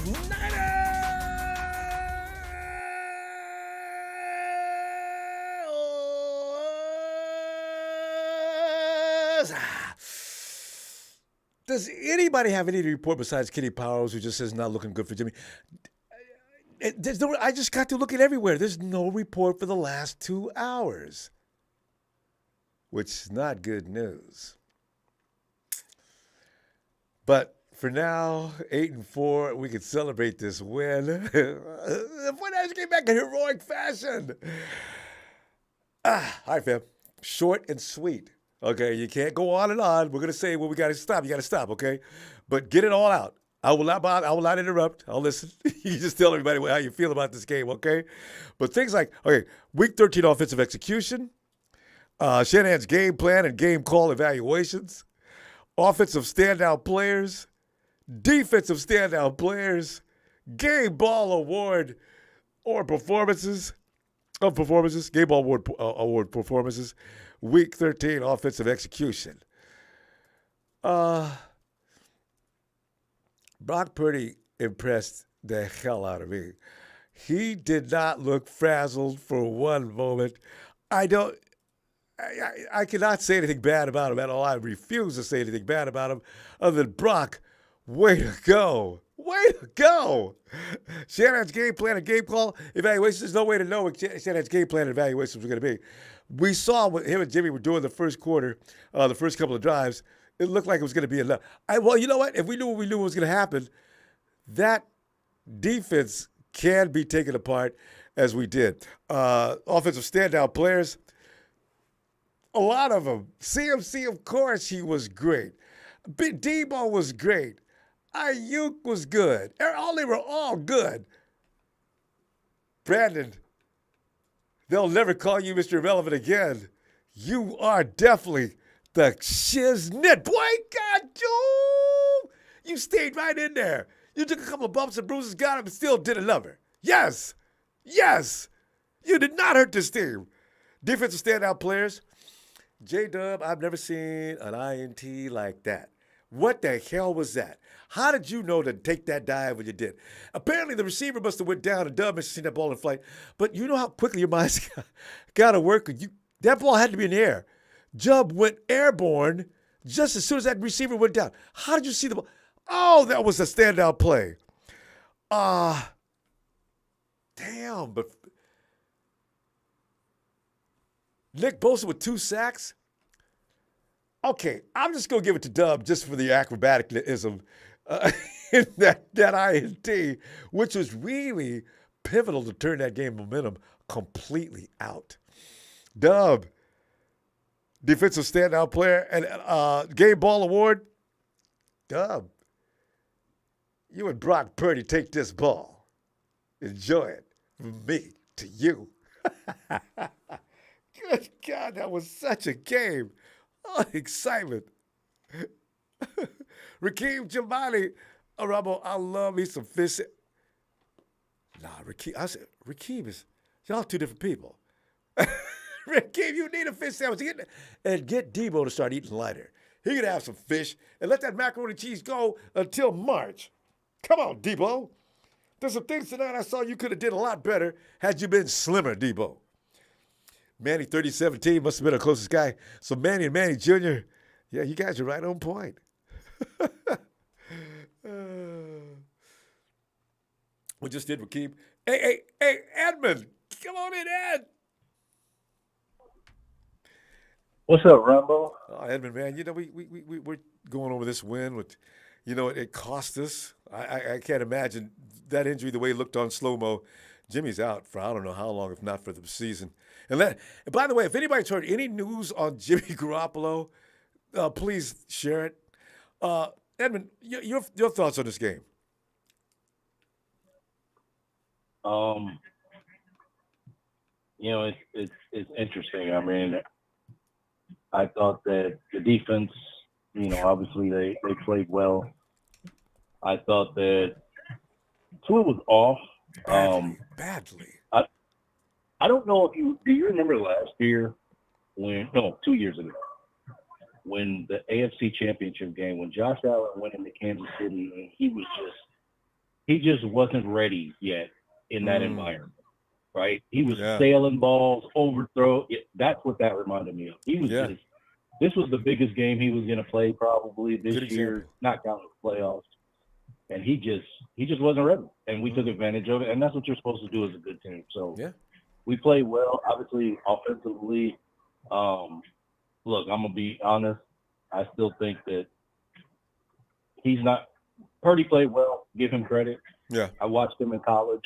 Niners. Does anybody have any report besides Kenny Powers, who just says not looking good for Jimmy? I just got to look at everywhere. There's no report for the last 2 hours, which is not good news. But for now, 8-4, we can celebrate this win. The 49ers came back in heroic fashion. All right, fam. Short and sweet. Okay, you can't go on and on. We're gonna say, well, we gotta stop. You gotta stop, okay? But get it all out. I will not interrupt. I'll listen. You just tell everybody how you feel about this game, okay? But things like, okay, week 13 offensive execution, Shanahan's game plan and game call evaluations, offensive standout players, defensive standout players, game ball award or performances, game ball award performances, week 13 offensive execution. Brock Purdy impressed the hell out of me. He did not look frazzled for one moment. I cannot say anything bad about him at all. I refuse to say anything bad about him other than Brock, way to go. Way to go. Shanahan's game plan and game call evaluations, there's no way to know what Shanahan's game plan and evaluations were going to be. We saw what him and Jimmy were doing the first quarter, the first couple of drives. It looked like it was going to be enough. Well, you know what? If we knew what was going to happen, that defense can be taken apart as we did. Offensive standout players, a lot of them. CMC, of course, he was great. Debo was great. Ayuk was good. They were all good. Brandon, they'll never call you Mr. Irrelevant again. You are definitely the shiznit. Boy, God, you stayed right in there. You took a couple of bumps and bruises, got him, and still did another. Yes. Yes. You did not hurt this team. Defensive standout players. J-Dub, I've never seen an INT like that. What the hell was that? How did you know to take that dive when you did? Apparently, the receiver must have went down and Dub must have seen that ball in flight. But you know how quickly your mind's got to work? That ball had to be in the air. Jubb went airborne just as soon as that receiver went down. How did you see the ball? Oh, that was a standout play. Damn. But Nick Bosa with 2 sacks? Okay, I'm just going to give it to Dub just for the acrobaticalism in that INT, which was really pivotal to turn that game momentum completely out. Dub, defensive standout player and game ball award. Dub, you and Brock Purdy take this ball. Enjoy it. From me to you. Good God, that was such a game. Oh, excitement. Rakeem Jamali. Ronbo, I love me some fish. Nah, Rakeem is, y'all two different people. Rakeem, you need a fish sandwich. Get Debo to start eating lighter. He could have some fish and let that macaroni and cheese go until March. Come on, Debo. There's some things tonight I saw you could have did a lot better had you been slimmer, Debo. Manny 3017 must have been the closest guy. So Manny and Manny Jr., yeah, you guys are right on point. We just did Rakeem. Hey, Edmund, come on in, Ed. What's up, Ronbo? Oh, Edmund, man, you know, we're going over this win with, you know, it cost us. I can't imagine that injury the way it looked on slow-mo. Jimmy's out for I don't know how long, if not for the season. And by the way, if anybody's heard any news on Jimmy Garoppolo, please share it. Edmund, your thoughts on this game? You know, it's interesting. I mean, I thought that the defense, you know, obviously they played well. I thought that Tua was off. Badly. I don't know if do you remember last year 2 years ago, when the AFC Championship game, when Josh Allen went into Kansas City and he was just he just wasn't ready yet in that environment, right? He was Yeah. sailing balls, overthrow. That's what that reminded me of. He was Yeah. just. This was the biggest game he was going to play probably this Good year, example. not counting the playoffs. And he just wasn't ready, and we took advantage of it. And that's what you're supposed to do as a good team. So Yeah. we played well, obviously offensively. Look, I'm gonna be honest. I still think that he's not. Purdy played well. Give him credit. Yeah. I watched him in college.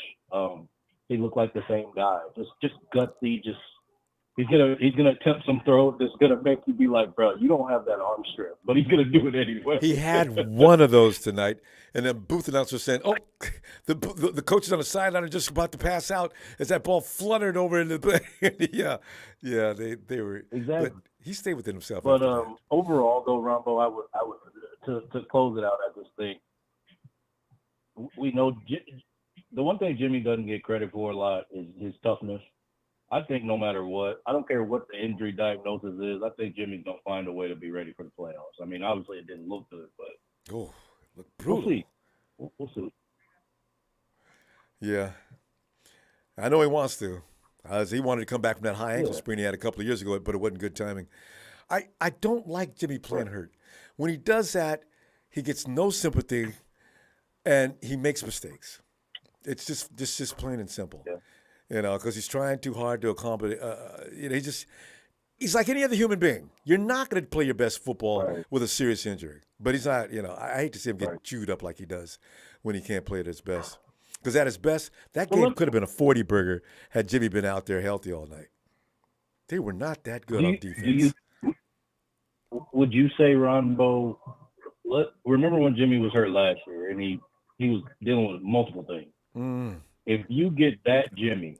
He looked like the same guy. Just gutsy. He's gonna attempt some throw that's gonna make you be like, bro, you don't have that arm strength, but he's gonna do it anyway. He had one of those tonight, and then booth announcer saying, "Oh, the coach is on the sideline and just about to pass out as that ball fluttered over in the yeah, they were Exactly. But he stayed within himself. But overall, though, Ronbo, I would to close it out. I just think we know the one thing Jimmy doesn't get credit for a lot is his toughness. I think no matter what, I don't care what the injury diagnosis is, I think Jimmy's going to find a way to be ready for the playoffs. I mean, obviously it didn't look good, but look brutal. We'll see. We'll see. Yeah. I know he wants to. He wanted to come back from that high ankle sprain he had a couple of years ago, but it wasn't good timing. I don't like Jimmy playing hurt. When he does that, he gets no sympathy, and he makes mistakes. It's just plain and simple. Yeah. Because he's trying too hard to accomplish. He's like any other human being. You're not going to play your best football with a serious injury. But he's not, I hate to see him get chewed up like he does when he can't play at his best. Because at his best, that game could have been a 40-burger had Jimmy been out there healthy all night. They were not that good on defense. Would you say, Ronbo, remember when Jimmy was hurt last year and he was dealing with multiple things? If you get that Jimmy,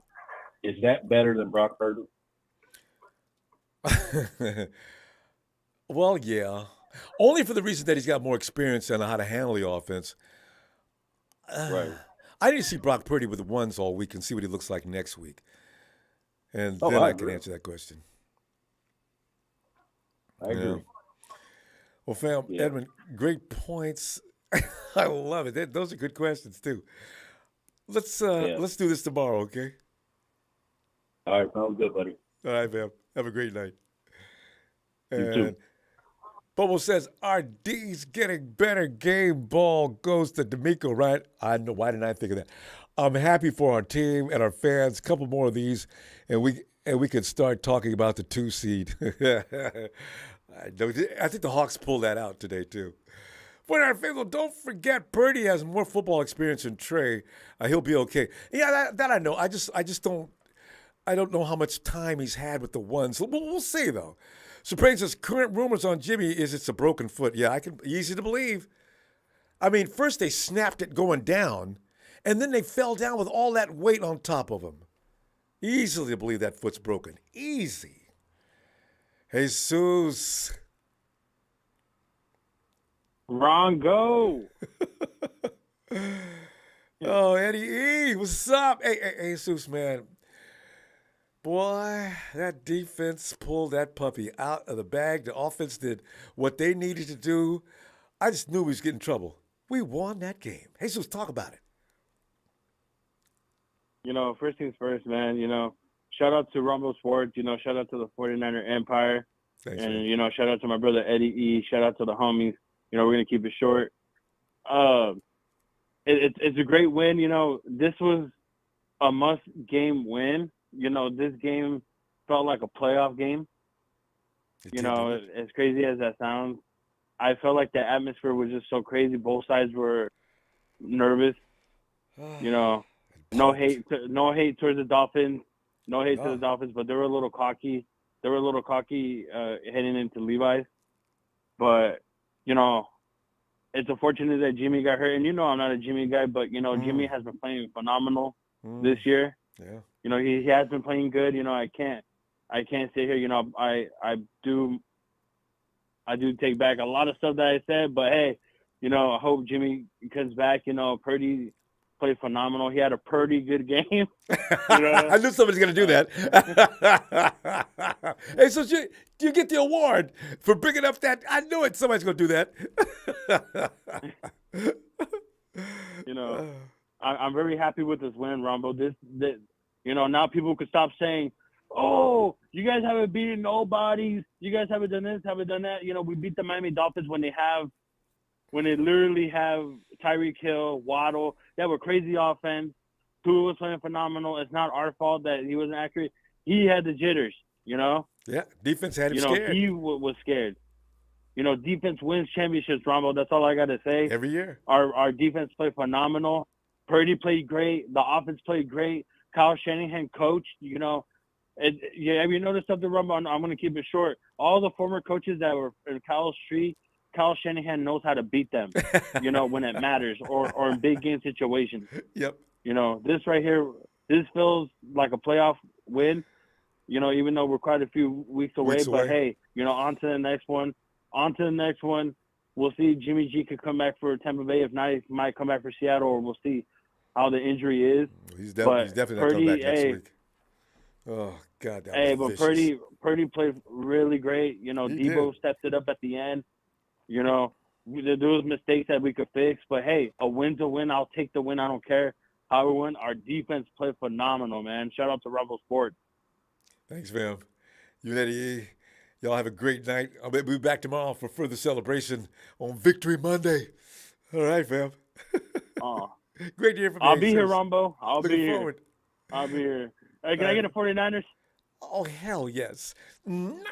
is that better than Brock Purdy? Well, yeah. Only for the reason that he's got more experience on how to handle the offense. Right. I need to see Brock Purdy with the ones all week and see what he looks like next week. And then I can answer that question. I agree. Well, fam, Edmund, great points. I love it. Those are good questions, too. Let's do this tomorrow, okay? All right, sounds good, buddy. All right, fam. Have a great night. You too. Bobo says, our D's getting better. Game ball goes to D'Amico, right? I know. Why didn't I think of that? I'm happy for our team and our fans. A couple more of these, and we can start talking about the 2 seed. I think the Hawks pulled that out today, too. For our fans, don't forget Purdy has more football experience than Trey. He'll be okay. Yeah, that I know. I just don't. I don't know how much time he's had with the ones. We'll see, though. Supreme says, current rumors on Jimmy is it's a broken foot. Yeah, easy to believe. I mean, first they snapped it going down, and then they fell down with all that weight on top of him. Easily to believe that foot's broken. Easy. Jesus. Rongo. Oh, Eddie E, what's up? Hey, Jesus, man. Boy, that defense pulled that puppy out of the bag. The offense did what they needed to do. I just knew we was getting in trouble. We won that game. Jesus, talk about it. First things first, man. Shout out to Ronbo Sports. Shout out to the 49er Empire. Thanks, and, man. Shout out to my brother Eddie E. Shout out to the homies. We're going to keep it short. It's a great win. This was a must-game win. This game felt like a playoff game. As crazy as that sounds, I felt like the atmosphere was just so crazy. Both sides were nervous. No hate towards the Dolphins. No hate to the Dolphins, but they were a little cocky. Heading into Levi's. But, it's unfortunate that Jimmy got hurt. And I'm not a Jimmy guy, but, Jimmy has been playing phenomenal this year. Yeah. He has been playing good. I can't sit here. I do take back a lot of stuff that I said, but hey, I hope Jimmy comes back. Purdy played phenomenal. He had a pretty good game. I knew somebody's going to do that. Hey, so you get the award for bringing up that. I knew it. Somebody's going to do that. You know, I'm very happy with this win, Ronbo. This, now people could stop saying, "Oh, you guys haven't beaten nobody. You guys haven't done this, haven't done that." We beat the Miami Dolphins when they literally have Tyreek Hill, Waddle. They have a crazy offense. Tua was playing phenomenal. It's not our fault that he wasn't accurate. He had the jitters. Yeah, defense had him scared. He was scared. Defense wins championships, Ronbo. That's all I got to say. Every year. Our defense played phenomenal. Purdy played great. The offense played great. Kyle Shanahan coached. Have you noticed something, Ronbo? I'm going to keep it short. All the former coaches that were in Kyle's tree, Kyle Shanahan knows how to beat them, when it matters or in big game situations. Yep. This right here, this feels like a playoff win, even though we're quite a few weeks away. But, hey, on to the next one. We'll see. Jimmy G could come back for Tampa Bay. If not, he might come back for Seattle, or we'll see how the injury is. He's definitely not coming back next week. Oh, God. That was vicious. Purdy played really great. Debo stepped it up at the end. There was mistakes that we could fix. But, hey, a win's a win. I'll take the win. I don't care how we win. Our defense played phenomenal, man. Shout out to Ronbo Sports. Thanks, fam. You and Eddie, y'all have a great night. I'll be back tomorrow for further celebration on Victory Monday. All right, fam. Great to hear from you. I'll be here, Ronbo. Looking forward. I'll be here. Hey, can I get a 49ers? Oh, hell yes. Niners!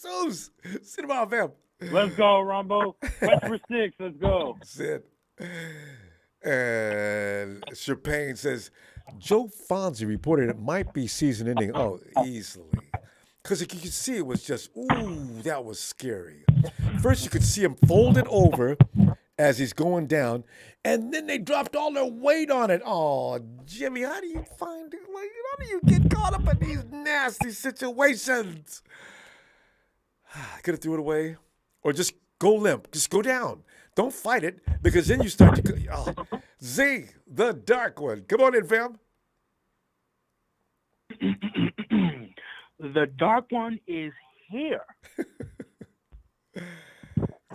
Zeus. Sit about, fam. Let's go, Ronbo. West for 6. Let's go. Sit. And Champagne says, Joe Fonzie reported it might be season ending. Oh, easily. Because you could see it was just, ooh, that was scary. First, you could see him folded over as he's going down, and then they dropped all their weight on it. Oh, Jimmy, how do you find it? How do you get caught up in these nasty situations? Could have threw it away. Or just go limp. Just go down. Don't fight it, because then you start to... Oh. Z, the dark one. Come on in, fam. The dark one is here.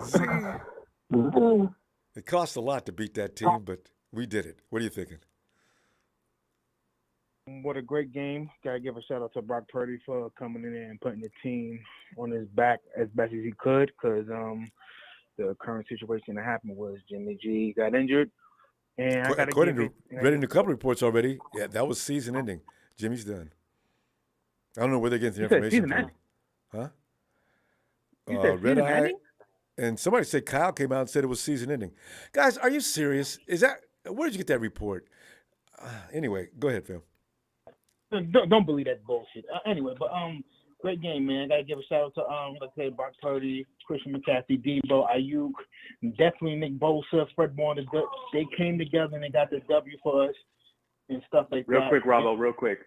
Z. It cost a lot to beat that team, but we did it. What are you thinking? What a great game. Got to give a shout out to Brock Purdy for coming in there and putting the team on his back as best as he could, because the current situation that happened was Jimmy G got injured. And according to reading a couple reports already, yeah, that was season ending. Jimmy's done. I don't know where they're getting the information from. Huh? Red Eye. And somebody said Kyle came out and said it was season ending. Guys, are you serious? Where did you get that report? Anyway, go ahead, Phil. Don't believe that bullshit. Anyway, but great game, man. I gotta give a shout out to like I say, Brock Purdy, Christian McCaffrey, Debo, Ayuk, definitely Nick Bosa, Fred Warner. They came together and they got the W for us and stuff like that. Real quick, Ronbo, real quick.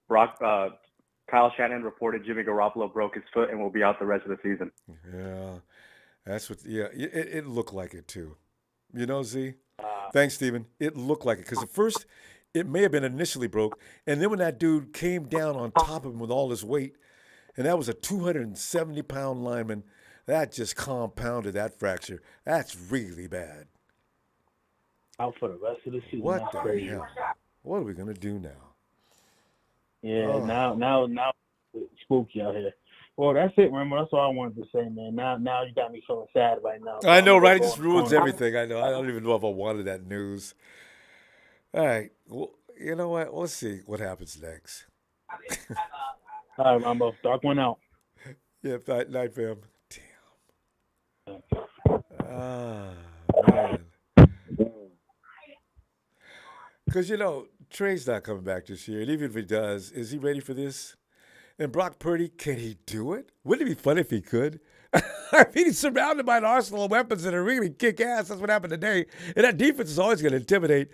Brock, Kyle Shanahan reported Jimmy Garoppolo broke his foot and will be out the rest of the season. Yeah, that's what. Yeah, it looked like it too. Z. Thanks, Steven. It looked like it because at first it may have been initially broke, and then when that dude came down on top of him with all his weight, and that was a 270-pound lineman, that just compounded that fracture. That's really bad. Out for the rest of the season. What the hell? What are we gonna do now? Yeah, now it's spooky out here. Well, that's it, Rambo. That's all I wanted to say, man. Now you got me feeling sad right now. I know, right? It just ruins everything. I know. I don't even know if I wanted that news. All right. Well, you know what? Let's see what happens next. All right, Rambo. Dark one out. Yeah, night, fam. Damn. Man. Because, Trey's not coming back this year. And even if he does, is he ready for this? And Brock Purdy, can he do it? Wouldn't it be fun if he could? I mean, he's surrounded by an arsenal of weapons that are really kick ass. That's what happened today. And that defense is always going to intimidate.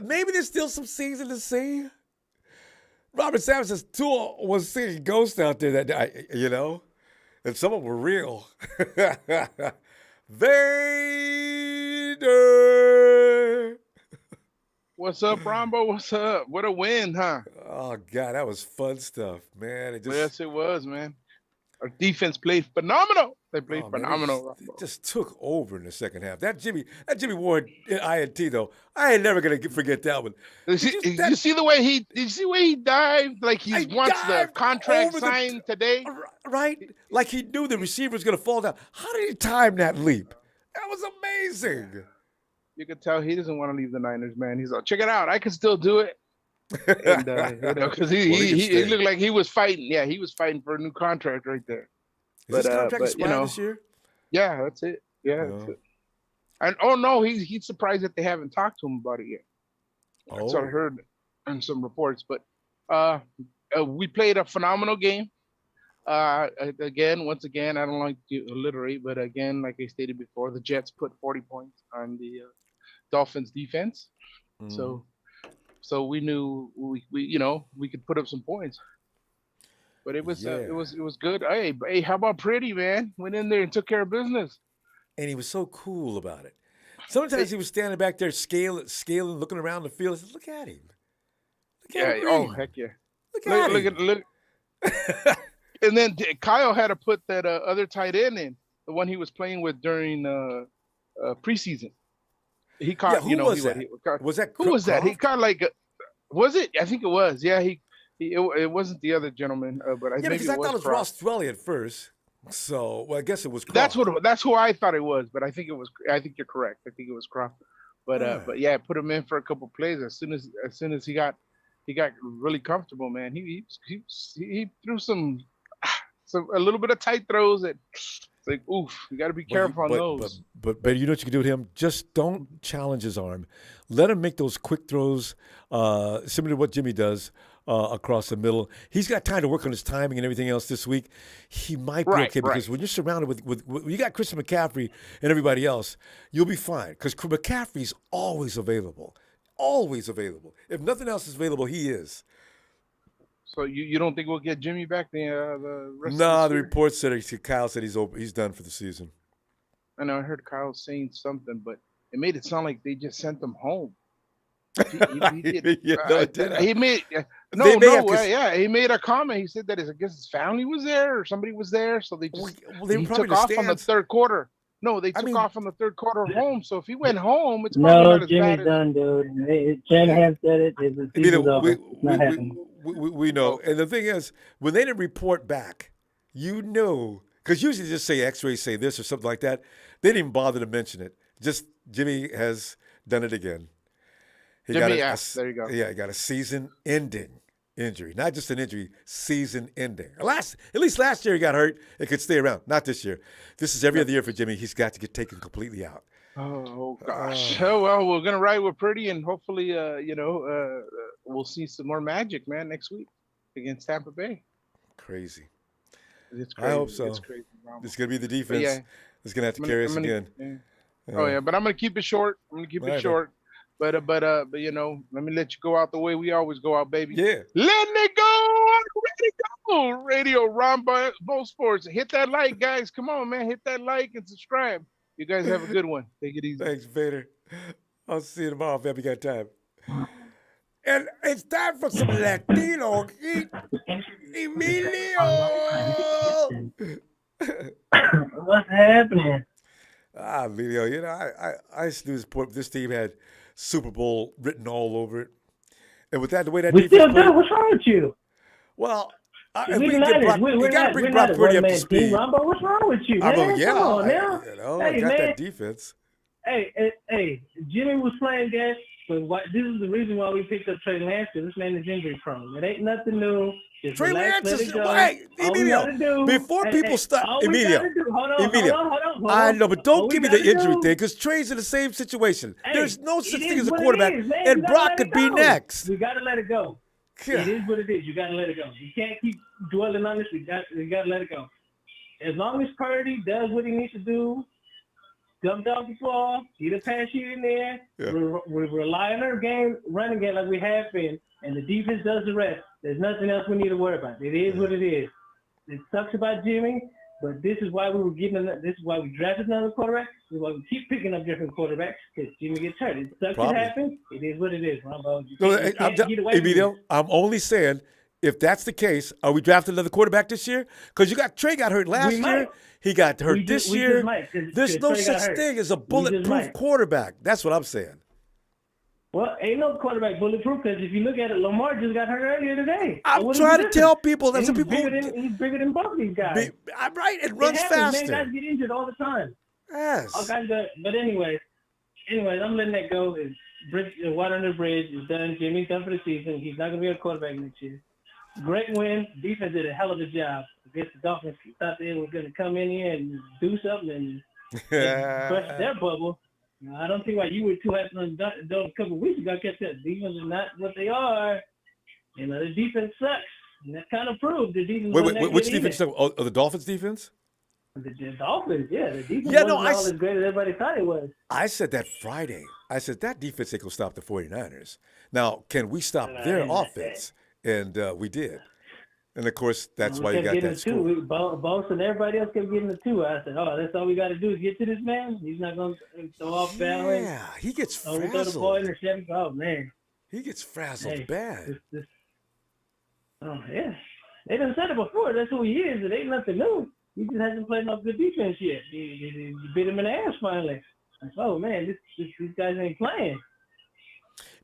Maybe there's still some season to see. Robert Sam says Tua was seeing ghosts out there that day, and some of them were real. Vader! What's up, Ronbo? What's up? What a win, huh? Oh God, that was fun stuff, man. Yes, it was, man. Our defense played phenomenal. They played Oh man, phenomenal. they just took over in the second half. That Jimmy Ward INT though, I ain't never gonna forget that one. You see the way he dived like he wants the contract signed today? Right? Like he knew the receiver was gonna fall down. How did he time that leap? That was amazing. You could tell he doesn't want to leave the Niners, man. He's like, check it out, I can still do it. And because he looked like he was fighting. Yeah, he was fighting for a new contract right there. Is this contract expired this year? Yeah, that's it. Yeah, that's it. And no, he's surprised that they haven't talked to him about it yet. That's what I heard in some reports. But we played a phenomenal game. Once again, I don't like to alliterate, but again, like I stated before, the Jets put 40 points on the Dolphins defense. Mm. So we knew we could put up some points. But it was good. Hey, how about Purdy, man? Went in there and took care of business. And he was so cool about it. Sometimes he was standing back there scaling, looking around the field. I said, look at him. Look at him. Oh, heck yeah. Look. And then Kyle had to put that other tight end in, the one he was playing with during preseason. He caught, who was that? Who was that? He caught was it? I think it was. Yeah, it wasn't the other gentleman, but I think it was. I thought it was Ross Dwelly at first. So, I guess it was Croft. That's who I thought it was, but I think it was. I think you're correct. I think it was Croft. But yeah, put him in for a couple plays as soon as he got really comfortable, man. He threw a little bit of tight throws that it's like, oof, you got to be careful on those. But you know what you can do with him? Just don't challenge his arm. Let him make those quick throws, similar to what Jimmy does. Across the middle. He's got time to work on his timing and everything else this week. He might be okay because when you're surrounded with you got Christian McCaffrey and everybody else, you'll be fine because McCaffrey's always available. Always available. If nothing else is available, he is. So you don't think we'll get Jimmy back the rest of the report said Kyle said he's done for the season. I know I heard Kyle saying something, but it made it sound like they just sent him home. He made a comment. He said that I guess his family was there or somebody was there, so they just he took off on the third quarter. No, they took off on the third quarter home. So if he went home, it's probably not as Jimmy's bad. Done, dude. Shanahan said it. The season's over. It's not happening. We know, and the thing is, when they didn't report back, you knew because usually they just say X-rays say this or something like that. They didn't even bother to mention it. Just Jimmy has done it again. There you go. Yeah, he got a season-ending injury. Not just an injury, season-ending. At least last year he got hurt. It could stay around. Not this year. This is every other year for Jimmy. He's got to get taken completely out. Oh gosh. Well, we're gonna ride with Purdy, and hopefully, we'll see some more magic, man, next week against Tampa Bay. Crazy. It's crazy. I hope so. It's crazy. This is gonna be the defense. It's gonna have to carry us again. Yeah. But I'm gonna keep it short. Short. But let me let you go out the way we always go out, baby. Yeah. Letting it go. Radio Ronbo Sports. Hit that like, guys. Come on, man. Hit that like and subscribe. You guys have a good one. Take it easy. Thanks, Vader. I'll see you tomorrow if you got time. And it's time for some Latino heat. Emilio. What's happening? Emilio, I used to do this team had Super Bowl written all over it. And with the way that we still do. What's wrong with you? Well, we're not Purdy up to speed. Ronbo, what's wrong with you, man? Come on now. I got that defense. Hey, Jimmy was playing that, but this is the reason why we picked up Trey Lance. This man is injury prone. It ain't nothing new. Trey Lance is Emilio. Before people start, Emilio. I know, but don't give me the injury thing because Trey's in the same situation. There's no such thing as a quarterback, and Brock could be next. We got to let it go. Yeah. It is what it is. You got to let it go. You can't keep dwelling on this. We got to let it go. As long as Purdy does what he needs to do, dump off the ball, get a pass sheet in there, we rely on our running game like we have been, and the defense does the rest. There's nothing else we need to worry about. It is what it is. It sucks about Jimmy. But this is why we were getting. This is why we drafted another quarterback. This is why we keep picking up different quarterbacks because Jimmy gets hurt. It sucks. It happens. It is what it is, Ronbo. You can't get away from it. I'm only saying, if that's the case, are we drafting another quarterback this year? Because Trey got hurt last year. He got hurt this year. There's no such thing as a bulletproof quarterback. That's what I'm saying. Well, ain't no quarterback bulletproof because if you look at it, Lamar just got hurt earlier today. I'm trying to tell people that he's bigger than both these guys. I'm right. It runs faster. Man, guys get injured all the time. Yes. But anyways, I'm letting that go. It's water under the bridge. It's done. Jimmy's done for the season. He's not going to be a quarterback next year. Great win. Defense did a hell of a job against the Dolphins. Thought they were going to come in here and do something and burst their bubble. I don't see why you were too happy on those a couple of weeks ago. I kept that defense is not what they are. The defense sucks. And that kind of proved the defense. Wait, which defense? Oh, the Dolphins defense? The Dolphins, yeah. The defense wasn't all as great as everybody thought it was. I said that Friday. I said that defense ain't going to stop the 49ers. Now, can we stop their offense? And we did. And, of course, that's why you got that score. Boss and everybody else kept getting the 2. I said, that's all we got to do is get to this man. He's not going to throw off balance. Yeah, he gets frazzled. We throw the ball interception. Oh, man. He gets frazzled bad. Yeah. They done said it before. That's who he is. It ain't nothing new. He just hasn't played enough good defense yet. He bit him in the ass finally. Like, oh, man, these guys ain't playing.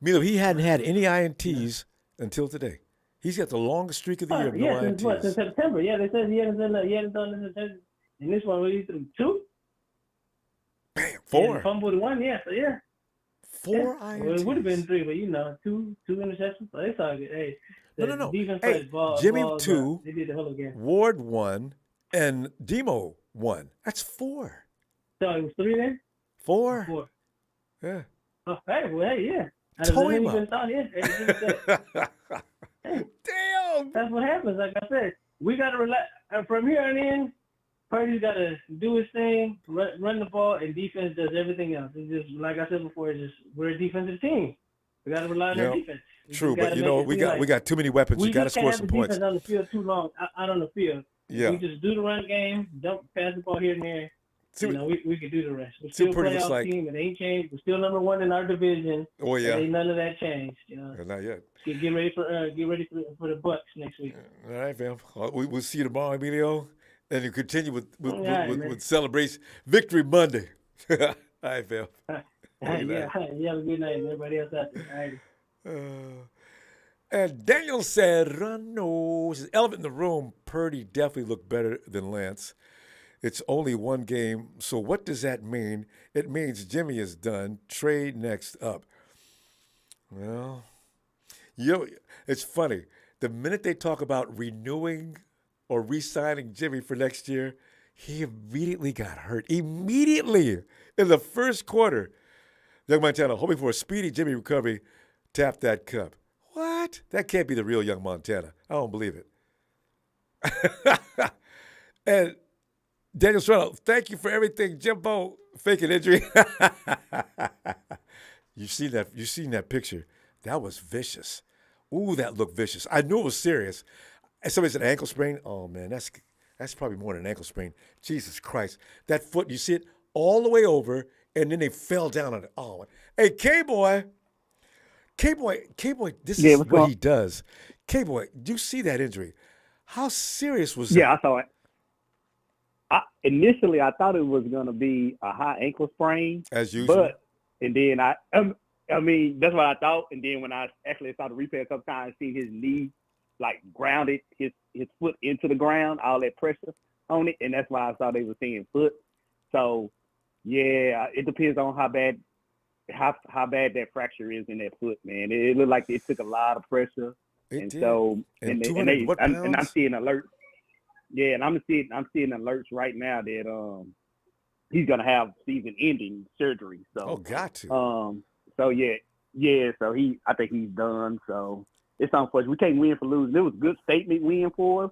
Milo, he hadn't had any INTs until today. He's got the longest streak of the year. No since INTs. Since September. Yeah, they said he hadn't done this. And this one, he threw 2? Bam, 4. Fumbled 1, yeah. So, yeah. 4 INTs. Well, it would have been 3, but, 2 interceptions. So, it's all good. Hey, no. Defense hey, ball, Jimmy ball, 2, they did the hell again. Ward 1, and Demo 1. That's 4. So, it was 3 then? 4. 4. Yeah. Oh, yeah. Toe him up. Damn. That's what happens. Like I said, we got to relax. From here on in, Purdy's got to do his thing, run the ball, and defense does everything else. It's just, like I said before, we're a defensive team. We got to rely on our defense. True, but we got too many weapons. You got to score some points. We just can't have the defense on the field too long, out on the field. Yeah. We just do the run game, don't pass the ball here and there. We can do the rest. We're still a playoff team. It ain't changed. We're still number 1 in our division. Oh yeah. Ain't none of that changed. Not yet. Get ready for the Bucks next week. All right, fam. We'll see you tomorrow, Emilio, and you continue with celebration Victory Monday. All right, fam. Yeah. Have a good night, everybody else out there. All right. And Daniel Serrano says, elephant in the room. Purdy definitely looked better than Lance. It's only one game, so what does that mean? It means Jimmy is done. Trade next up. Well, it's funny. The minute they talk about renewing or re-signing Jimmy for next year, he immediately got hurt. Immediately in the first quarter. Young Montana, hoping for a speedy Jimmy recovery, tap that cup. What? That can't be the real Young Montana. I don't believe it. And Daniel Serrano, thank you for everything, Jimbo. Fake an injury. You've seen that picture. That was vicious. Ooh, that looked vicious. I knew it was serious. And somebody said ankle sprain. Oh man, that's probably more than an ankle sprain. Jesus Christ. That foot, you see it all the way over, and then they fell down on it. Oh, hey, K-Boy, this is what he does. K-Boy, do you see that injury? How serious was that? Yeah, I saw it. Initially, I thought it was going to be a high ankle sprain. As usual. And then that's what I thought. And then when I actually saw the replay a couple times, see his knee like grounded his foot into the ground, all that pressure on it. And that's why I thought they were saying foot. So, yeah, it depends on how bad that fracture is in that foot, man. It looked like it took a lot of pressure. It did. So, and I'm seeing alerts. Yeah, and I'm seeing alerts right now that he's gonna have season-ending surgery. So got to. So I think he's done. So it's unfortunate. We can't win for losing. It was a good statement win for us.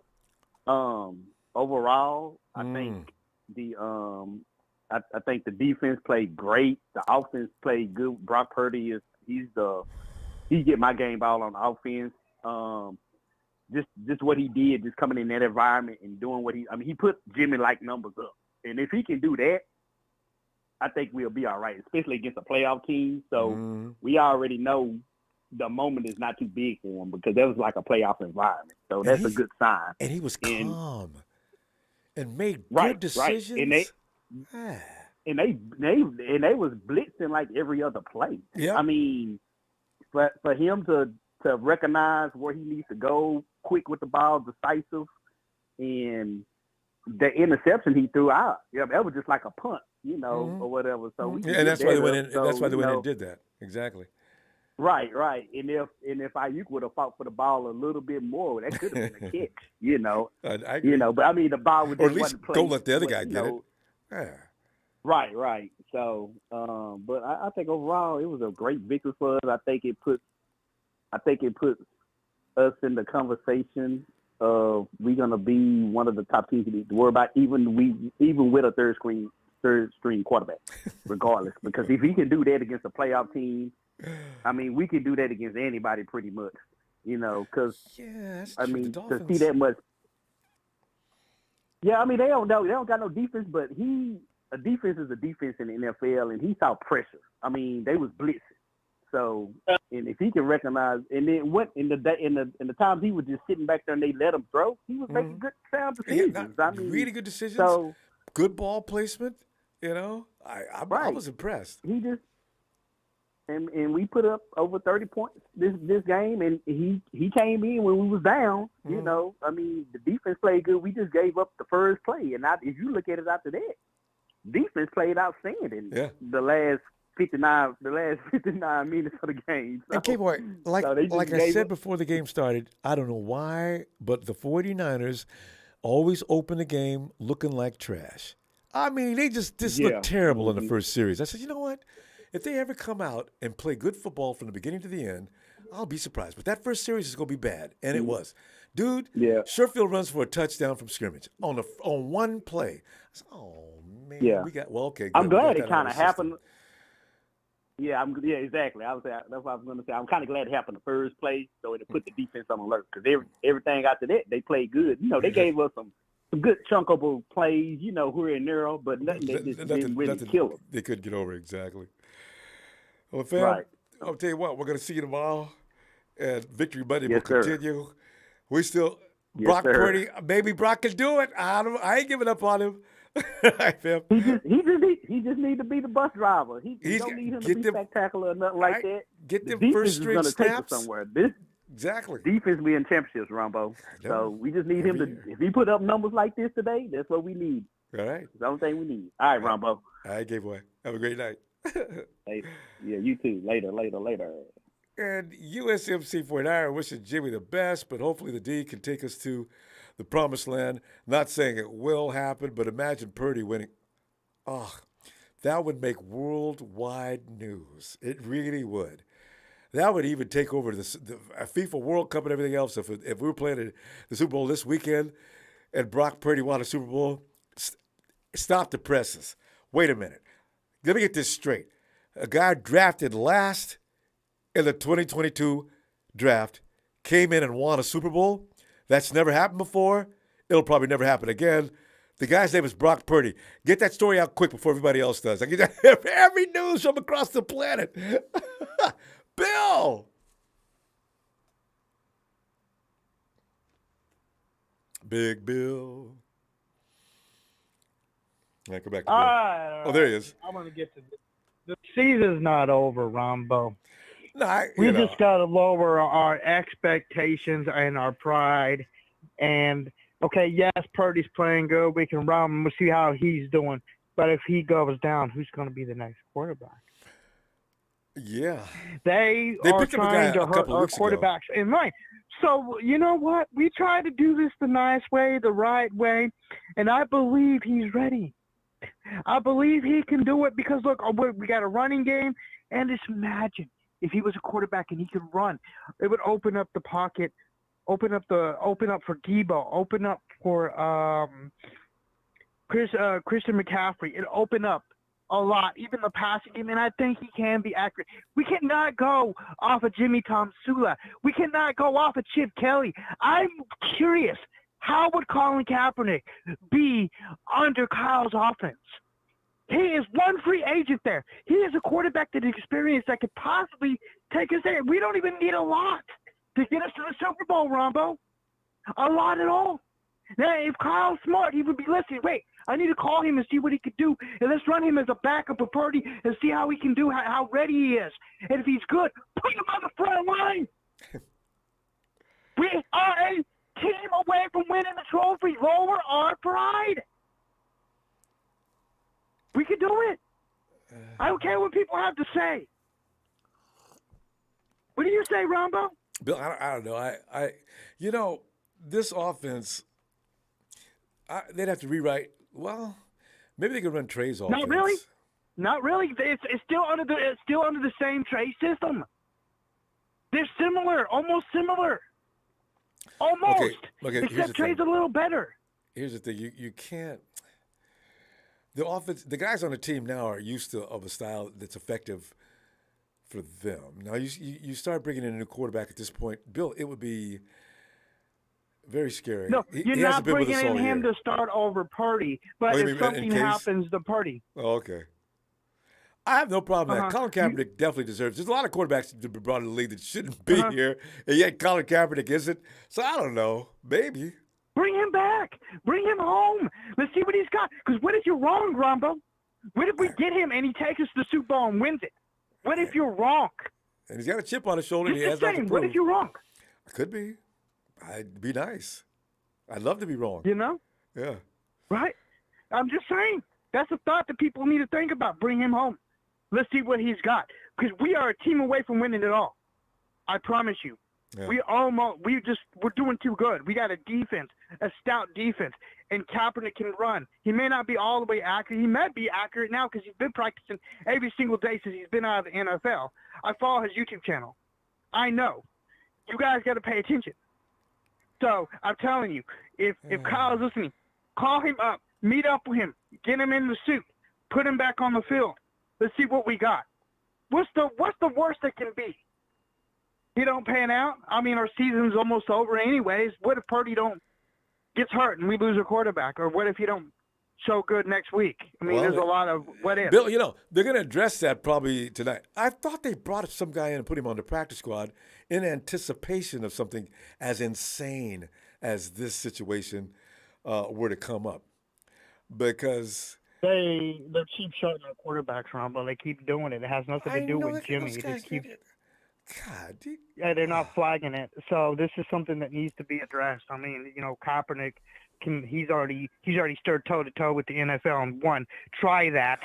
Overall, I think I think the defense played great. The offense played good. Brock Purdy he get my game ball on offense. just what he did, just coming in that environment and doing what he put Jimmy like numbers up. And if he can do that, I think we'll be all right, especially against a playoff team. So we already know the moment is not too big for him because that was like a playoff environment. So that's a good sign. And he was calm and made good decisions. Right. And they was blitzing like every other play. Yeah. I mean, for him to recognize where he needs to go, quick with the ball, decisive, and the interception he threw out, that was just like a punt, or whatever. So and that's why they went in. That's why they went in and did that. Exactly. Right. And if Ayuk would have fought for the ball a little bit more, that could have been a catch. I agree. But I mean the ball would or at least don't let the other guy get it. Yeah. Right. So, but I think overall it was a great victory for us. I think it puts us in the conversation of we're gonna be one of the top teams to worry about, even with a third string quarterback, regardless. Because if he can do that against a playoff team, I mean, we can do that against anybody pretty much. Because I mean, to see that much. Yeah, I mean they don't got no defense, but a defense is a defense in the NFL, and he saw pressure. I mean, they was blitzing. So, and if he can recognize, and then what in the times he was just sitting back there and they let him throw, he was making good sound decisions. I mean, really good decisions. So, good ball placement. I was impressed. He just and we put up over 30 points this game, and he came in when we was down. I mean, the defense played good. We just gave up the first play, and if you look at it after that, defense played outstanding. Yeah. The last 59 minutes of the game. So, and K-Boy, like I said before the game started, I don't know why, but the 49ers always open the game looking like trash. I mean, they just looked terrible in the first series. I said, you know what? If they ever come out and play good football from the beginning to the end, I'll be surprised. But that first series is going to be bad, and it was. Dude, Sherfield runs for a touchdown from scrimmage on one play. I said, oh, man. Yeah. Okay. Good. I'm glad it kind of happened. Yeah, exactly. That's what I was going to say. I'm kind of glad it happened the first play, so it put the defense on alert. Because everything after that, they played good. They gave us some good chunkable plays, here and there, but nothing that just didn't really kill them. They couldn't get over exactly. Well, fam, I'll tell you what, we're going to see you tomorrow, and Victory Monday will continue. We still, Brock Purdy, maybe Brock can do it. I ain't giving up on him. Fam. He just need to be the bus driver. He don't need him to be spectacular or nothing like that. Get them first string snaps. Somewhere. Exactly. Defense win championships, Ronbo. So we just need him to. If he put up numbers like this today, that's what we need. All right. That's the only thing we need. All right, Ronbo. All right, Gay-Boy. Have a great night. Hey, yeah, you too. Later. And USMC 49 wishing Jimmy the best, but hopefully the D can take us to the promised land. Not saying it will happen, but imagine Purdy winning. Oh, that would make worldwide news. It really would. That would even take over the FIFA World Cup and everything else. If we were playing the Super Bowl this weekend and Brock Purdy won a Super Bowl, stop the presses. Wait a minute. Let me get this straight. A guy drafted last in the 2022 draft came in and won a Super Bowl. That's never happened before. It'll probably never happen again. The guy's name is Brock Purdy. Get that story out quick before everybody else does. I get every news from across the planet. Bill! Big Bill. All right, go back to Bill. All right. There he is. I'm going to get to this. The season's not over, Ronbo. No, we just got to lower our expectations and our pride. And, okay, yes, Purdy's playing good. We can run him. We'll see how he's doing. But if he goes down, who's going to be the next quarterback? Yeah. They are trying to hurt our quarterbacks in line. So, you know what? We try to do this the nice way, the right way, and I believe he's ready. I believe he can do it because, look, we got a running game, and just imagine if he was a quarterback and he could run. It would open up the pocket, open up for Debo, open up for Christian McCaffrey. It open up a lot, even the passing game, and I think he can be accurate. We cannot go off of Jimmy Tomsula. We cannot go off of Chip Kelly. I'm curious, how would Colin Kaepernick be under Kyle's offense? He is one free agent there. He is a quarterback that is experienced that could possibly take us there. We don't even need a lot to get us to the Super Bowl, Ronbo. A lot at all. Now, if Kyle's smart, he would be listening. Wait, I need to call him and see what he could do. And let's run him as a backup of Purdy and see how he can do, how ready he is. And if he's good, put him on the front line. We are a team away from winning the trophy. Lower our pride. We can do it. I don't care what people have to say. What do you say, Ronbo? Bill, I don't know. This offense, they'd have to rewrite. Well, maybe they could run Trey's offense. Not really. Not really. It's still under the same Trey system. They're similar, almost similar. Almost. Okay, except Trey's a little better. Here's the thing: you can't. The offense, the guys on the team now are used to of a style that's effective for them. Now you start bringing in a new quarterback at this point, Bill. It would be very scary. No, you're not bringing in him to start over Purdy, but if something happens to Purdy. Oh, okay. I have no problem with that. Colin Kaepernick definitely deserves. There's a lot of quarterbacks that have been brought in the league that shouldn't be here, and yet Colin Kaepernick isn't. So I don't know. Maybe. Bring him back. Bring him home. Let's see what he's got. Because what if you're wrong, Ronbo? What if we get him and he takes us to the Super Bowl and wins it? What if you're wrong? And he's got a chip on his shoulder. Just and he has nothing to prove. What if you're wrong? Could be. I'd be nice. I'd love to be wrong. You know? Yeah. Right? I'm just saying. That's a thought that people need to think about. Bring him home. Let's see what he's got. Because we are a team away from winning it all. I promise you. Yeah. We're doing too good. We got a defense, a stout defense, and Kaepernick can run. He may not be all the way accurate. He might be accurate now because he's been practicing every single day since he's been out of the NFL. I follow his YouTube channel. I know. You guys got to pay attention. So I'm telling you, if Kyle's listening, call him up, meet up with him, get him in the suit, put him back on the field. Let's see what we got. What's the worst that can be? He don't pan out. I mean, our season's almost over anyways. What if Purdy gets hurt and we lose a quarterback? Or what if he don't show good next week? I mean, there's a lot of what ifs. Bill, they're going to address that probably tonight. I thought they brought some guy in and put him on the practice squad in anticipation of something as insane as this situation were to come up. Because they're cheap shotting our quarterbacks, Ronbo. They keep doing it. It has nothing to do with Jimmy. It just keeps. God, yeah, they're not flagging it. So this is something that needs to be addressed. I mean, Kaepernick he's already stood toe to toe with the NFL and won. Try that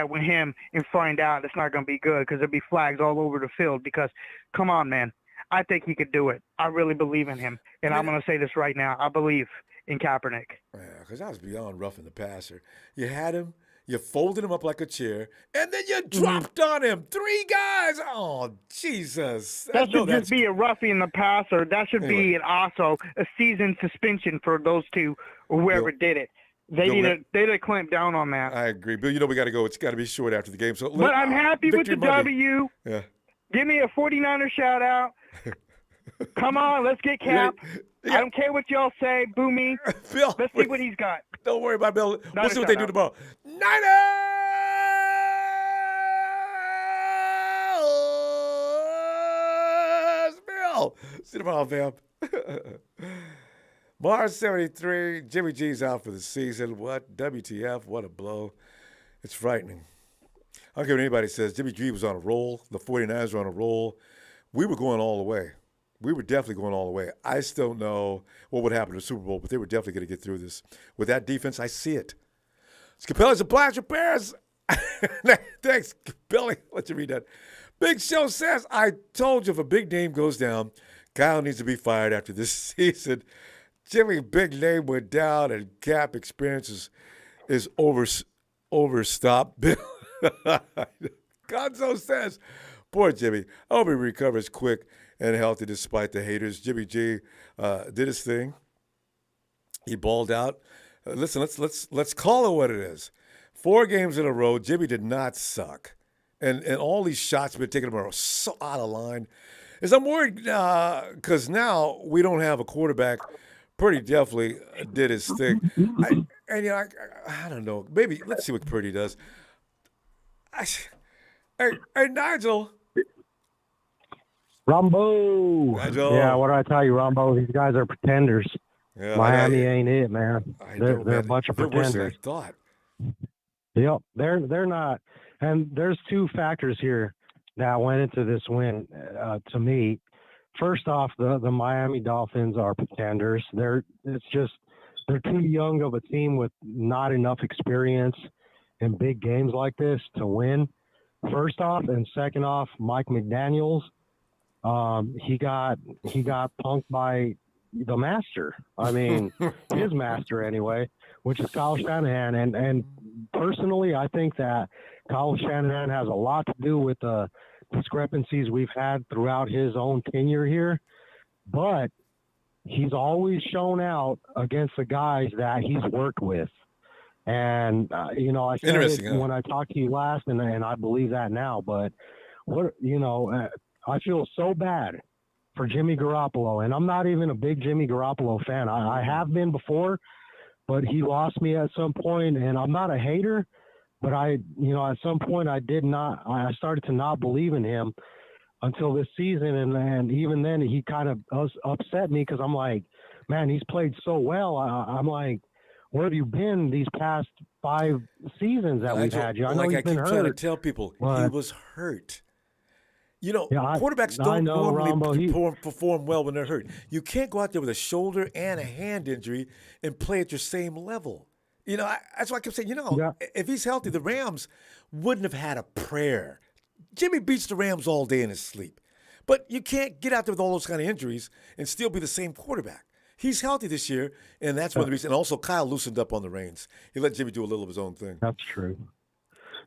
with him and find out it's not going to be good because there'll be flags all over the field. Because come on, man, I think he could do it. I really believe in him, and I'm going to say this right now. I believe in Kaepernick. Yeah, because that was beyond roughing the passer. You had him. You folded him up like a chair, and then you dropped on him. 3 guys. Oh, Jesus. That should just be a roughing the passer. That should be also a season suspension for those two or whoever did it. They need to clamp down on that. I agree. Bill, we got to go. It's got to be short after the game. But I'm happy with the W. Yeah. Give me a 49er shout-out. Come on, let's get Cap. Yeah. I don't care what y'all say. Boo me. Bill, let's see what he's got. Don't worry about Bill. We'll see what they do tomorrow. Niners! Bill! See you tomorrow, fam. Mars 73. Jimmy G's out for the season. What? WTF? What a blow. It's frightening. I don't care what anybody says. Jimmy G was on a roll. The 49ers were on a roll. We were going all the way. We were definitely going all the way. I still don't know what would happen to the Super Bowl, but they were definitely going to get through this. With that defense, I see it. Scapelli's and Blanchard Bears. Thanks, Billy. Let you read that. Big Show says, I told you if a big name goes down, Kyle needs to be fired after this season. Jimmy, big name went down, and Cap experience is overstopped. Gonzo says, poor Jimmy. I hope he recovers quick and healthy despite the haters. Jimmy G did his thing. He balled out. Listen, let's call it what it is. 4 games in a row, Jimmy did not suck. And all these shots we're taking are so out of line. Is I'm worried because now we don't have a quarterback. Purdy definitely did his thing. I don't know. Maybe let's see what Purdy does. Hey, Nigel. Ronbo. Nigel. Yeah, what do I tell you, Ronbo? These guys are pretenders. Yeah, Miami ain't it, man. They're a bunch of They're worse pretenders. than I thought. Yep, they're not. And there's 2 factors here that went into this win to me. First off, the Miami Dolphins are pretenders. They're too young of a team with not enough experience in big games like this to win. First off, and second off, Mike McDaniels, he got punked by the master. I mean, his master anyway, which is Kyle Shanahan. And personally, I think that Kyle Shanahan has a lot to do with the discrepancies we've had throughout his own tenure here. But he's always shown out against the guys that he's worked with. And, I said it when I talked to you last, and I believe that now. But, I feel so bad for Jimmy Garoppolo. And I'm not even a big Jimmy Garoppolo fan. I have been before, but he lost me at some point, and I'm not a hater. But at some point I started to not believe in him until this season. And even then he kind of upset me because I'm like, man, he's played so well. I'm like, where have you been these past 5 seasons that we've had you? I know he's been hurt. I keep trying to tell people, he was hurt. Quarterbacks don't normally perform well when they're hurt. You can't go out there with a shoulder and a hand injury and play at your same level. That's why I kept saying, if he's healthy, the Rams wouldn't have had a prayer. Jimmy beats the Rams all day in his sleep. But you can't get out there with all those kind of injuries and still be the same quarterback. He's healthy this year, and that's one of the reasons. And also, Kyle loosened up on the reins. He let Jimmy do a little of his own thing. That's true.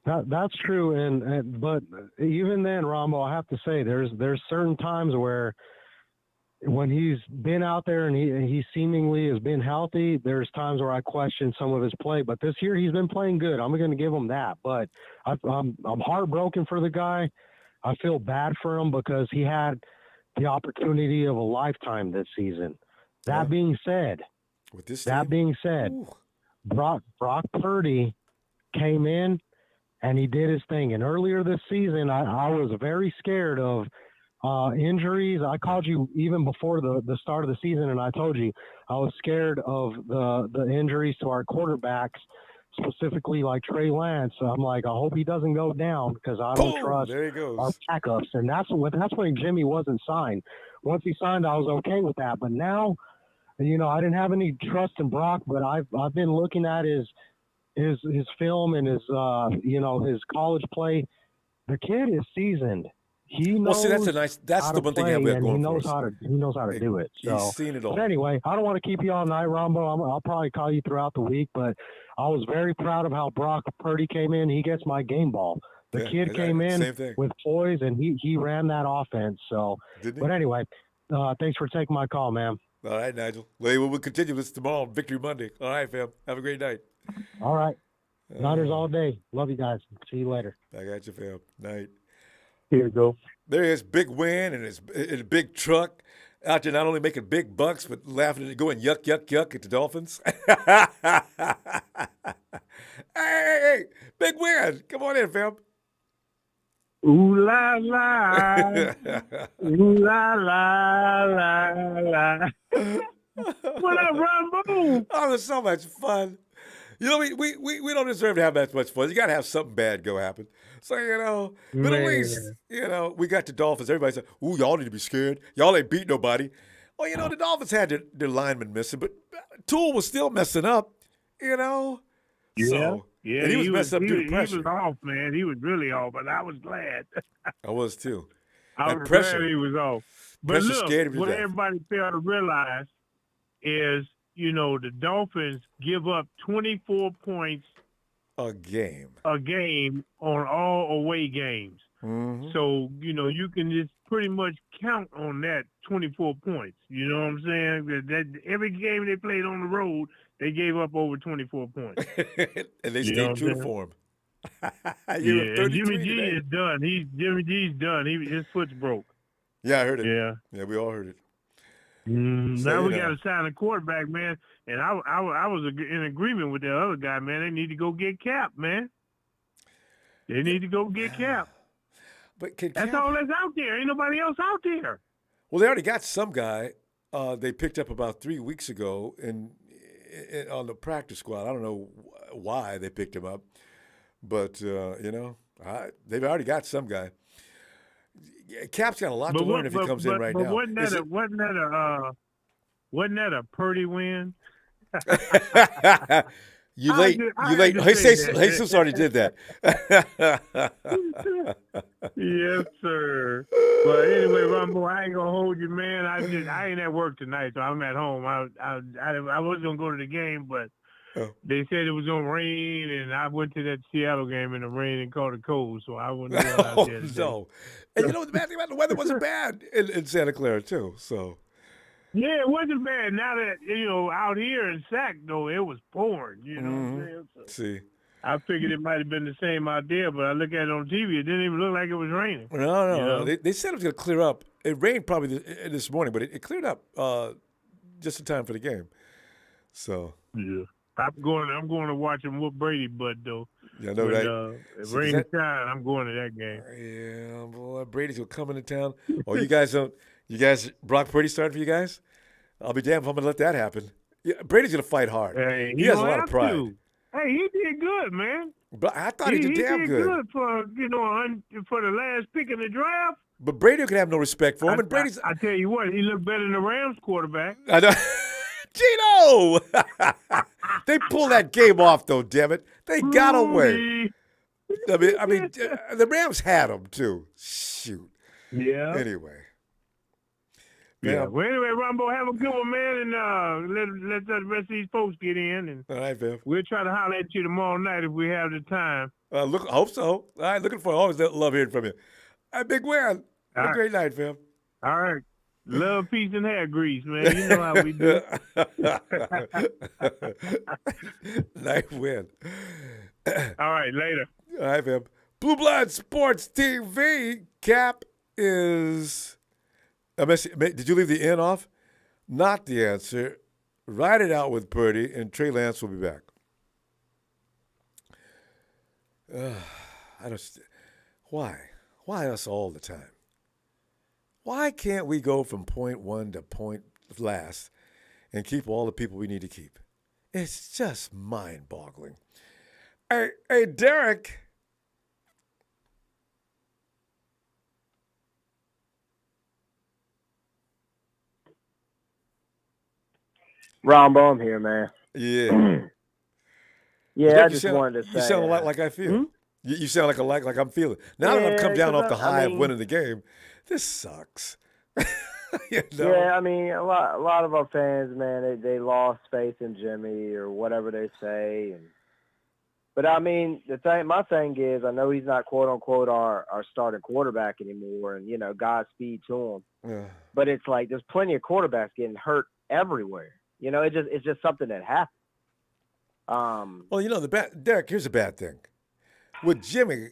That's true, but even then, Ronbo, I have to say, there's certain times where when he's been out there and he seemingly has been healthy, there's times where I question some of his play. But this year he's been playing good. I'm going to give him that. But I'm heartbroken for the guy. I feel bad for him because he had the opportunity of a lifetime this season. That being said, Brock Purdy came in and he did his thing. And earlier this season, I was very scared of injuries. I called you even before the start of the season, and I told you I was scared of the injuries to our quarterbacks, specifically like Trey Lance. So I'm like, I hope he doesn't go down because I don't trust our backups. And that's when Jimmy wasn't signed. Once he signed, I was okay with that. But now, I didn't have any trust in Brock, but I've been looking at his film and his his college play. The kid is seasoned. He knows. Well, see, that's the one thing we have going for us. He knows how to do it. So, he's seen it all. But anyway, I don't want to keep you all night, Ronbo. I'll probably call you throughout the week. But I was very proud of how Brock Purdy came in. He gets my game ball. The kid came in with poise, and he ran that offense. So, but anyway, thanks for taking my call, man. All right, Nigel. Well, we'll continue this tomorrow, Victory Monday. All right, fam. Have a great night. All right. Niners all day. Love you guys. See you later. I got you, fam. Night. Here you go. There is big win and his big truck out there not only making big bucks, but laughing and going yuck, yuck, yuck at the Dolphins. hey, big win. Come on in, fam. Ooh la la, ooh la la la la. What up, Ronbo? Oh, it was so much fun. We don't deserve to have that much fun. You got to have something bad go happen. So, but at least, we got the Dolphins. Everybody said, ooh, y'all need to be scared. Y'all ain't beat nobody. Well, the Dolphins had their linemen missing, but Toole was still messing up, Yeah. So, yeah, and he was messing up due to pressure. He was off, man. He was really off, but I was glad. I was too. I was glad he was off. But look, what death. everybody fail to realize is, the Dolphins give up 24 points a game on all away games. Mm-hmm. So, you can just pretty much count on that 24 points. You know what I'm saying? That every game they played on the road, they gave up over 24 points. And they stayed true to form. Yeah, and Jimmy G is done. Jimmy G's done. His foot's broke. Yeah, I heard it. Yeah. Yeah, we all heard it. Now we got to sign a quarterback, man. And I was in agreement with the other guy, man. They need to go get Cap, man. They need to go get Cap. But that's all that's out there. Ain't nobody else out there. Well, they already got some guy they picked up about 3 weeks ago on the practice squad. I don't know why they picked him up, but they've already got some guy. Cap's got a lot to learn if he comes in right now. Wasn't that a Purdy win? You late. Jesus already did that. Yes, sir. But anyway, Ronbo, I ain't gonna hold you, man. I ain't at work tonight, so I'm at home. I was gonna go to the game, but they said it was gonna rain, and I went to that Seattle game in the rain and caught a cold, so I wasn't going out there today. No. And the bad thing about the weather wasn't bad in Santa Clara too. So. Yeah, it wasn't bad. Now that out here in Sac, though, it was pouring. You know what I'm saying? So see, I figured it might have been the same out there, but I look at it on TV. It didn't even look like it was raining. No. They said it was going to clear up. It rained probably this morning, but it cleared up just in time for the game. So yeah, I'm going to watch him whoop Brady, but though. Yeah, I know, right? If rain is shine, I'm going to that game. Yeah, boy, Brady's gonna come into town. Oh, you guys, Brock Purdy starting for you guys? I'll be damned if I'm gonna let that happen. Yeah, Brady's gonna fight hard. Hey, he has a lot of pride. Hey, he did good, man. But I thought he did damn good. He did good for the last pick in the draft. But Brady could have no respect for him. And Brady's. I tell you what, he looked better than the Rams quarterback. I know. Gino! They pulled that game off, though, damn it. They got away. I mean, the Rams had him, too. Shoot. Yeah. Anyway. Yeah. Well, anyway, Ronbo, have a good one, man, and let the rest of these folks get in. And all right, Viv. We'll try to holler at you tomorrow night if we have the time. Hope so. All right, looking for always love hearing from you. All right, big win. Have a great night, Viv. All right. Love, peace, and hair grease, man. You know how we do. Nice win. All right, later. All right, fam. Blue Blood Sports TV. Cap is. Did you leave the in off? Not the answer. Ride it out with Purdy, and Trey Lance will be back. Why? Why us all the time? Why can't we go from point one to point last and keep all the people we need to keep? It's just mind-boggling. Hey, Derek. Ronbo, I'm here, man. Yeah. Yeah, I just wanted to say. You sound like I feel. Hmm? You sound like I'm feeling. Now that I've come down off the high of winning the game, this sucks. Yeah, I mean, a lot of our fans, man, they lost faith in Jimmy or whatever they say. But I mean, my thing is, I know he's not quote unquote our starting quarterback anymore, and Godspeed to him. Yeah. But it's like there's plenty of quarterbacks getting hurt everywhere. It's just something that happens. Well, Derek, here's a bad thing. With Jimmy,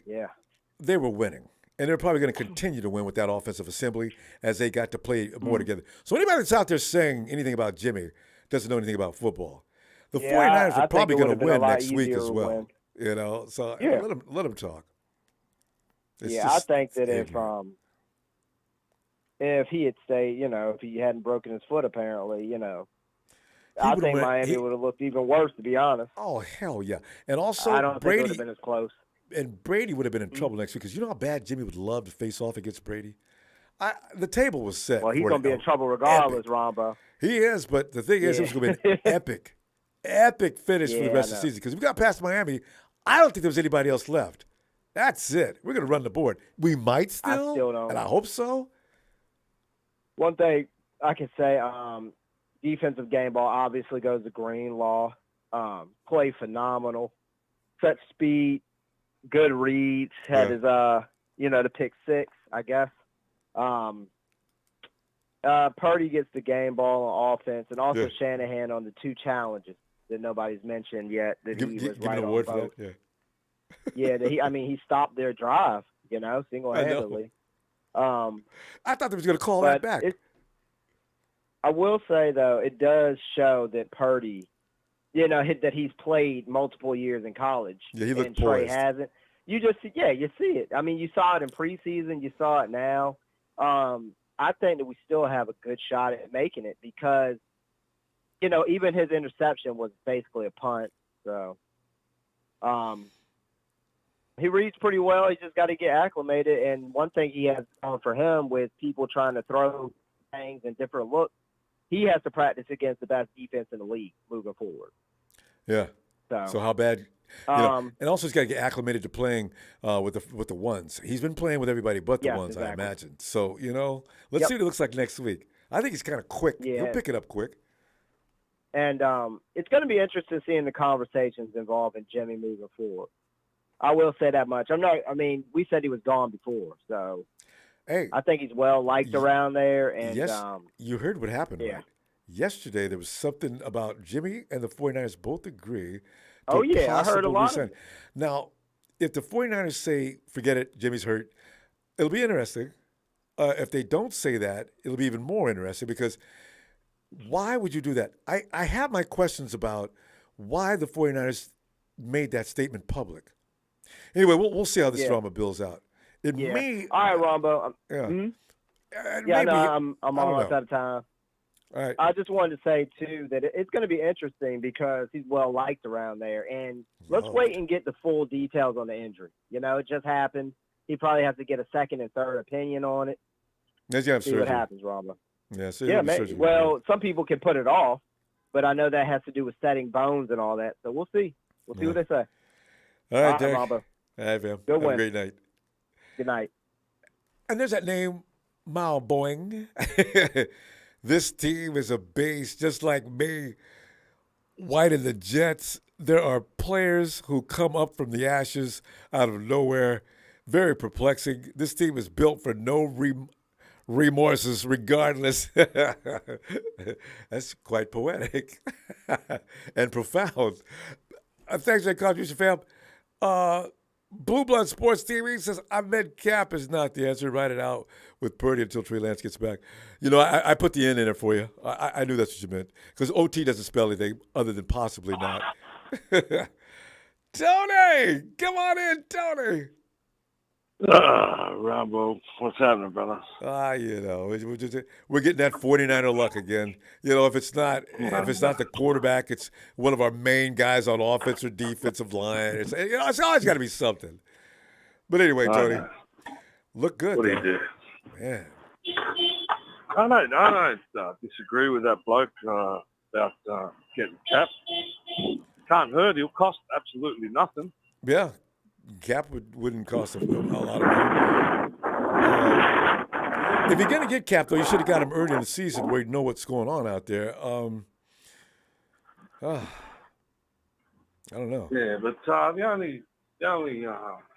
they were winning. And they're probably going to continue to win with that offensive assembly as they got to play more together. So anybody that's out there saying anything about Jimmy doesn't know anything about football. The 49ers are probably going to win next week as well. So let them talk. I think that if he had stayed, if he hadn't broken his foot, apparently, I think Miami would have looked even worse, to be honest. Oh, hell yeah. And also, I don't think it would have been as close. And Brady would have been in trouble next week because you know how bad Jimmy would love to face off against Brady? The table was set. Well, he's going to be in trouble regardless, Ronbo. He is, but the thing is, it was going to be an epic finish for the rest of the season because if we got past Miami, I don't think there was anybody else left. That's it. We're going to run the board. We might still don't. And I hope so. One thing I can say, defensive game ball obviously goes to Greenlaw. Play phenomenal. Set speed. Good reads. Had his, the pick six, I guess. Purdy gets the game ball on offense, and also Shanahan on the 2 challenges that nobody's mentioned yet. That he was give right an on award both. for that. Yeah, he stopped their drive, single-handedly. I thought they was going to call that back. I will say, though, it does show that Purdy, that he's played multiple years in college. Yeah, he looked and Trey poised. hasn't. You see it. I mean, you saw it in preseason. You saw it now. I think that we still have a good shot at making it because, even his interception was basically a punt. So, he reads pretty well. He just got to get acclimated. And one thing he has going for him with people trying to throw things and different looks, he has to practice against the best defense in the league moving forward. Yeah. So how bad? And also he's got to get acclimated to playing with the ones. He's been playing with everybody but the ones, exactly. I imagine. So let's see what it looks like next week. I think he's kind of quick. Yeah. He'll pick it up quick. And it's going to be interesting seeing the conversations involving Jimmy moving forward. I will say that much. We said he was gone before, so hey, I think he's well liked around there. And yes, you heard what happened, right? Yesterday there was something about Jimmy and the 49ers both agree. Oh, yeah, I heard a lot of it. Now, if the 49ers say, forget it, Jimmy's hurt, it'll be interesting. If they don't say that, it'll be even more interesting because why would you do that? I have my questions about why the 49ers made that statement public. Anyway, we'll see how this drama builds out. It may. All right, Ronbo. I'm almost out of time. All right. I just wanted to say, too, that it's going to be interesting because he's well-liked around there. And let's wait and get the full details on the injury. It just happened. He probably has to get a second and third opinion on it. See what happens, Ronbo. Surgery. Well, some people can put it off, but I know that has to do with setting bones and all that. So we'll see. We'll see what they say. All right, Derek. Ronbo. All right, man. Good Have win. a great night. Good night. And there's that name, Mao Boing. This team is a beast, just like me. White and the Jets, there are players who come up from the ashes out of nowhere. Very perplexing. This team is built for no remorses regardless. That's quite poetic and profound. Thanks for that contribution, fam. Blue Blood Sports TV says, Ahmed Cap is not the answer. Write it out with Purdy until Trey Lance gets back. I put the N in there for you. I knew that's what you meant. Because OT doesn't spell anything other than possibly not. Tony! Come on in, Tony! Ronbo, what's happening, brother? We're getting that 49er luck again. If it's not the quarterback, it's one of our main guys on offense or defensive line. It's always got to be something. But anyway, Tony, look good. What do you do? Man. I don't disagree with that bloke about getting Cap. Can't hurt. He'll cost absolutely nothing. Yeah. Cap wouldn't cost him a lot of money. If you're going to get Cap, though, you should have got him early in the season where you know what's going on out there. I don't know. Yeah, but the only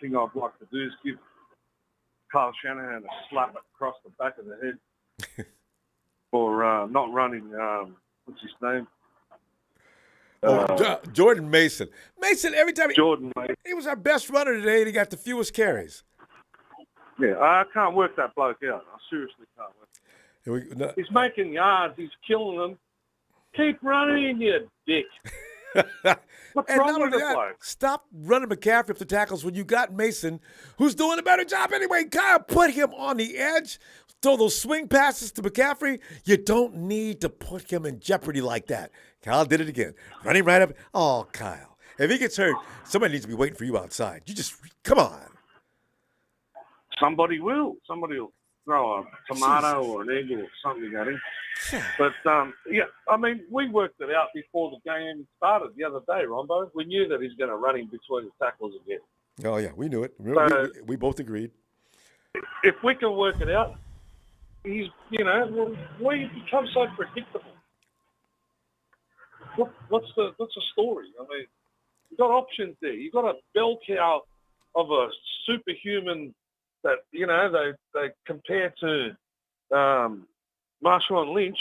thing I'd like to do is give Kyle Shanahan a slap across the back of the head for not running, what's his name? Jordan Mason. Every time Jordan Mason. He was our best runner today, and he got the fewest carries. Yeah, I can't work that bloke out. I seriously can't work. He's making yards. He's killing them. Keep running, you dick. What's wrong with the bloke? Stop running McCaffrey up the tackles when you got Mason, who's doing a better job anyway. Kyle, put him on the edge. Throw those swing passes to McCaffrey. You don't need to put him in jeopardy like that. Kyle did it again. Running right up. Oh, Kyle. If he gets hurt, somebody needs to be waiting for you outside. You just, come on. Somebody will. Somebody will throw a tomato or an egg or something at him. But, we worked it out before the game started the other day, Ronbo. We knew that he's going to run in between the tackles again. Oh, yeah, we knew it. We both agreed. If we can work it out, he's, we become so predictable. What's the story? You've got options there. You've got a bell cow of a superhuman that they compare to Marshawn Lynch,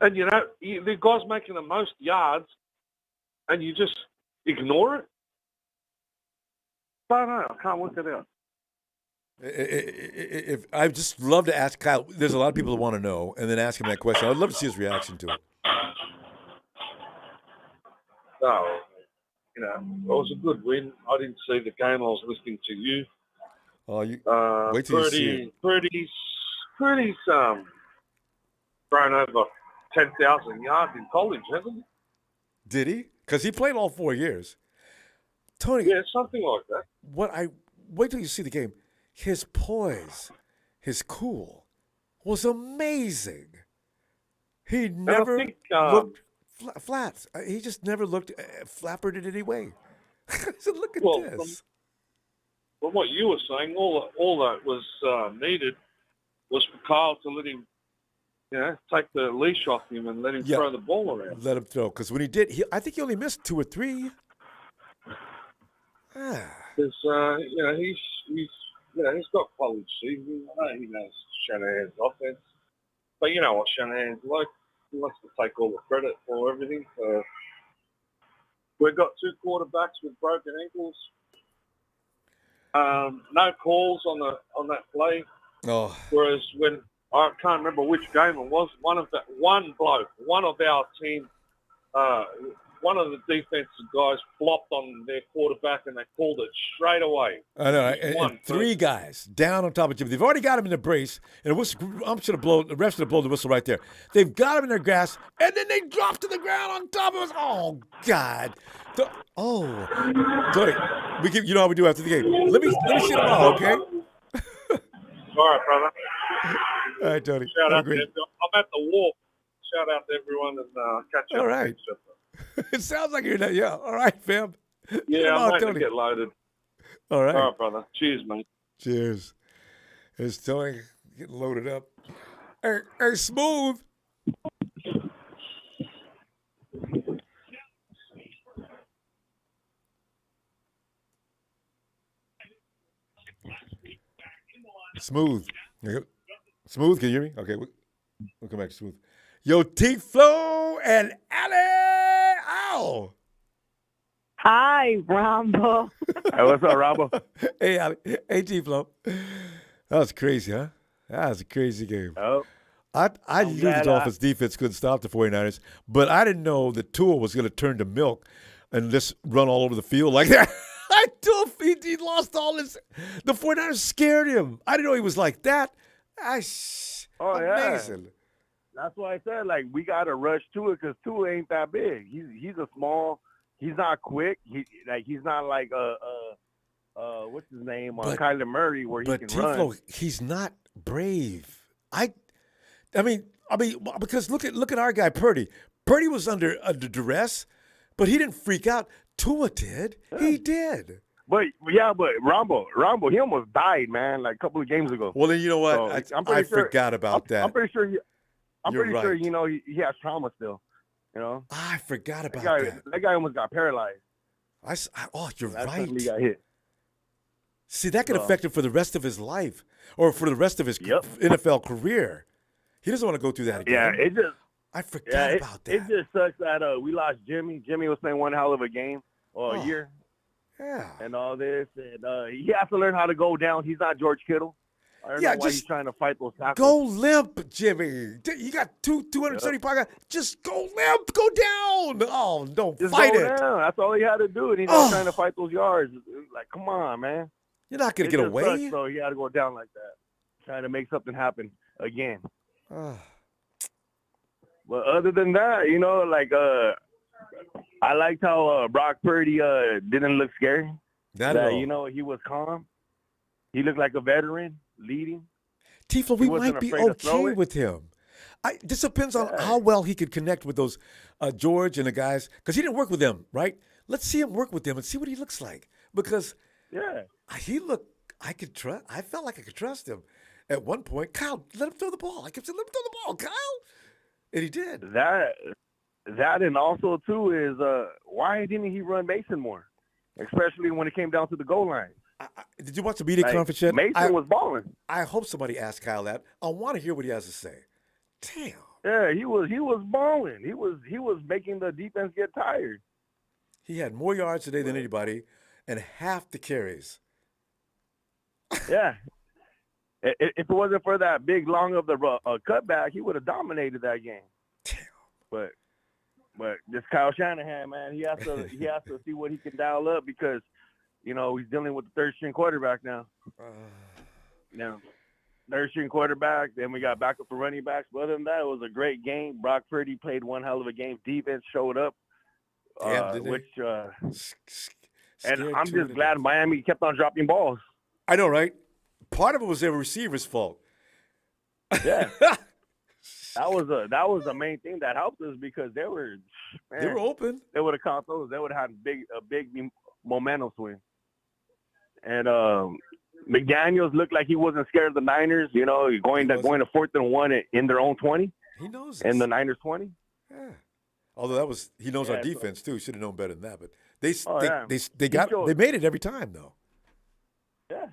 and the guy's making the most yards, and you just ignore it. I don't know. I can't work it out. If I just love to ask Kyle, there's a lot of people that want to know, and then ask him that question. I'd love to see his reaction to it. No, it was a good win. I didn't see the game. I was listening to you. Oh, wait till you see it. Purdy's thrown over 10,000 yards in college, hasn't he? Did he? Because he played all 4 years. Tony. Yeah, something like that. Wait till you see the game. His poise, his cool, was amazing. He never looked flat. He just never looked flappered in any way. I said, look at this. From what you were saying, all that was needed was for Kyle to let him, take the leash off him and let him throw the ball around. Let him throw, because when he did, I think he only missed 2 or 3. Because he's got college season. I know he knows Shanahan's offense, but you know what Shanahan's like. He wants to take all the credit for everything. So we've got 2 quarterbacks with broken ankles. No calls on that play. Oh. Whereas when I can't remember which game it was, one of our team, one of the defensive guys flopped on their quarterback and they called it straight away. I know. And 3 guys down on top of Jimmy. They've already got him in the brace, and the refs should have blown the whistle right there. They've got him in their grass, and then they drop to the ground on top of us. Oh God. Tony, you know how we do after the game. Let me see tomorrow, okay? All right, brother. All right, Tony. Shout out to I'm at the walk. Shout out to everyone and catch up. All right. It sounds like you're not. Yeah. All right, fam. Yeah, I'm waiting to get loaded. All right. All right, brother. Cheers, mate. Cheers. It's Tony getting loaded up. Hey, Smooth. Smooth. Smooth, can you hear me? Okay, we'll come back to Smooth. Yo, T-Flow and Allie. Ow. Hi, Ronbo. Hey, what's up, Ronbo? Hey, Allie. Hey, T-Flow. That was crazy, huh? That was a crazy game. Oh. I knew the Dolphins defense couldn't stop the 49ers, but I didn't know that Tua was going to turn to milk and just run all over the field like that. I told he lost all his. The 49ers scared him. I didn't know he was like that. Amazing. Yeah. That's why I said, we got to rush Tua because Tua ain't that big. He's a small. He's not quick. He's not like what's his name? Kyler Murray, where he can run. But he's not brave. I mean, because look at our guy Purdy. Purdy was under duress, but he didn't freak out. Tua did. He did. But Ronbo, he almost died, man, like a couple of games ago. Well, then you know what? So I forgot about that. I'm pretty sure he has trauma still. I forgot about that. That guy almost got paralyzed. You're right. He got hit. See, that could affect him for the rest of his life or for the rest of his NFL career. He doesn't want to go through that again. Yeah, I forgot about that. It just sucks that we lost Jimmy. Jimmy was playing one hell of a game or a year. Yeah. And all this. And he has to learn how to go down. He's not George Kittle. I don't know why he's trying to fight those tackles. Go limp, Jimmy. You got 275 guys. Just go limp. Go down. Oh, don't just fight go it. Down. That's all he had to do. And he's not trying to fight those yards. Like, come on, man. You're not going to get away. Sucks, so he had to go down like that. Trying to make something happen again. But other than that, I liked how Brock Purdy didn't look scary. Not at all. He was calm. He looked like a veteran leading. Tifo, we might be okay with him. This depends on how well he could connect with those George and the guys, because he didn't work with them, right? Let's see him work with them and see what he looks like. Because he looked, I felt like I could trust him. At one point, Kyle, let him throw the ball. I kept saying, let him throw the ball, Kyle. And he did. That and also, too, is why didn't he run Mason more? Especially when it came down to the goal line. Did you watch the media conference yet? Mason was balling. I hope somebody asked Kyle that. I want to hear what he has to say. Damn. Yeah, he was balling. He was making the defense get tired. He had more yards today than anybody, and half the carries. Yeah. If it wasn't for that big long of the cutback, he would have dominated that game. Damn. But this Kyle Shanahan, man, he has to see what he can dial up because, he's dealing with the third string quarterback now. Third string quarterback. Then we got backup for running backs. But other than that, it was a great game. Brock Purdy played one hell of a game. Defense showed up, and I'm just glad Miami kept on dropping balls. I know, right? Part of it was their receiver's fault. Yeah, that was the main thing that helped us because they were open. They would have caught those. They would have had a big momentum swing. And McDaniels looked like he wasn't scared of the Niners. Going to 4th and 1 in their own 20. He knows. In the Niners 20. Yeah. Although he knows our defense too. Should have known better than that. But they made it every time though. Yeah.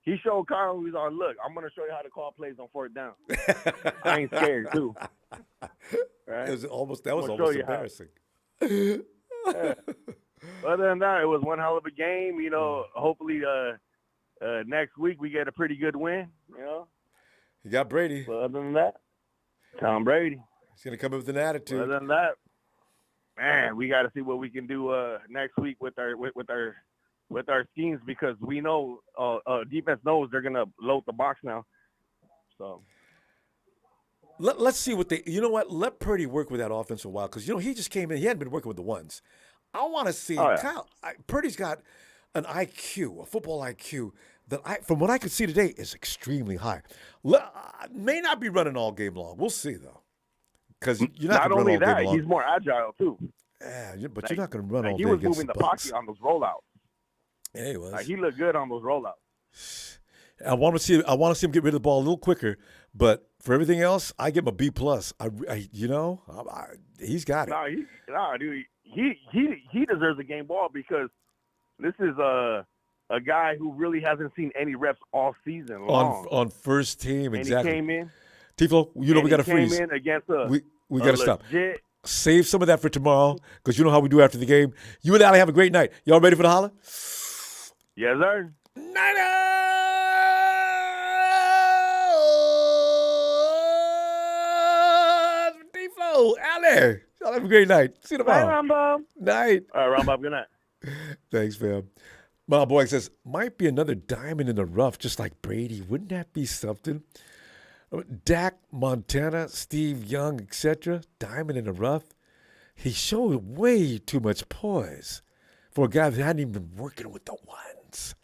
He showed Kyle he's on. Look, I'm gonna show you how to call plays on 4th down. I ain't scared too. Right? That was almost embarrassing. Yeah. Other than that, it was one hell of a game. Hopefully next week we get a pretty good win. You got Brady. But other than that, Tom Brady. He's gonna come in with an attitude. Other than that, man, we got to see what we can do next week with our schemes because we know defense knows they're gonna load the box now. So let's see what you know what? Let Purdy work with that offense for a while because he just came in. He hadn't been working with the ones. I want to see Purdy's got an IQ, a football IQ that from what I could see today is extremely high. May not be running all game long. We'll see though, because you're not only run all that game long. he's more agile too. Yeah, but you're not going to run all day. He was against moving the Bucs. pocket on those rollouts. Yeah, he was. He looked good on those rollouts. I want to see him get rid of the ball a little quicker, but for everything else, I give him a B+. He's got it. Dude, he deserves a game ball because this is a guy who really hasn't seen any reps all season long. On first team, exactly. And he came in. Tifo, we got to freeze. Came in against we got to stop. Legit. Save some of that for tomorrow because you know how we do after the game. You and Allie have a great night. Y'all ready for the holla? Yes, sir. Niners! Tifo, Allie. Y'all have a great night. See you tomorrow. Bye, Ronbo. Night. All right, Ronbo, good night. Thanks, fam. My boy says, might be another diamond in the rough, just like Brady. Wouldn't that be something? Dak, Montana, Steve Young, etc. Diamond in the rough. He showed way too much poise for a guy that hadn't even been working with the ones.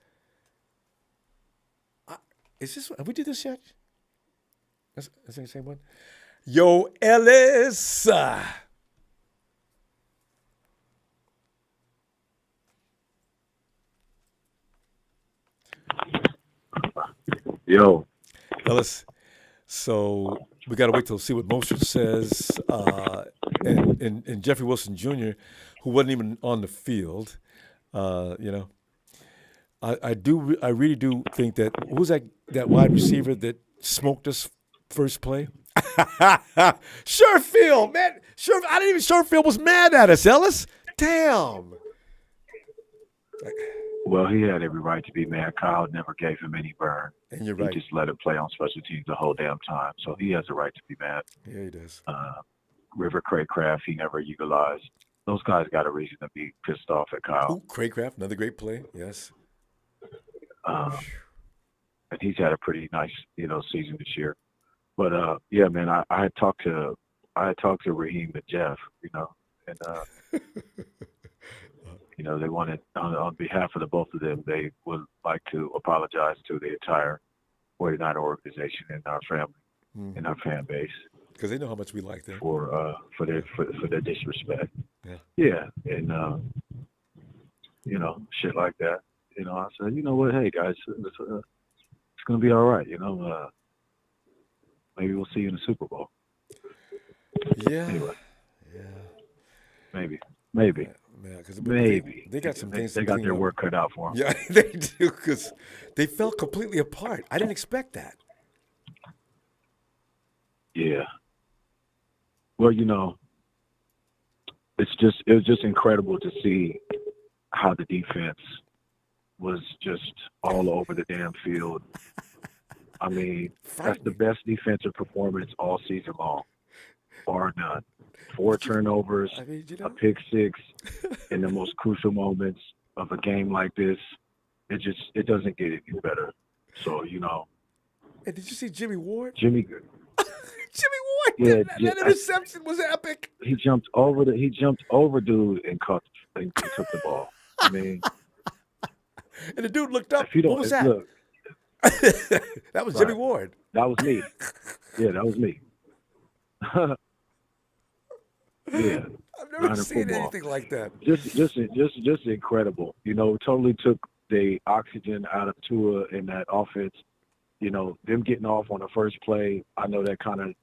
Have we did this yet? Is that the same one? Yo, Ellis. Yo. Ellis. So we got to wait till see what Mostert says, and Jeffrey Wilson Jr., who wasn't even on the field. I really do think that who's that wide receiver that smoked us first play? Sherfield, man. Sherfield was mad at us, Ellis. Damn. Well, he had every right to be mad. Kyle never gave him any burn. And you're right. He just let him play on special teams the whole damn time. So he has a right to be mad. Yeah, he does. River Craycraft, he never utilized. Those guys got a reason to be pissed off at Kyle. Craycraft, another great play. Yes. And he's had a pretty nice, season this year. But yeah, man, I had talked to Raheem and Jeff, and they wanted on behalf of the both of them, they would like to apologize to the entire 49er organization and our family and our fan base. Because they know how much we like them. For their disrespect. Yeah. And shit like that. I said, you know what, hey guys, it's gonna be all right. Maybe we'll see you in the Super Bowl. Yeah. Anyway. Yeah. Maybe. Yeah, because Maybe they got some things. They got their work cut out for them. Yeah, they do, because they fell completely apart. I didn't expect that. Yeah. Well, it was just incredible to see how the defense was just all over the damn field. I mean, that's the best defensive performance all season long, bar none. 4 turnovers, a pick 6 in the most crucial moments of a game like this. It doesn't get any better. So, And did you see Jimmy Ward? Jimmy Ward, yeah, that interception was epic. He jumped over dude and took the ball. I mean, and the dude looked up. What was that? Look, that was Jimmy Ward. That was me. Yeah, that was me. Yeah, I've never seen anything like that. Just incredible. Totally took the oxygen out of Tua in that offense. Them getting off on the first play, I know that kind of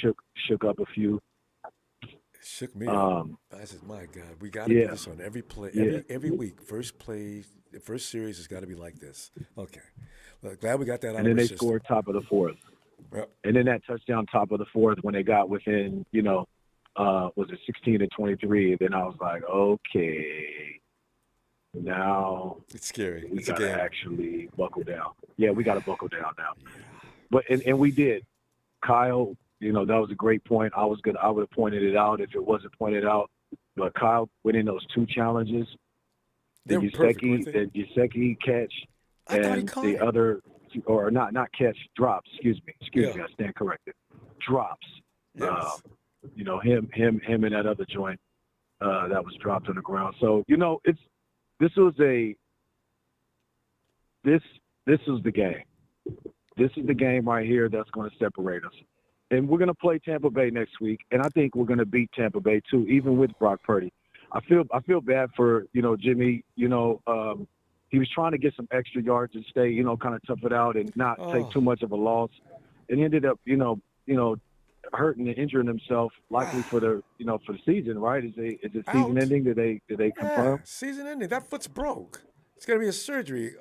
shook up a few. It shook me up. I said, my God, we got to do this on every play, every week. First play, the first series has got to be like this. Okay, well, glad we got that out. And then they scored top of the 4th. Yep. And then that touchdown top of the 4th when they got within, was it 16-23? Then I was like, okay, now it's scary. We got to actually buckle down. Yeah, we got to buckle down now. But and we did. Kyle, that was a great point. I would have pointed it out if it wasn't pointed out. But Kyle winning those 2 challenges, the Yuseki catch and the other, or not catch, drops. Excuse me. I stand corrected. Drops. Yes. Him and that other joint that was dropped on the ground. So this was the game. This is the game right here that's going to separate us. And we're going to play Tampa Bay next week, and I think we're going to beat Tampa Bay too, even with Brock Purdy. I feel bad for Jimmy. He was trying to get some extra yards and stay, kind of tough it out and not take too much of a loss, and he ended up, hurting and injuring himself, likely for the season. Right? Is it season ending? Did they confirm? Season ending. That foot's broke. It's going to be a surgery,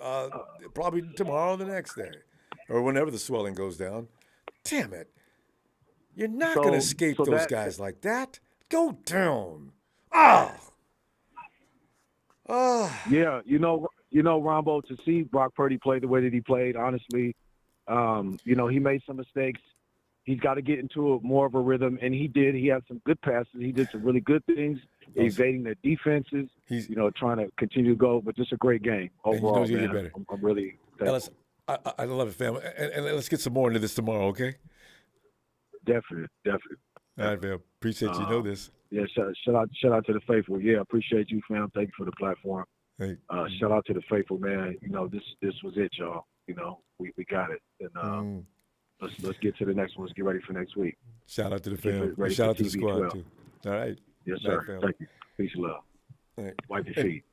probably tomorrow or the next day, or whenever the swelling goes down. Damn it. You're not going to escape those guys like that. Go down. Yeah, Ronbo, to see Brock Purdy play the way that he played, honestly, he made some mistakes. He's got to get into more of a rhythm, and he did. He had some good passes. He did some really good things, evading their defenses. He's, trying to continue to go, but just a great game overall, man. Better. I'm really thankful. I love it, fam. And let's get some more into this tomorrow, okay? Definitely. All right, man. Appreciate you this. Yeah, shout out to the faithful. Yeah, appreciate you, fam. Thank you for the platform. Hey. Shout out to the faithful, man. This was it, y'all. We got it. And let's get to the next one. Let's get ready for next week. Shout out to the fam. Shout out to the squad 12. too. All right. Yes, sir. Thank you. Peace and love. All right. Wipe your feet.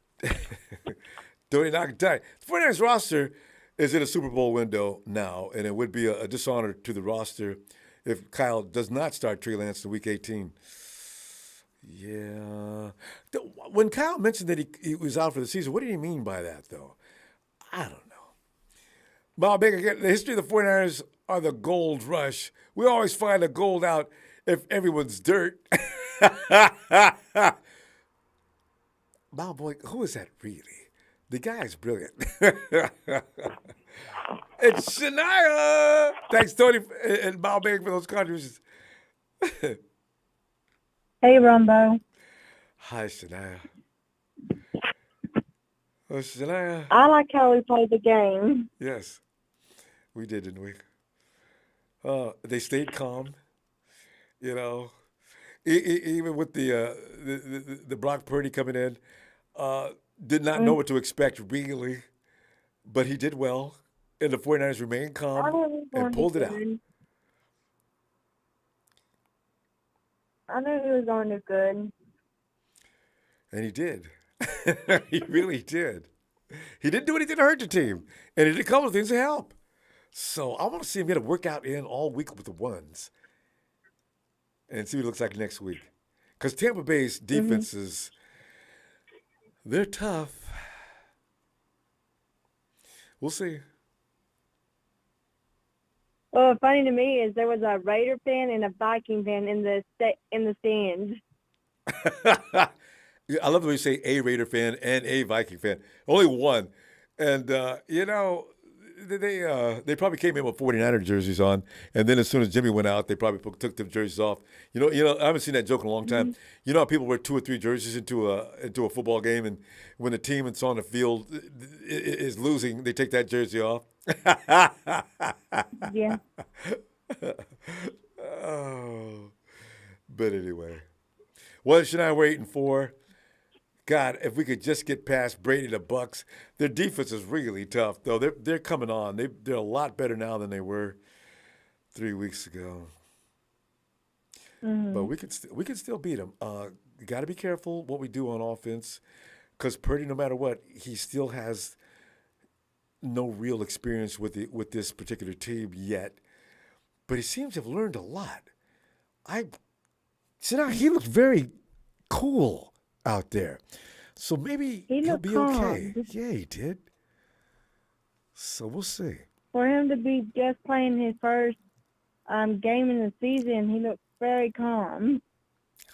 Tony Nakatani. The 49ers roster is in a Super Bowl window now, and it would be a dishonor to the roster if Kyle does not start Trey Lance in Week 18. Yeah. When Kyle mentioned that he was out for the season, what did he mean by that, though? I don't know. Bob Baker, the history of the 49ers are the gold rush. We always find the gold out if everyone's dirt. Bob, boy, who is that really? The guy's brilliant. It's Shania. Thanks, Tony and Bob Baker, for those contributions. Hey, Ronbo. Hi, Shania. Oh, Shania. I like how we played the game. Yes, we did, didn't we? They stayed calm, even with the Brock Purdy coming in. Did not know what to expect, really, but he did well, and the 49ers remained calm and pulled it out. I knew he was going to do good. And he did. He really did. He didn't do anything to hurt the team, and he did a couple of things to help. So I want to see him get a workout in all week with the ones and see what it looks like next week. Because Tampa Bay's defense is They're tough. We'll see. Well, what's funny to me is there was a Raider fan and a Viking fan in the stands. Yeah, I love the way you say a Raider fan and a Viking fan. Only one. And, they probably came in with 49er jerseys on, and then as soon as Jimmy went out, they probably took them jerseys off. I haven't seen that joke in a long time. Mm-hmm. You know how people wear 2 or 3 jerseys into a football game, and when the team that's on the field is losing, they take that jersey off. Yeah. Oh, but anyway, what is Shanahan waiting for? God, if we could just get past Brady the Bucks, their defense is really tough, though. They're coming on. They're a lot better now than they were 3 weeks ago. Mm-hmm. But we could still beat them. You got to be careful what we do on offense, because Purdy, no matter what, he still has no real experience with this particular team yet. But he seems to have learned a lot. Now he looks very cool out there. So maybe he'll be okay. Yeah, he did. So we'll see. For him to be just playing his first game in the season, he looks very calm.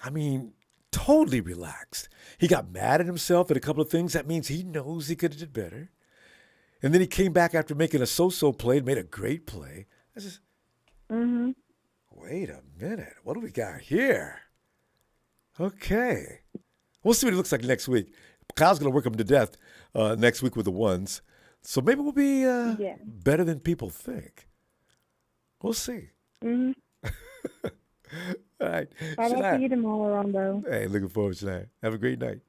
I mean, totally relaxed. He got mad at himself at a couple of things. That means he knows he could have did better. And then he came back after making a so-so play and made a great play. Mm-hmm. Wait a minute. What do we got here? Okay. We'll see what he looks like next week. Kyle's going to work him to death next week with the ones. So maybe we'll be better than people think. We'll see. Mm-hmm. All right. Bye to you tomorrow, Ronbo. Hey, looking forward to that. Have a great night.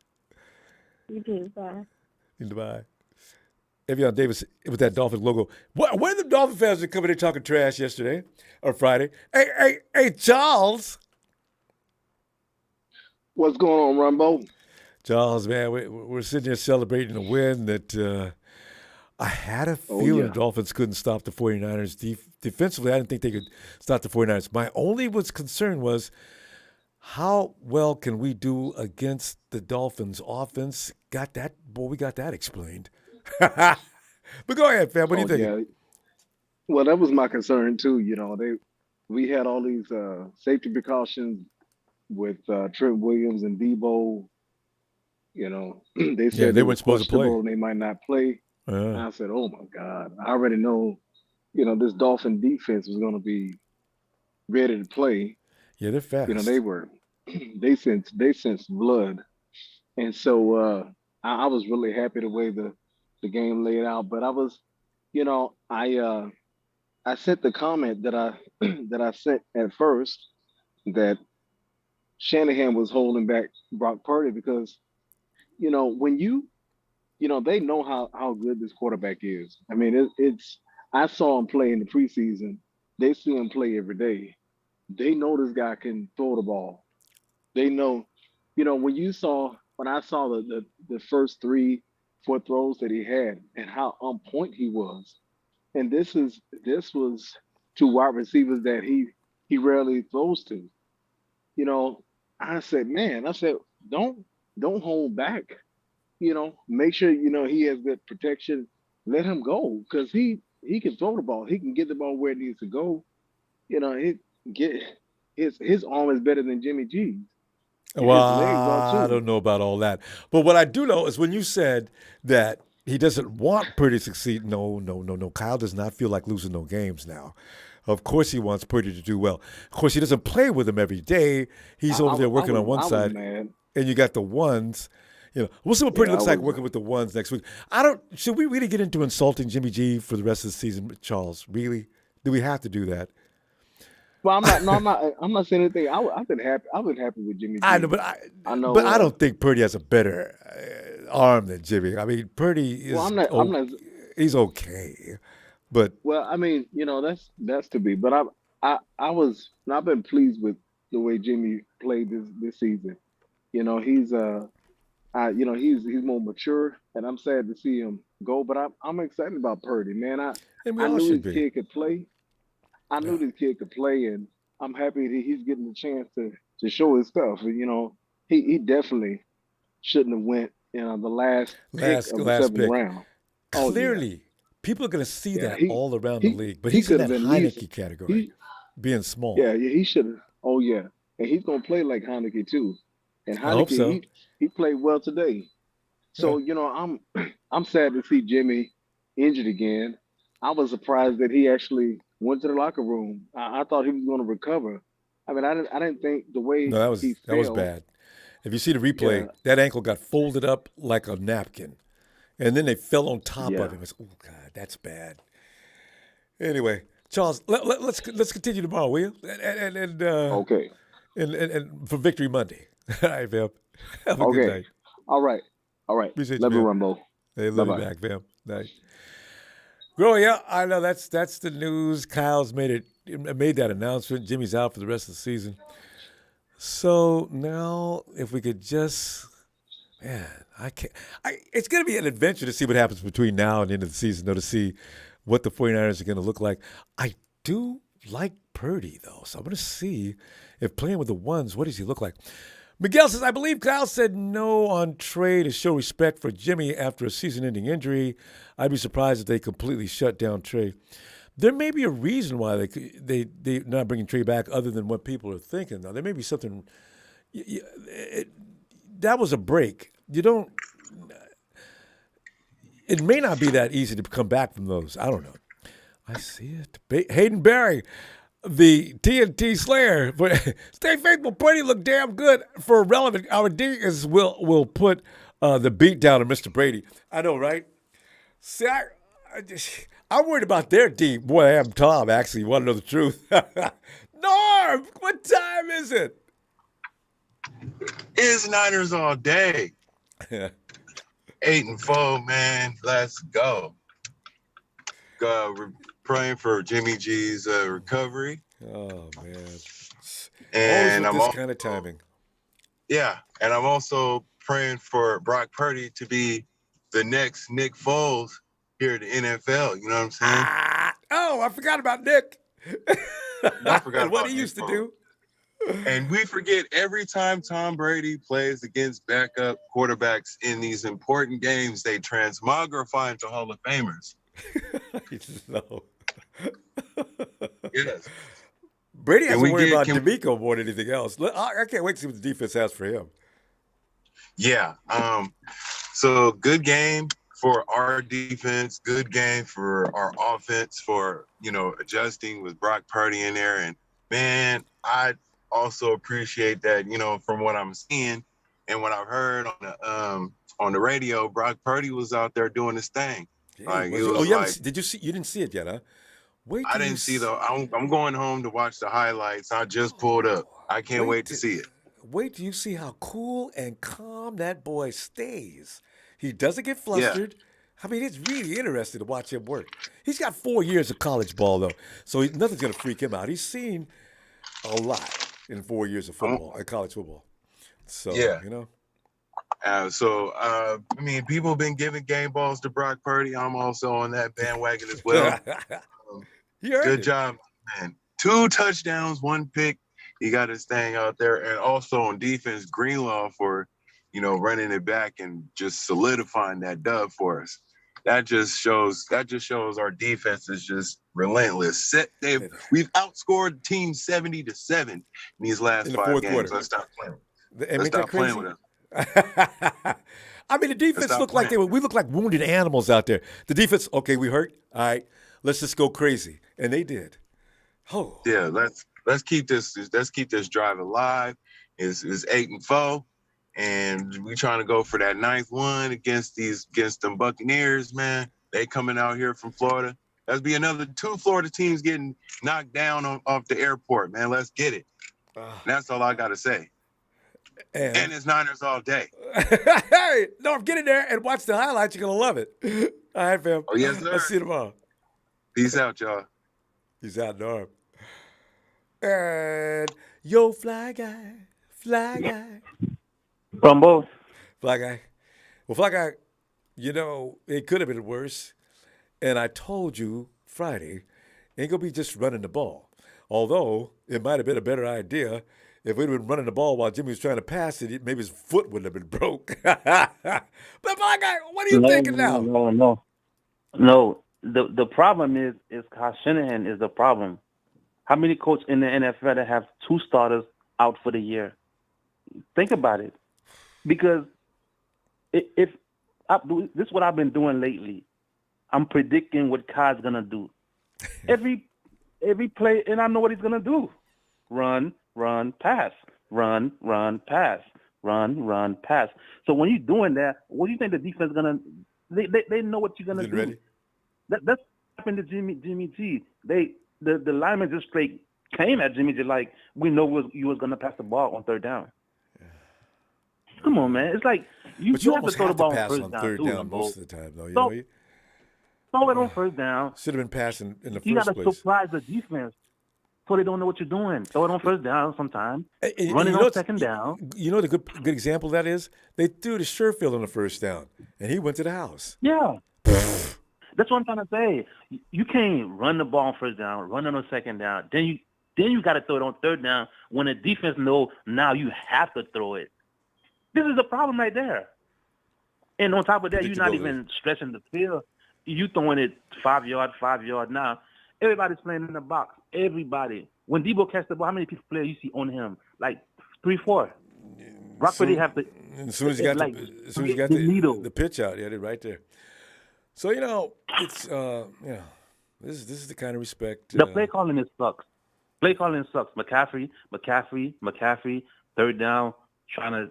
You too. Bye. Bye. Evian Davis with that Dolphins logo. Where the Dolphin fans that coming in talking trash yesterday or Friday? Hey, Charles. What's going on, Ronbo? Charles, man, we're sitting here celebrating a win that I had a feeling the Dolphins couldn't stop the 49ers. Defensively, I didn't think they could stop the 49ers. My only concern was how well can we do against the Dolphins offense? We got that explained. But go ahead, fam. What do you think? Yeah. Well, that was my concern too. We had all these safety precautions with Trent Williams and Debo. They said they weren't supposed to play. And they might not play. And I said, "Oh my God! I already know. This Dolphin defense was going to be ready to play. Yeah, they're fast. They sensed blood, and so I was really happy the way the game laid out. But I was, I sent the comment that I sent at first that Shanahan was holding back Brock Purdy because, when they know how good this quarterback is. I mean, I saw him play in the preseason. They see him play every day. They know this guy can throw the ball. They know, when I saw the first 3-4 throws that he had and how on point he was. And this was to wide receivers that he rarely throws to. I said, don't hold back. Make sure he has good protection. Let him go because he can throw the ball. He can get the ball where it needs to go. His arm is better than Jimmy G's. Well, I don't know about all that. But what I do know is when you said that he doesn't want Purdy to succeed, no. Kyle does not feel like losing no games now. Of course he wants Purdy to do well. Of course he doesn't play with him every day. He's over there working on one side. And you got the ones. We'll see what Purdy looks like working with the ones next week. Should we really get into insulting Jimmy G for the rest of the season, Charles? Really? Do we have to do that? Well, I'm not saying anything. I've been happy. I've been happy with Jimmy G. I know, but I don't think Purdy has a better arm than Jimmy. I mean, Purdy is. Well, he's okay, but. Well, I mean, that's to be. But I've been pleased with the way Jimmy played this season. He's he's more mature, and I'm sad to see him go. But I'm excited about Purdy, man. I knew this kid could play. I knew this kid could play, and I'm happy that he's getting the chance to show his stuff. And, he definitely shouldn't have went the last pick of the seventh round. Clearly, people are going to see that all around the league. But he he's in could that have been Heineke category, being small. Yeah, he should have. Oh yeah, and he's gonna play like Heineke too. And I hope so. Heineke, he played well today. So I'm sad to see Jimmy injured again. I was surprised that he actually went to the locker room. I thought he was going to recover. I mean, I didn't think the way No, that was bad. If you see the replay, that ankle got folded up like a napkin, and then they fell on top of him. Oh God, that's bad. Anyway, Charles, let's continue tomorrow, will you? And okay. And for Victory Monday. All right, fam. Have a good night. All right. Appreciate love you, you, man. Ronbo. Hey, love you back, fam. Night. Well, yeah, I know that's the news. Kyle's made that announcement. Jimmy's out for the rest of the season. So now, if we could just, man, it's going to be an adventure to see what happens between now and the end of the season, though, to see what the 49ers are going to look like. I do like Purdy, though, so I'm going to see if playing with the ones, what does he look like? Miguel says, I believe Kyle said no on Trey to show respect for Jimmy after a season-ending injury. I'd be surprised if they completely shut down Trey. There may be a reason why they're not bringing Trey back other than what people are thinking. Now, there may be something. That was a break. It may not be that easy to come back from those. I don't know. I see it. Hayden Barry, the TNT Slayer. Stay faithful. Purdy look damn good for relevant. Our D will put the beat down on Mr. Brady. I know, right? See, I'm worried about their D. Boy, I am Tom, actually. You want to know the truth? Norm, what time is it? It's Niners all day. 8-4, man. Let's go. We're praying for Jimmy G's recovery. Oh, man. And always with this kind of timing. Yeah, and I'm also praying for Brock Purdy to be the next Nick Foles here at the NFL. You know what I'm saying? I forgot about Nick. I forgot what he used to do. And we forget every time Tom Brady plays against backup quarterbacks in these important games, they transmogrify into Hall of Famers. No. Yes. Brady has to worry about D'Amico more than anything else. I can't wait to see what the defense has for him. Yeah. So good game for our defense, good game for our offense for, adjusting with Brock Purdy in there. And, man, I also appreciate that, from what I'm seeing and what I've heard on the radio, Brock Purdy was out there doing his thing. Yeah, did you see? You didn't see it yet, huh? I didn't see though. I'm going home to watch the highlights. I just pulled up. I can't wait to see it. Wait till you see how cool and calm that boy stays. He doesn't get flustered. Yeah. I mean, it's really interesting to watch him work. He's got 4 years of college ball, though, so nothing's going to freak him out. He's seen a lot in 4 years of football, college football. So, yeah. People have been giving game balls to Brock Purdy. I'm also on that bandwagon as well. Good job, man. 2 touchdowns, 1 pick. He got his thing out there. And also on defense, Greenlaw for, running it back and just solidifying that dub for us. That just shows our defense is just relentless. We've outscored teams 70-7 in these last 5 games. Quarter. Let's stop playing. Let's stop playing with us. I mean, the defense looked like we look like wounded animals out there. The defense, okay, we hurt. All right, let's just go crazy, and they did. Oh, yeah. Let's keep this drive alive. It's 8-4, and we trying to go for that 9th one against them Buccaneers, man. They coming out here from Florida. Let's be another 2 Florida teams getting knocked down off the airport, man. Let's get it. And that's all I got to say. And it's Niners all day. Hey, Norm, get in there and watch the highlights. You're going to love it. All right, fam. Oh, yes, sir. I'll see you tomorrow. Peace out, y'all. Peace out, Norm. And yo, fly guy. Ronbo. Fly guy. Well, fly guy, it could have been worse. And I told you Friday, ain't going to be just running the ball. Although it might have been a better idea if we'd been running the ball while Jimmy was trying to pass it, maybe his foot wouldn't have been broke. But my guy, what are you thinking now? No. The problem is Kyle Shanahan is the problem. How many coaches in the NFL that have 2 starters out for the year? Think about it. Because this is what I've been doing lately. I'm predicting what Kyle's gonna do. Every play, and I know what he's gonna do. Run, pass. Run, pass. Run, pass. So when you're doing that, what do you think the defense is gonna? They know what you're gonna do. Ready? That's happened to Jimmy G. The lineman just straight came at Jimmy G like, we know you was gonna pass the ball on 3rd down. Come on, man. It's like you have to throw the ball on third down most of the time, though. Throw it on 1st down. Should have been passing in the You first got place. to surprise the defense so they don't know what you're doing. Throw it on 1st down sometimes. Run it on 2nd down. You know the good example of that is? They threw to Sherfield on the 1st down, and he went to the house. Yeah. That's what I'm trying to say. You can't run the ball on 1st down, run it on 2nd down. Then you got to throw it on 3rd down when the defense knows now you have to throw it. This is the problem right there. And on top of that, you're not even stretching the field. You throwing it 5 yard now. Everybody's playing in the box. Everybody. When Debo catch the ball, how many players you see on him? Like 3, 4. Brock Purdy have to. As soon as you got the pitch out, they're right there. So it's this is the kind of respect. The play calling sucks. Play calling sucks. McCaffrey, 3rd down, trying to.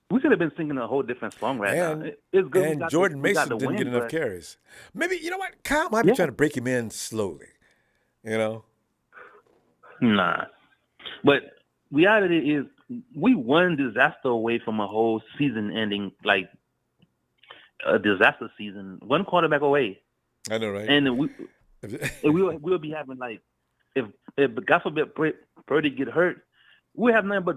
We should have been singing a whole different song now. It's good. And Jordan Mason didn't get enough carries. Maybe, you know what? Kyle might be trying to break him in slowly. Nah. But reality is we one disaster away from a whole season ending, like a disaster season. One quarterback away. I know, right? And we'll be having, like, if God forbid Purdy get hurt, we have nothing but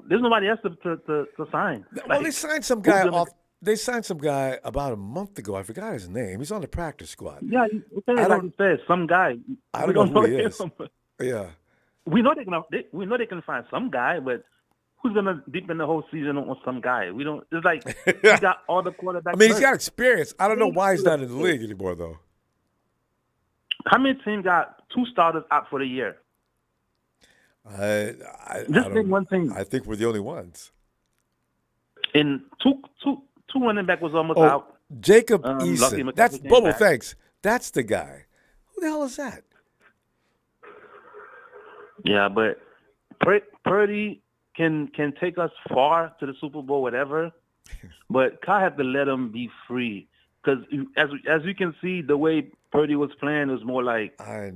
there's nobody else to sign. Well, they signed some guy off. They signed some guy about a month ago. I forgot his name. He's on the practice squad. Yeah, like you said, some guy. I don't know who he is. Yeah. We know they can find some guy, but who's gonna deepen the whole season on some guy? We don't. It's like we got all the quarterbacks. I mean, he's got experience. I don't know why he's not in the league anymore, though. How many teams got 2 starters out for the year? Just think one thing. I think we're the only ones. And two running back was almost out. Jacob Eason. That's Bobo. Thanks. That's the guy. Who the hell is that? Yeah, but Purdy can take us far to the Super Bowl, whatever. But Kyle had to let him be free because as you can see, the way Purdy was playing was more like 5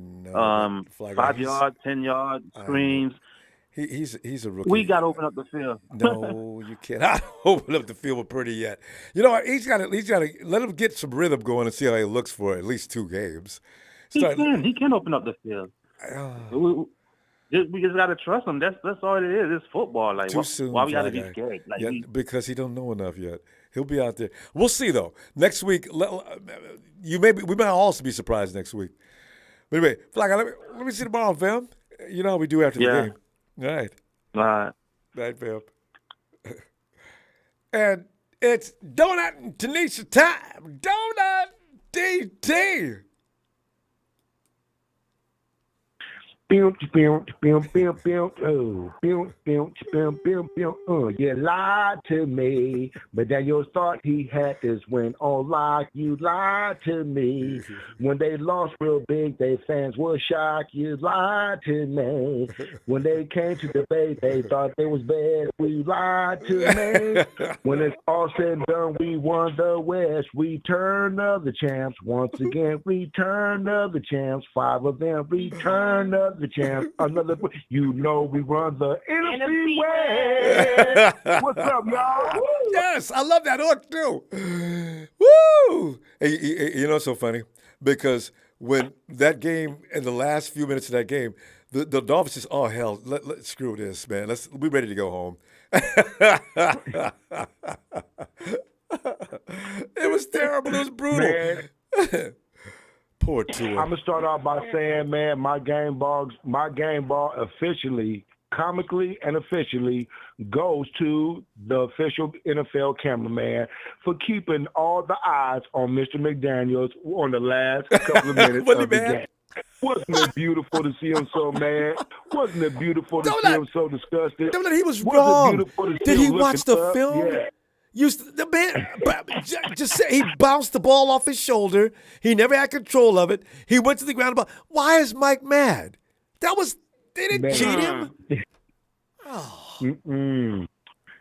yards, 10 yards, screens. He's a rookie. We got to open up the field. No, you cannot open up the field with Purdy yet. You know what? He's got to let him get some rhythm going and see how he looks for at least 2 games. He can open up the field. We just got to trust him. That's all it is. It's football. Like, why we got to be scared? Like, because he don't know enough yet. He'll be out there. We'll see though. Next week, we might also be surprised next week. But anyway, Flacco, let me see tomorrow, fam. You know how we do after the game. All right. All right. Night, fam. And it's Donut and Tanisha time. Donut DT. You lied to me, but then you thought he had this win. Oh, like you lied to me. When they lost real big, their fans were shocked. You lied to me. When they came to the Bay, they thought they was bad. We lied to me. When it's all said and done, we won the West. Return of the champs. Once again, return of the champs. 5 of them, return of the champs. Another, we run the NFC West. What's up, y'all? Yes, I love that hook too. Woo! Hey, you know, it's so funny because when that game, in the last few minutes of that game, the Dolphins just, oh hell, let's screw this, man. We're ready to go home. It was terrible. It was brutal. Man. Poor Tua. I'm gonna start off by saying, man, my game ball officially comically and officially goes to the official NFL cameraman for keeping all the eyes on Mr. McDaniels on the last couple of minutes of the game. Wasn't it beautiful to see him so mad? Wasn't it beautiful to see him so disgusted? He was wrong. Did he watch the film? Yeah. The man just say he bounced the ball off his shoulder. He never had control of it. He went to the ground. Why is Mike mad? They didn't cheat him.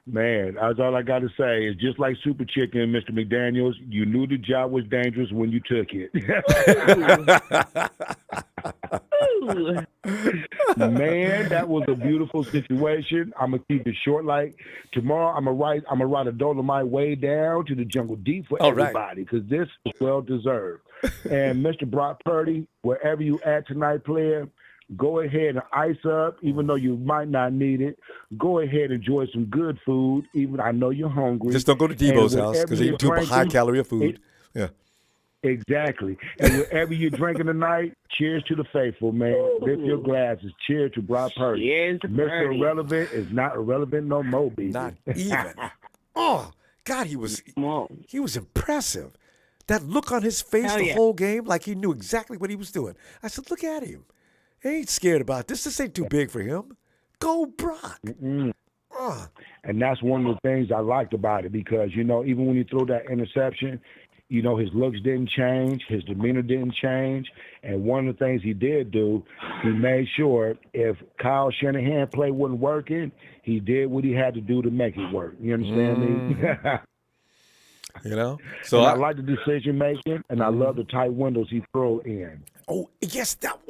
Man, that's all I got to say. It's just like Super Chicken, Mr. McDaniels. You knew the job was dangerous when you took it. Man, that was a beautiful situation. I'm gonna keep it short. Like tomorrow, I'm gonna ride a Dolomite way down to the jungle deep for everybody because this is well deserved. And Mr. Brock Purdy, wherever you at tonight, player, go ahead and ice up, even though you might not need it. Go ahead and enjoy some good food, even I know you're hungry. Just don't go to Debo's house because they eat too high calorie of food. Yeah. Exactly. And whatever you're drinking tonight, cheers to the faithful, man. Lift your glasses. Cheers to Brock Purdy. Cheers to Mr. Purdy. Irrelevant is not irrelevant no more, baby. Not even. Oh, God, he was impressive. That look on his face whole game, like he knew exactly what he was doing. I said, look at him. He ain't scared about this. This ain't too big for him. Go, Brock. And that's one of the things I liked about it because, even when he threw that interception, his looks didn't change, his demeanor didn't change. And one of the things he did do, he made sure if Kyle Shanahan play wasn't working, he did what he had to do to make it work. You understand me? So I like the decision making, and I love the tight windows he threw in. Oh, yes, that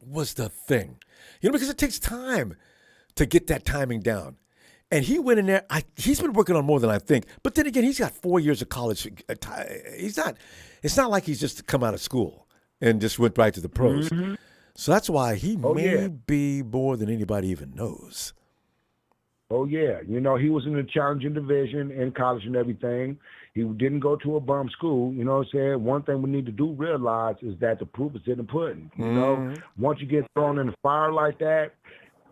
was the thing. Because it takes time to get that timing down. And he went in there. He's been working on more than I think. But then again, he's got 4 years of college. It's not like he's just come out of school and just went right to the pros. Mm-hmm. So that's why he may be more than anybody even knows. Oh, yeah. He was in the challenging division in college and everything. He didn't go to a bum school. You know what I'm saying? One thing we need to do realize is that the proof is in the pudding. Once you get thrown in the fire like that,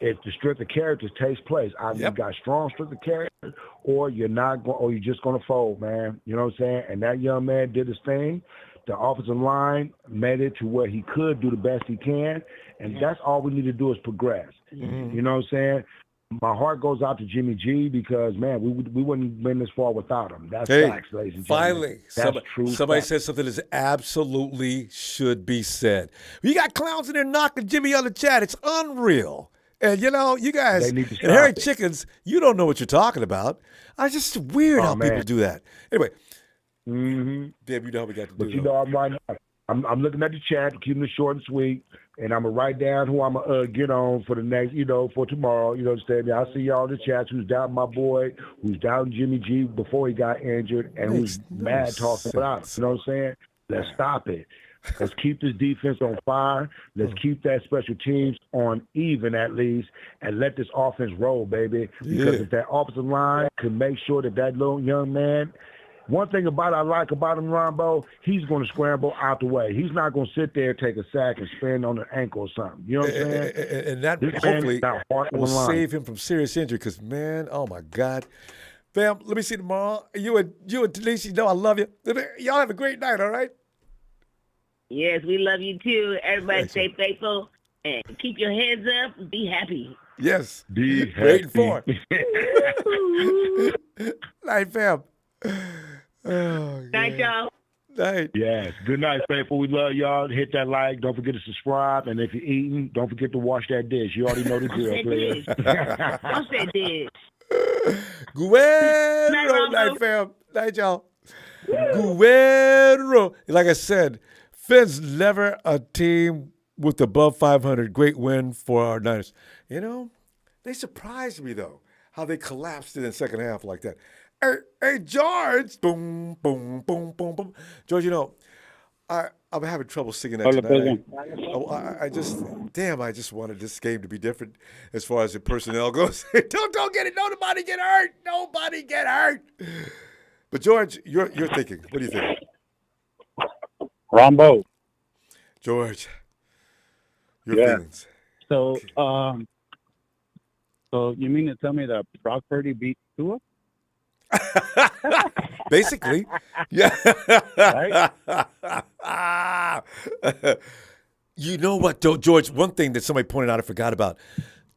if the strength of character takes place, either you got strong strength of character, or you're not going, or you're just going to fold, man. You know what I'm saying? And that young man did his thing. The offensive line made it to where he could do the best he can, and that's all we need to do is progress. Mm-hmm. You know what I'm saying? My heart goes out to Jimmy G because, man, we wouldn't have been this far without him. That's facts, ladies and gentlemen. Finally, somebody said something that absolutely should be said. You got clowns in there knocking Jimmy on the chat. It's unreal. And, you guys, and Harry Chickens, you don't know what you're talking about. It's just weird how people do that. Anyway, Deb, you know how we got to do it. I'm right now. I'm looking at the chat, keeping it short and sweet, and I'm going to write down who I'm going to get on for the next, for tomorrow. You understand me? I see y'all in the chats who's down my boy, who's down Jimmy G before he got injured, and who's mad talking about him. You know what I'm saying? Let's stop it. Let's keep this defense on fire. Let's keep that special teams on even at least, and let this offense roll, baby. Because if that offensive line can make sure that little young man, one thing I like about him, Ronbo, he's going to scramble out the way. He's not going to sit there, take a sack, and spin on an ankle or something. You know what I'm saying? And that hopefully will save him from serious injury because, man, oh, my God. Fam, let me see you tomorrow. You and Denise, I love you. Y'all have a great night, all right? Yes, we love you too. Everybody stay faithful and keep your hands up and be happy. Yes. Be happy. Waiting for it. Night, fam. Oh, night, y'all. Night. Yes. Good night, faithful. We love y'all. Hit that like. Don't forget to subscribe. And if you're eating, don't forget to wash that dish. You already know the drill, please. Wash that dish. Guerrero. Night, fam. Night, y'all. Guerrero. Like I said, Finn's never a team with above 500. Great win for our Niners. They surprised me, though, how they collapsed in the second half like that. Hey, George. Boom, boom, boom, boom, boom. George, I'm having trouble singing that tonight. I just wanted this game to be different as far as the personnel goes. Don't get it. Nobody get hurt. Nobody get hurt. But, George, you're thinking. What do you think? Ronbo. George, your feelings. So, So you mean to tell me that Brock Purdy beat Tua? Basically, yeah. You know what, though, George? One thing that somebody pointed out I forgot about.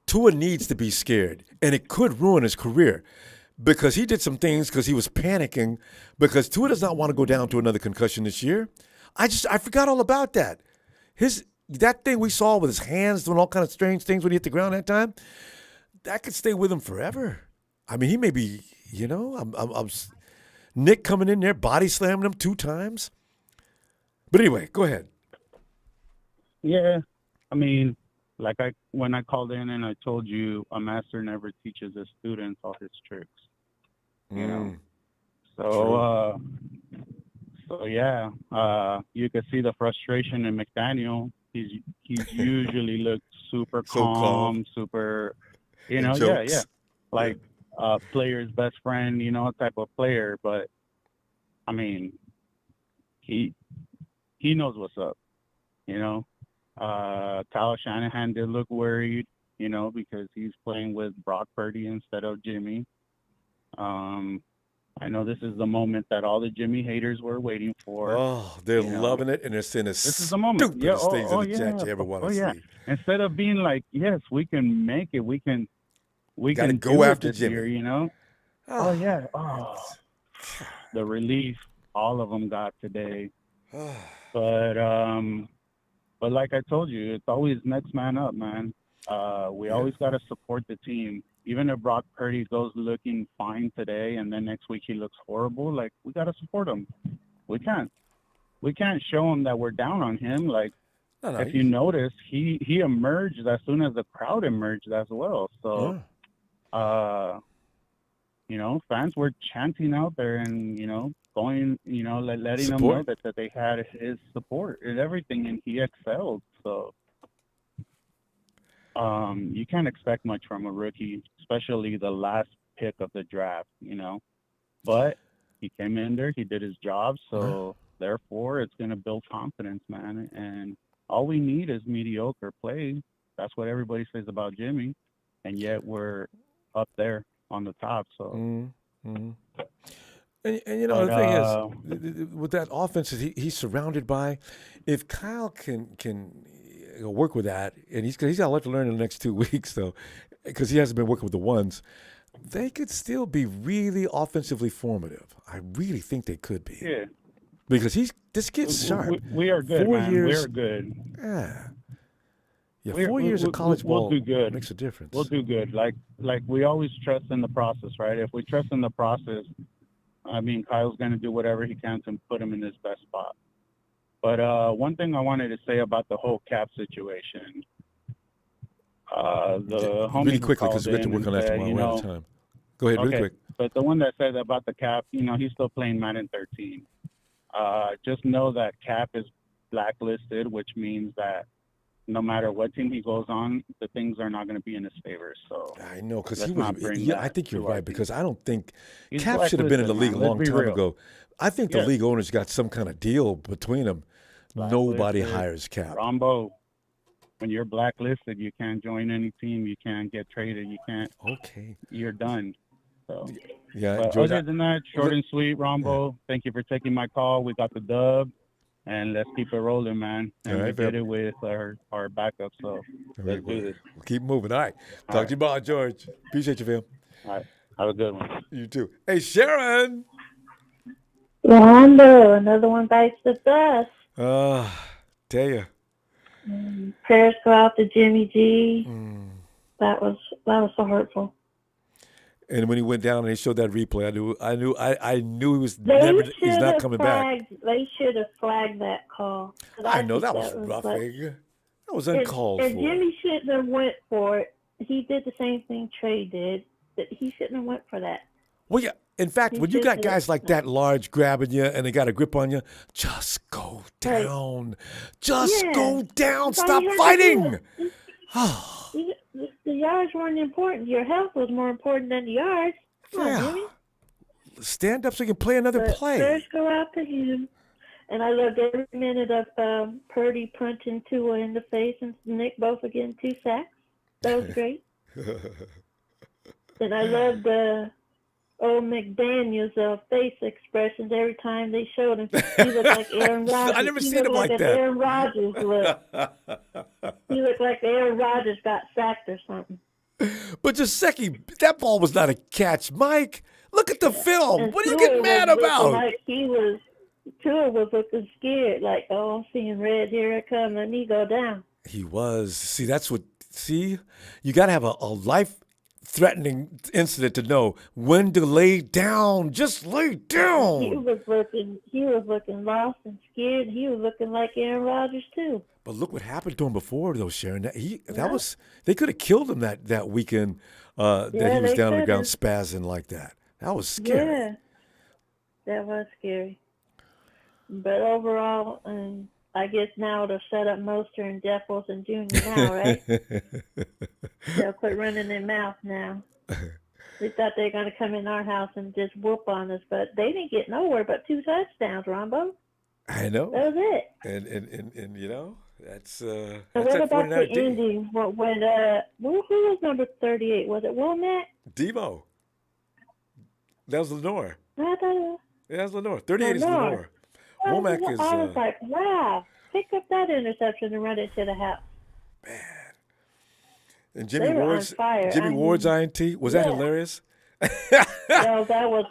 Tua needs to be scared, and it could ruin his career because he did some things because he was panicking because Tua does not want to go down to another concussion this year. I forgot all about that. That thing we saw with his hands doing all kind of strange things when he hit the ground that time, that could stay with him forever. I mean, he may be, Nick coming in there, body slamming him 2 times. But anyway, go ahead. Yeah, I mean, when I called in and I told you a master never teaches his students all his tricks, you know. So yeah, you could see the frustration in McDaniel. He's usually looked super calm, super, yeah, like player's best friend, type of player. But I mean, he knows what's up, Kyle Shanahan did look worried, because he's playing with Brock Purdy instead of Jimmy. I know this is the moment that all the Jimmy haters were waiting for. Oh, they're loving it, and they're saying the this is the moment. stupidest things in the chat you ever want to see. Instead of being like, yes, we can make it, we can go after this Jimmy. Year, the relief all of them got today. But like I told you, it's always next man up, man. We always got to support the team. Even if Brock Purdy goes looking fine today and then next week he looks horrible, like, we got to support him. We can't show him that we're down on him. Like, if you notice, he emerged as soon as the crowd emerged as well. So, fans were chanting out there and, going, letting them know that they had his support and everything, and he excelled. So, you can't expect much from a rookie, especially the last pick of the draft, But he came in there, he did his job, so therefore it's going to build confidence, man. And all we need is mediocre play. That's what everybody says about Jimmy, and yet we're up there on the top. So. And the thing is, with that offense he's surrounded by, if Kyle can work with that, and he's got a lot to learn in the next 2 weeks, though, because he hasn't been working with the ones, they could still be really offensively formative. I really think they could be. Yeah. Because this kid's sharp. We are good, 4 man. years. We are good. Yeah. Yeah, 4 years of college ball do good. Makes a difference. We'll do good. Like we always trust in the process, right? If we trust in the process, I mean, Kyle's going to do whatever he can to put him in his best spot. But one thing I wanted to say about the whole cap situation, the homie really quickly, because we have to work on that said, tomorrow. We're out of time. Go ahead, really quick. But the one that said about the cap, he's still playing Madden 13. Just know that Cap is blacklisted, which means that no matter what team he goes on, the things are not going to be in his favor. So I know, because he was. I think you're right, because I don't think He's Cap should have been in the league a long time real. ago. I think the league owners got some kind of deal between them. Nobody hires Cap. Ronbo, when you're blacklisted, you can't join any team. You can't get traded. You can't. Okay. You're done. So George, other than that, short and sweet, Ronbo. Thank you for taking my call. We got the dub, and let's keep it rolling, man. And we did it with our backup. So let's do this. We'll keep moving. All right. Talk to you about George. Appreciate you, Phil. All right. Have a good one. You too. Hey, Sharon. Ronbo, another one bites the dust. Tell you. Prayers go out to Jimmy G. That was so hurtful. And when he went down and he showed that replay, I knew he was he's not coming back. They should have flagged that call. I know that was roughing. That was uncalled for. And Jimmy shouldn't have went for it. He did the same thing Trey did. That he shouldn't have went for that. Well, yeah. In fact, when you got guys like that large grabbing you and they got a grip on you, just go down. Right. Just go down. Stop fighting. The yards weren't important. Your health was more important than the yards. Come on, Jimmy. Stand up so you can play another play. Prayers go out to him. And I loved every minute of Purdy punching Tua in the face and Nick both getting 2 sacks. That was great. And I love the old McDaniel's face expressions every time they showed him. He looked like Aaron Rodgers. I never seen him like that. Aaron Rodgers look. He looked like Aaron Rodgers got sacked or something. But Gesicki, that ball was not a catch, Mike. Look at the film. And What are you getting mad about? Like Tua was looking scared. Like, oh, I'm seeing red. Here it comes. Let me go down. He was. See, you got to have a life-threatening incident to know when to lay down. Just lay down. He was looking lost and scared. He was looking like Aaron Rodgers too. But look what happened to him before, though, Sharon. They could have killed him that weekend that he was down on the ground spazzing like that. That was scary. Yeah, that was scary. But overall, I guess now they'll shut up Mostert and Jeff Wilson Jr. now, right? They'll quit running their mouth now. We thought they were going to come in our house and just whoop on us, but they didn't get nowhere but 2 touchdowns, Ronbo. I know. That was it. And you know, that's and what about the ending? Who was number 38? Was it Womack? Debo. That was Lenore. I thought that was Lenore. 38 is Lenore. Womack is. I was like, wow, pick up that interception and run it to the house. Man. And Jimmy Ward's INT, was that hilarious? No, that was,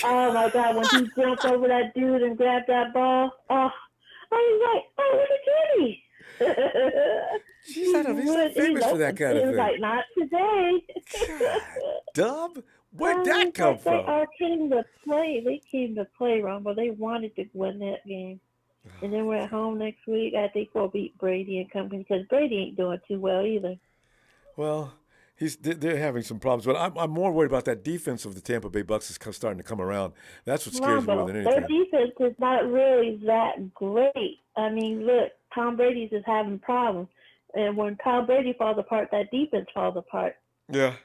oh my God, when he jumped over that dude and grabbed that ball. Oh, I was like, oh, look at Jimmy. He's not famous for that kind of thing. Like, not today. God, Dub? Where'd that come from? They all came to play. They came to play, Ronbo. They wanted to win that game. And then we're at home next week. I think we'll beat Brady and company because Brady ain't doing too well either. Well, they're having some problems, but I'm more worried about that defense of the Tampa Bay Bucks is starting to come around. That's what scares me more than anything. Their defense is not really that great. I mean, look, Tom Brady's is having problems, and when Tom Brady falls apart, that defense falls apart. Yeah,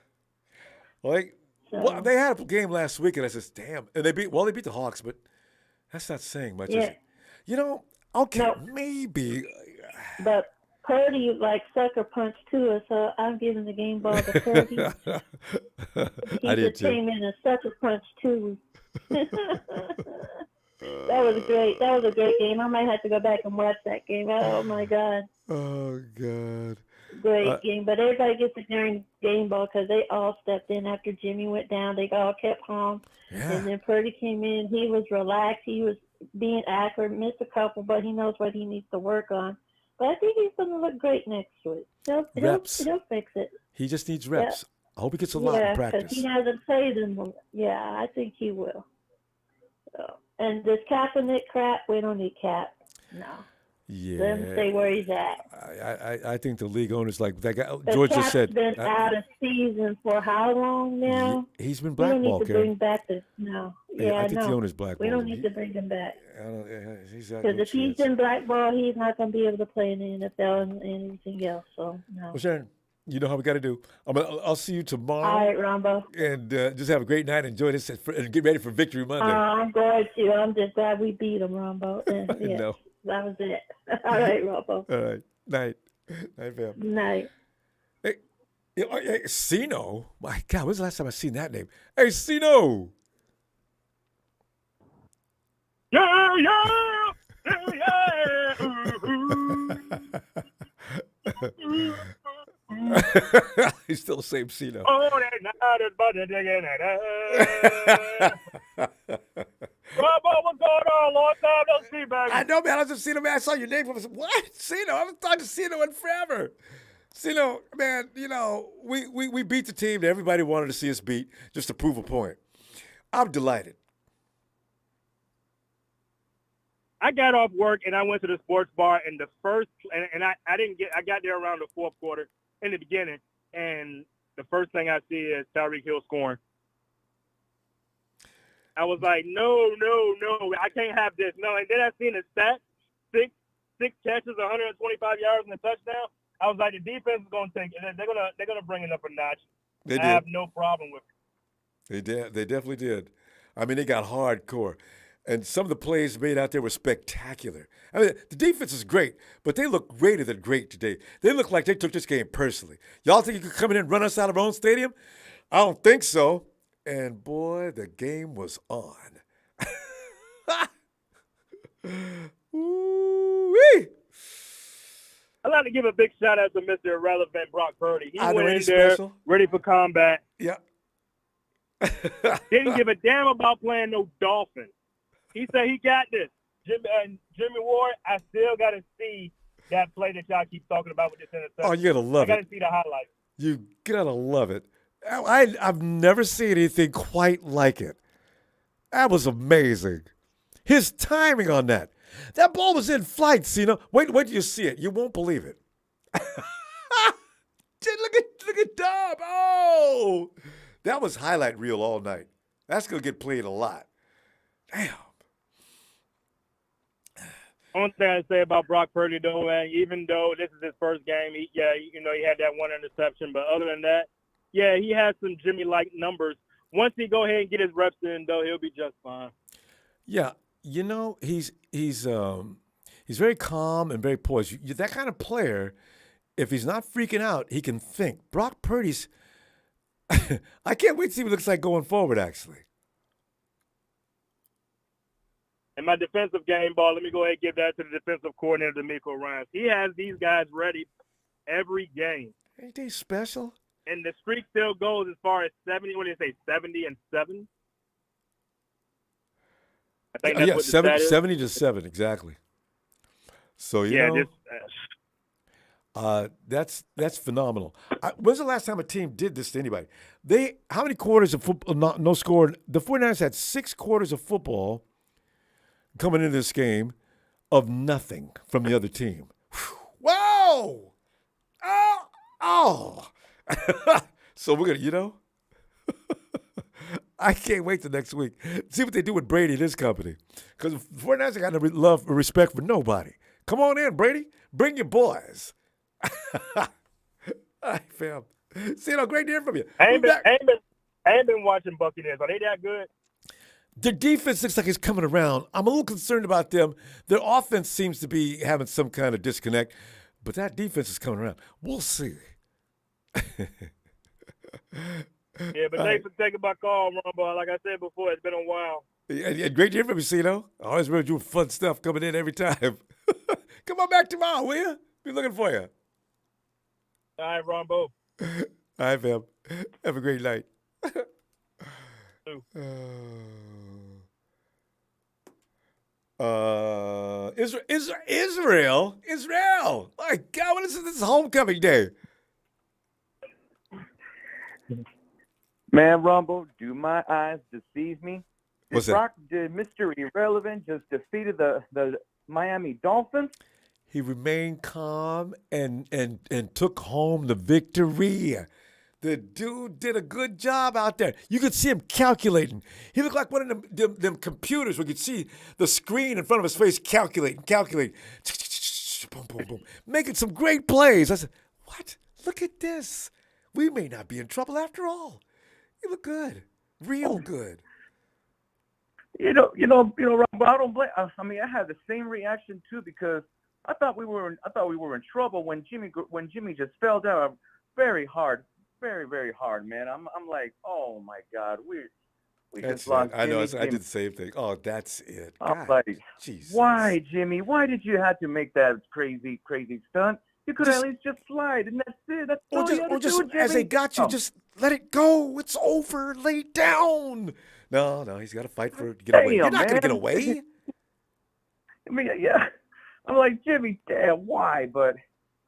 well, they had a game last week, and I said, "Damn!" And they beat the Hawks, but that's not saying much. Yeah. Maybe. But Purdy sucker punched Tua, so I'm giving the game ball to Purdy. I did too. He came in and sucker punched Tua. That was great. That was a great game. I might have to go back and watch that game. Oh my God. Oh God. Great game, but everybody gets a game ball because they all stepped in after Jimmy went down. They all kept calm, and then Purdy came in. He was relaxed. He was being accurate, missed a couple, but he knows what he needs to work on. But I think he's going to look great next week. He'll fix it. He just needs reps. I hope he gets a lot in practice. Because he hasn't played in them. Yeah, I think he will. So, and this Kaepernick crap, we don't need Cap. No. Yeah. Let him stay where he's at. I think the league owners like that guy. George just said. Cap's been out of season for how long now? He's been blackballed. We don't need to bring back the I think the owner's blackballed. We don't need to bring him back. Because if he's been blackballed, he's not going to be able to play in the NFL and anything else. So no. Well, Sharon, you know how we got to do. I'll see you tomorrow. All right, Ronbo. And just have a great night. Enjoy this and get ready for Victory Monday. I'm going to. I'm just glad we beat him, Ronbo. Yeah, no. That was it. All right, Ronbo. All right. Night. Night, fam. Night. Hey, Sino. My God, when's the last time I seen that name? Hey, Sino. Yeah. He's still the same Cena. Oh, that night is but a digging Ronbo, what's going on? Long time no see, baby. I know, man. I just Cena, man. I saw your name. What? Cena? I haven't talked to Cena in forever. Cena, man, we beat the team that everybody wanted to see us beat just to prove a point. I'm delighted. I got off work and I went to the sports bar and I got there around the fourth quarter in the beginning, and the first thing I see is Tyreek Hill scoring. I was like, no, I can't have this. No, and then I seen the stat, six catches, 125 yards and a touchdown. I was like, the defense is gonna take it. They're gonna bring it up a notch. I have no problem with it. They definitely did. I mean, they got hardcore. And some of the plays made out there were spectacular. I mean, the defense is great, but they look greater than great today. They look like they took this game personally. Y'all think you could come in and run us out of our own stadium? I don't think so. And boy, the game was on. Woo-wee. I'd like to give a big shout out to Mr. Irrelevant Brock Purdy. He went in there special. ready for combat. Yeah. Didn't give a damn about playing no Dolphins. He said he got this. Jimmy Ward, I still got to see that play that y'all keep talking about with this interception. Oh, you gotta love it. I got to see the highlights. You gotta love it. I've never seen anything quite like it. That was amazing. His timing on that. That ball was in flight, Cena. Wait till you see it. You won't believe it. Look at Dub. Oh, that was highlight reel all night. That's gonna get played a lot. Damn. One thing I say about Brock Purdy, though, man, even though this is his first game, he had that one interception. But other than that, yeah, he has some Jimmy-like numbers. Once he go ahead and get his reps in, though, he'll be just fine. Yeah, he's very calm and very poised. You're that kind of player. If he's not freaking out, he can think. Brock Purdy's. I can't wait to see what he looks like going forward. Actually. And my defensive game ball, let me go ahead and give that to the defensive coordinator, D'Amico Ryans. He has these guys ready every game. Ain't they special? And the streak still goes as far as 70. What do you say, 70-7? I think that's what the stat is. 70 to 7, exactly. So that's phenomenal. When's the last time a team did this to anybody? How many quarters of football? No score. The 49ers had 6 quarters of football coming into this game of nothing from the other team. Whoa! Oh! So we're going to, I can't wait till next week. See what they do with Brady and his company. Because the 49ers got no love or respect for nobody. Come on in, Brady. Bring your boys. All right, fam. See, great to hear from you. I ain't been watching Buccaneers. Are they that good? Their defense looks like it's coming around. I'm a little concerned about them. Their offense seems to be having some kind of disconnect, but that defense is coming around. We'll see. Yeah, but thanks for taking my call, Ronbo. Like I said before, it's been a while. Yeah, great to hear from you, Cino. I always remember doing fun stuff coming in every time. Come on back tomorrow, will you? Be looking for you. All right, Ronbo. All right, fam. Have a great night. Israel. My God, what is this? This is homecoming day. Man, Rumble, do my eyes deceive me? What's that? Did Mr. Irrelevant just defeated the Miami Dolphins? He remained calm and took home the victory. The dude did a good job out there. You could see him calculating. He looked like one of them computers where you could see the screen in front of his face calculating. Boom, boom, boom. Making some great plays. I said, what? Look at this. We may not be in trouble after all. You look good. Real good. Rob, I don't blame. I mean, I had the same reaction too because I thought we were in trouble when Jimmy just fell down very hard, very, very hard, man. I'm like, oh my God, we just lost. I know. I did the same thing. Oh, that's it. I'm like, Jesus. Why, Jimmy? Why did you have to make that crazy stunt? You could at least just slide, and that's it. That's all you had to do, Jimmy. As they got you, just let it go. It's over. Lay down. No, he's got to fight to get away. You're not going to get away. I mean, yeah. I'm like, Jimmy, damn, why? But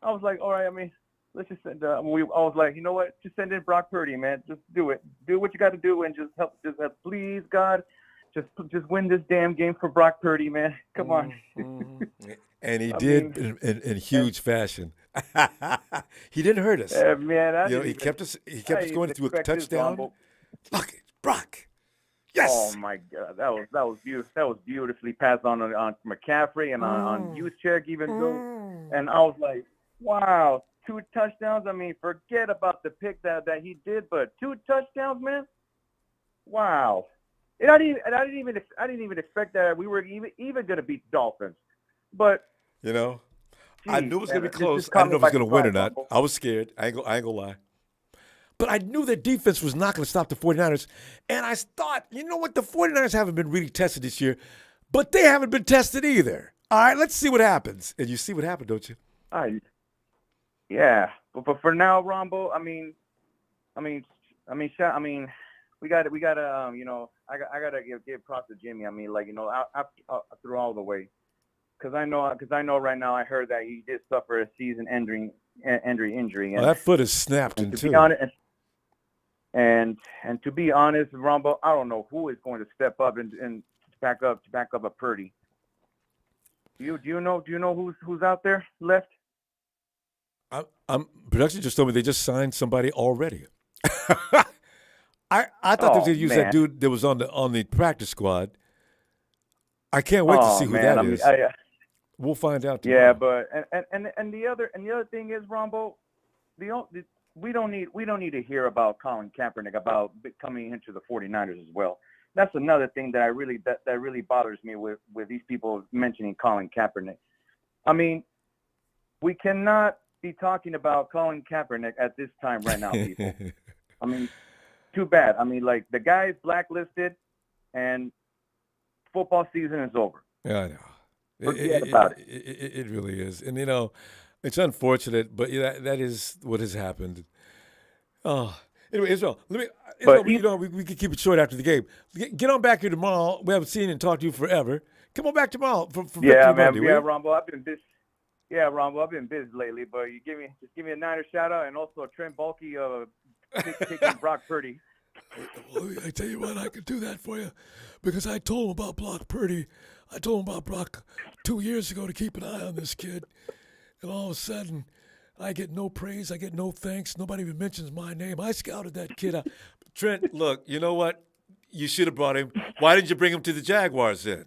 I was like, all right, I mean, let's just send. I was like, you know what? Just send in Brock Purdy, man. Just do it. Do what you got to do, and just help. Please, God, just win this damn game for Brock Purdy, man. Come on. And he did in huge fashion. He didn't hurt us. Man, he kept us going through a touchdown. Look, Brock. Yes. Oh my God, that was beautiful. That was beautifully passed on McCaffrey and on Juszczyk even though. And I was like, wow, 2 touchdowns. I mean, forget about the pick that he did, but 2 touchdowns, man. Wow. And I didn't even expect that we were even going to beat the Dolphins. But I knew it was going to be close. I didn't know if it was going to win or not. I was scared. I ain't gonna lie. But I knew their defense was not going to stop the 49ers. And I thought, you know what? The 49ers haven't been really tested this year, but they haven't been tested either. All right, let's see what happens. And you see what happened, don't you? Yeah, but for now, Ronbo, we got to I gotta give props to Jimmy. I mean, like, you know, through all the way, because I know right now. I heard that he did suffer a season-ending injury. And that foot is snapped in two. And to be honest, Ronbo, I don't know who is going to step up and back up a Purdy. Do you know who's out there left? Production just told me they just signed somebody already. I thought they were going to use that dude that was on the practice squad. I can't wait to see who that is. We'll find out tomorrow. Yeah, but and the other thing is, Ronbo, we don't need to hear about Colin Kaepernick about coming into the 49ers as well. That's another thing that really bothers me with these people mentioning Colin Kaepernick. I mean, we cannot be talking about Colin Kaepernick at this time right now, people. I mean, too bad. I mean, like, the guy is blacklisted, and football season is over. Yeah, I know. Forget about it. It really is. And, you know, it's unfortunate, but that is what has happened. Oh, anyway, Israel, we can keep it short after the game. Get on back here tomorrow. We haven't seen and talked to you forever. Come on back tomorrow for yeah, man. Monday, Yeah, Ronbo, I've been busy. Yeah, Ronbo, I've been busy lately, but you give me a Niner shout out and also a Trent Baalke taking Brock Purdy. Well, I tell you what, I could do that for you because I told him about Brock Purdy. I told him about Brock 2 years ago to keep an eye on this kid, and all of a sudden, I get no praise. I get no thanks. Nobody even mentions my name. I scouted that kid out. Trent, look, you know what? You should have brought him. Why didn't you bring him to the Jaguars then?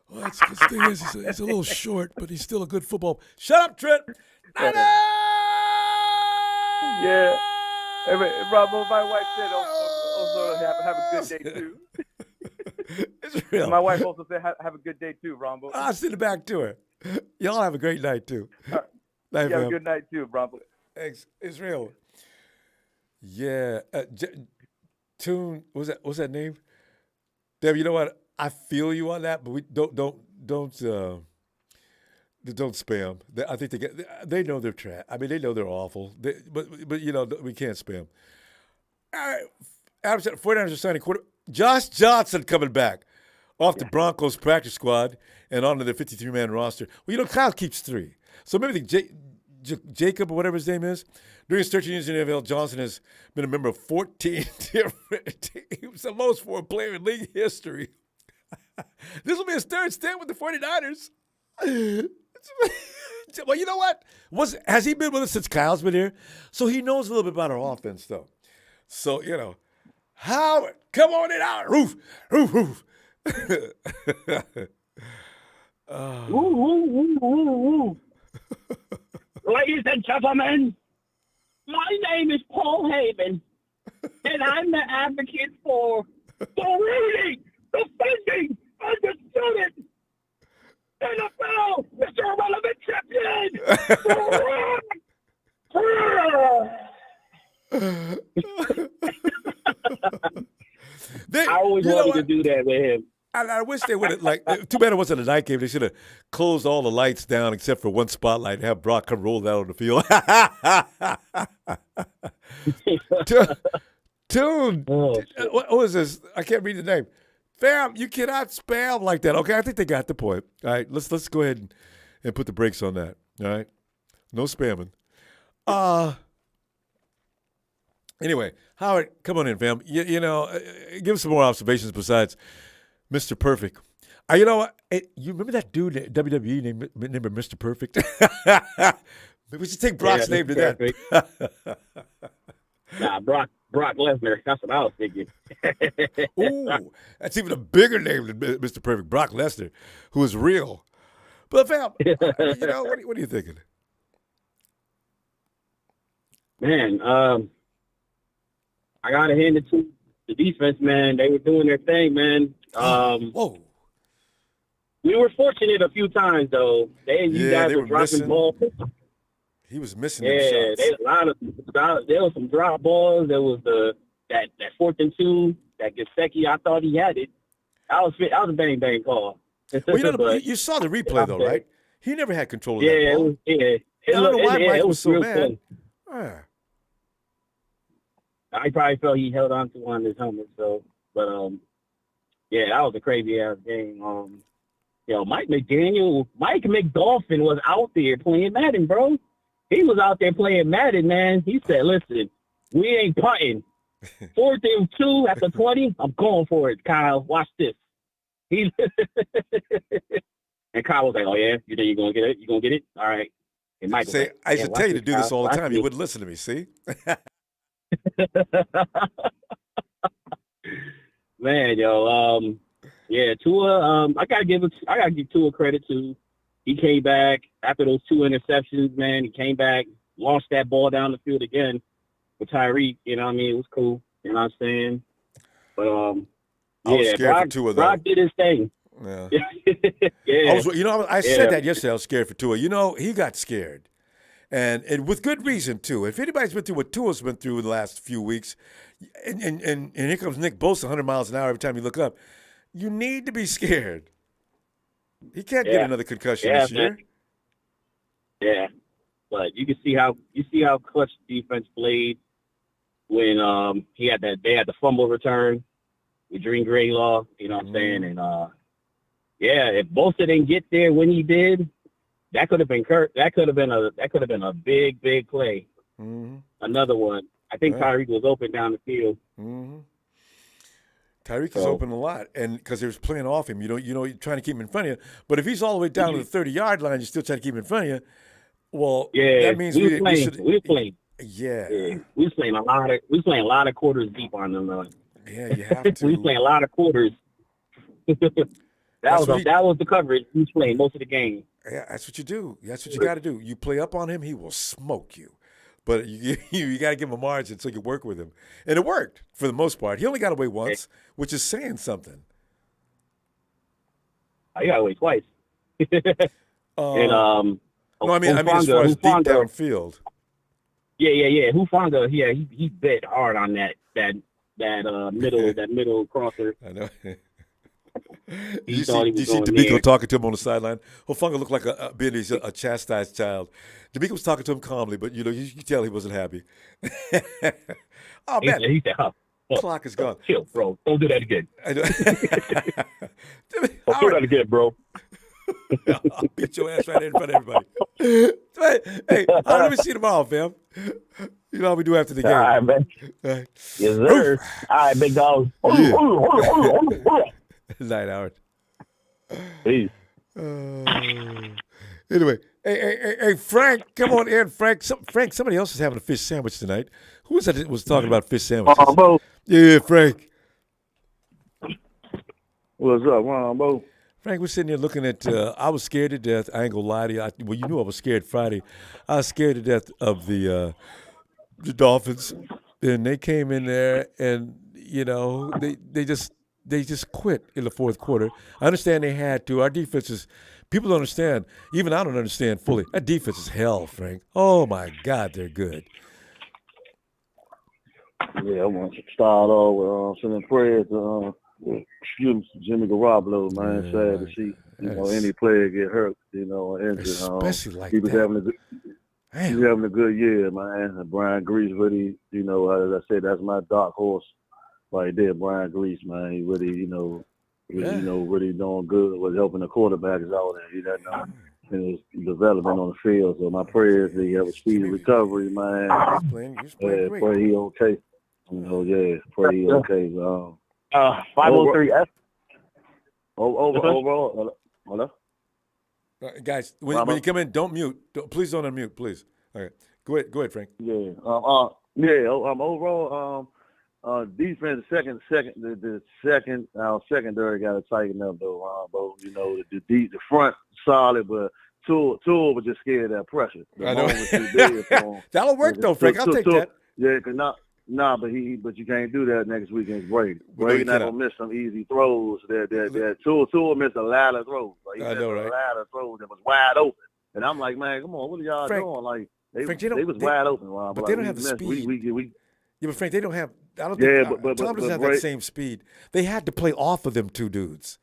Well, the thing is, he's a little short, but he's still a good football. Shut up, Trent. Yeah. Hey, Ronbo, my wife said also have a good day too. It's real. My wife also said have a good day too, Ronbo. I'll send it back to her. Y'all have a great night too. Have a good night too, Ronbo. Thanks, Israel. Yeah, Tune. What's that name? Deb, you know what? I feel you on that, but we don't spam. I think they know they're trash. I mean, they know they're awful. But you know, we can't spam. All right, Adam said 49ers are signing quarterback Josh Johnson coming back off the Broncos practice squad and onto the 53-man roster. Well, you know, Kyle keeps 3. So maybe Jacob or whatever his name is, during his 13 years in the NFL, Johnson has been a member of 14 different teams, the most for a player in league history. This will be his third stint with the 49ers. Well, you know what? Has he been with us since Kyle's been here? So he knows a little bit about our offense, though. So, you know, Howard, come on in, Howard. Roof. Ladies and gentlemen, my name is Paul Heyman, and I'm the advocate for the reading, defending, undisputed NFL Mr. Irrelevant Champion. I always wanted to do that with him. I wish they would have, too bad it wasn't a night game. They should have closed all the lights down except for one spotlight and have Brock come roll out on the field. Dude, what was this? I can't read the name. Fam, you cannot spam like that. Okay, I think they got the point. All right, let's go ahead and put the brakes on that. All right? No spamming. Anyway, Howard, come on in, fam. You know, give us some more observations besides Mr. Perfect. You know what? You remember that dude at WWE named Mr. Perfect? We should take Brock's name to that. Nah, Brock Lesnar. That's what I was thinking. Ooh, that's even a bigger name than Mr. Perfect, Brock Lesnar, who is real. But fam, you know, what are you thinking? Man, I gotta hand it to the defense, man. They were doing their thing, man. Whoa. We were fortunate a few times, though. You guys were dropping balls. He was missing them Yeah, shots. there was some drop balls. There was that 4th and 2 that Gesicki. I thought he had it. I was a bang call. Well, you saw the replay though, right? He never had control of that Yeah, ball. I don't know why Mike was so mad. I probably felt he held on to one of his helmets. So, but yeah, that was a crazy ass game. Mike McDolphin was out there playing Madden, bro. He was out there playing Madden, man. He said, "Listen, we ain't punting. 4th and 2 at the 20. I'm going for it, Kyle. Watch this." And Kyle was like, "Oh yeah, you think you're gonna get it? You gonna get it? All right." And Mike was like, I should tell you to do this all the Watch time. this. You wouldn't listen to me. See? Man, yeah, Tua. I gotta give Tua credit too. He came back after those 2 interceptions. Man, he came back, launched that ball down the field again with Tyreek. You know what I mean? It was cool. You know what I'm saying? But I was scared for Tua, though. Brock did his thing. Yeah. Yeah. I said that yesterday. I was scared for Tua. He got scared. And with good reason, too. If anybody's been through what Tua's been through in the last few weeks, and here comes Nick Bosa, 100 miles an hour every time you look up, you need to be scared. He can't get another concussion this year. Man. Yeah, but you can see how clutch defense played when they had the fumble return with Dream Graylaw. You know what I'm saying? And if Bosa didn't get there when he did, that could have been That could have been a big play. Mm-hmm. Another one. I think Tyreek was open down the field. Mm-hmm. Tyreek is open a lot, and because they was playing off him, you're trying to keep him in front of you. But if he's all the way down to the 30-yard line, you're still trying to keep him in front of you. Well, that means we were playing. Yeah, we was playing a lot of quarters deep on them. Yeah, you have to. We was playing a lot of quarters. That was the coverage. He was playing most of the game. Yeah, that's what you do. That's what you got to do. You play up on him, he will smoke you. But you got to give him a margin so you can work with him. And it worked for the most part. He only got away once, which is saying something. I got away twice. No, I mean as far as deep downfield. Yeah. Hufanga, he bet hard on that middle crosser. I know. Did you see D'Amico talking to him on the sideline? Hufanga looked like a chastised child. D'Amico was talking to him calmly, but you could tell he wasn't happy. Oh man, he said, clock is gone. Chill, bro. Don't do that again. I know. Don't do that again, bro. I'll beat your ass right in front of everybody. Hey, let me see you tomorrow, fam. You know how we do after the game. All right, man. All right. Yes, sir. All right, big dog. Night, Howard. Peace. Anyway, hey, Frank, come on in, Frank. Somebody else is having a fish sandwich tonight. Who was that that was talking about fish sandwiches? Ronbo. Yeah, Frank. What's up, Ronbo? Frank, we're sitting here looking at, I was scared to death. I ain't going to lie to you. Well, you knew I was scared Friday. I was scared to death of the Dolphins. And they came in there and, they just quit in the fourth quarter. I understand they had to. Our defense is, people don't understand. Even I don't understand fully. That defense is hell, Frank. Oh, my God, they're good. Yeah, I want to start off with sending prayers to Jimmy Garoppolo, man. Sad to see any player get hurt, injured. Especially like he was that. He was having a good year, man. And Brian Grease really, as I said, that's my dark horse right there. Brian Grease, man. He really, really doing good with helping the quarterbacks out there. He doesn't his development on the field. So my prayers that he have a speedy recovery, man. Pray he okay. Pray he okay. 503 F. Overall, hello? Guys, when you come in, don't mute. Please don't unmute, please. All right. Go ahead, Frank. Yeah. Overall, defense, the second, our secondary got to tighten up though, Ronbo. The front solid, but Tua was just scared of that pressure. I know. That'll work though, Frank. I'll take that. Yeah, but you can't do that next week against Brady. Brady not gonna miss some easy throws. That Tua missed a lot of throws. I know, right? A lot of throws that was wide open, and I'm like, man, come on, what are y'all doing? Like Frank, they was wide open, Ron. But they don't have the speed. Yeah, but Frank, they don't have. I don't think Tom doesn't have that same speed. They had to play off of them two dudes.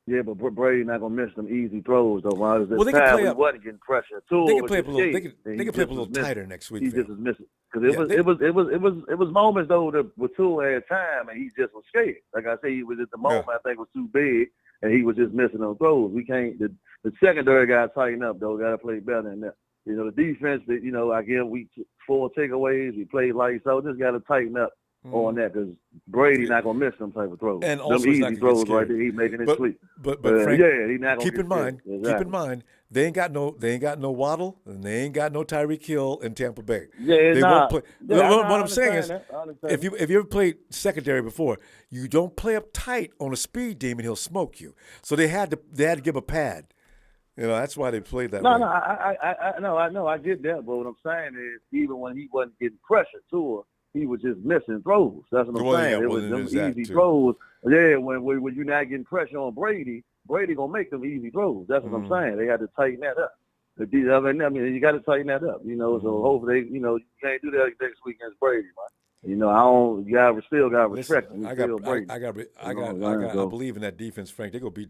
Yeah, but Brady not gonna miss them easy throws though. Ron. Well, they can play up. Wasn't getting pressure. They can play up a little. They can play up a little tighter next week. He just was missing because it was moments though that with Tua had time and he just was scared. Like I say, he was at the moment I think was too big and he was just missing those throws. We can't. The secondary got to tighten up though. Got to play better than that. You know, the defense. You know, I give we 4 takeaways. We played like so. Just got to tighten up on that because Brady not gonna miss them type of throws. And also, them easy throws right there, he making it sweet. But Frank, he not gonna keep in mind, they ain't got no Waddle and they ain't got no Tyreek Hill in Tampa Bay. Yeah, they won't play. Yeah, what I'm saying is, if you ever played secondary before, you don't play up tight on a speed demon, he'll smoke you. So they had to give a pad. You know, that's why they played that way. I know, I get that. But what I'm saying is, even when he wasn't getting pressure to her, he was just missing throws. That's what I'm saying. It was them easy throws. Yeah, when you're not getting pressure on Brady gonna make them easy throws. That's what I'm saying. They had to tighten that up. I mean, you got to tighten that up. You know, so hopefully, you know, you can't do that next week against Brady, man. You know, you still got respect him. I believe in that defense, Frank. They go beat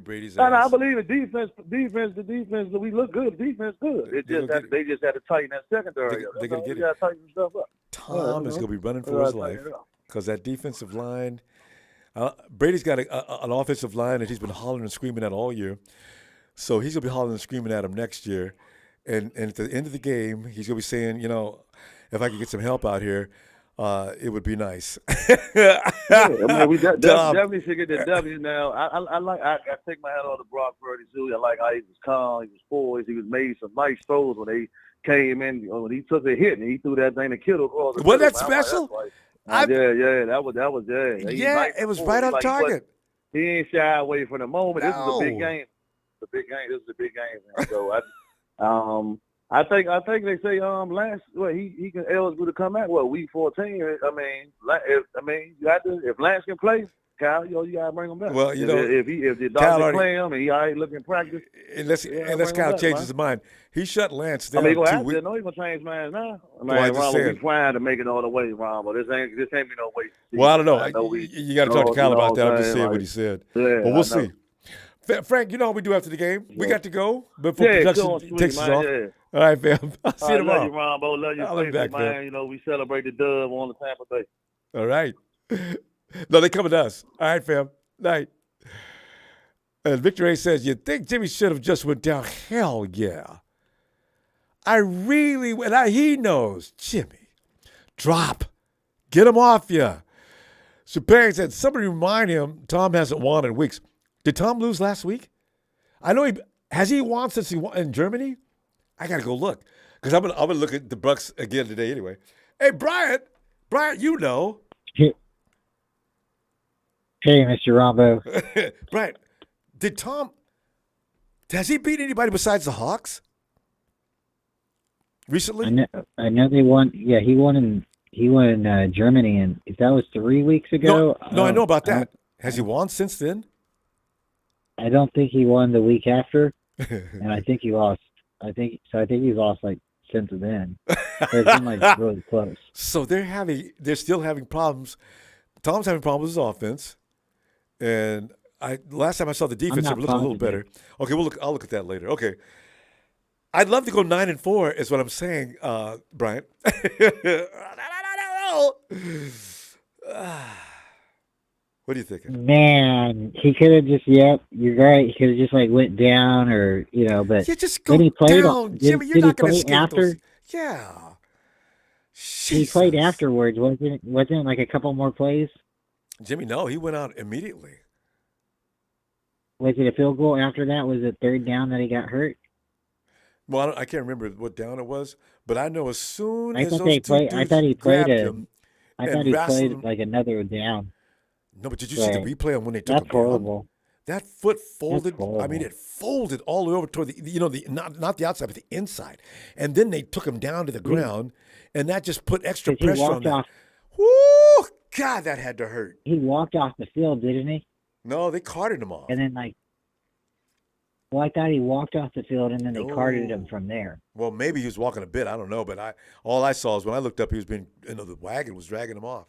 Brady's ass. No, I believe in defense. The defense. We look good. Defense good. They just had to tighten that secondary. They're gonna get it. Got to tighten stuff up. Tom is gonna be running for his life because that defensive line. Brady's got an offensive line that he's been hollering and screaming at all year, so he's gonna be hollering and screaming at him next year. And at the end of the game, he's gonna be saying, you know, if I could get some help out here. It would be nice. We definitely should get the W now. I take my hat off to Brock Purdy too. I like how he was calm, he was poised, he was made some nice throws when they came in. When he took a hit and he threw that thing to Kittle across the field. Wasn't that special? That was it was right on target. He ain't shy away from the moment. This is a big game. This is a big game. Man. So I think they say Lance he can eligible to come out week 14. I mean if Lance can play, Kyle, you gotta bring him back. Well, you know if the doctor play him and he already looking in practice, unless Kyle changes his mind, he shut Lance down. I mean, he's gonna change minds now. Ron, we trying to make it all the way, Ron, but this ain't be no way. Well, I don't know. You got to talk to Kyle about that. I'm just saying what he said. Yeah, but we'll see. Frank, you know what we do after the game? We got to go before production takes us off. Yeah. All right, fam. I'll see you tomorrow. Love you, Ronbo. Love you, I'll be back, man. fam. You know, we celebrate the dub on the Tampa Bay. All right. No, they coming to us. All right, fam. Night. And Victor A says, you think Jimmy should have just went down? Hell yeah. He knows. Jimmy, drop. Get him off you. Perry said, somebody remind him Tom hasn't won in weeks. Did Tom lose last week? I know has he won since he won in Germany? I got to go look because I'm gonna look at the Bucks again today anyway. Hey, Brian, you know. Hey, Mr. Ronbo. Brian, has he beat anybody besides the Hawks recently? I know they won. Yeah, he won in Germany, and if that was 3 weeks ago. No, I know about that. Has he won since then? I don't think he won the week after, and I think he lost. I think he's lost like since then. It's been like really close. So they're still having problems. Tom's having problems with his offense, and last time I saw the defense, they were looking a little better. Okay, I'll look at that later. Okay, I'd love to go 9-4. Is what I'm saying, Brian. What are you thinking? Man, he could have just, you're right. He could have just like went down or, but you just go he played down. Jimmy, you're not going to skip after? Those. Yeah. Jesus. He played afterwards. Wasn't it like a couple more plays? Jimmy, no, he went out immediately. Was it a field goal after that? Was it third down that he got hurt? Well, I can't remember what down it was, but I know as soon as I thought he played like another down. No, but did you see the replay on when they took him horrible. down? That foot folded. I mean, it folded all the way over toward the not the outside, but the inside. And then they took him down to the ground, and that just put extra pressure on that. Woo! God, that had to hurt. He walked off the field, didn't he? No, they carted him off. And then Well, I thought he walked off the field and then they carted him from there. Well, maybe he was walking a bit. I don't know, but all I saw is when I looked up, he was being, the wagon was dragging him off.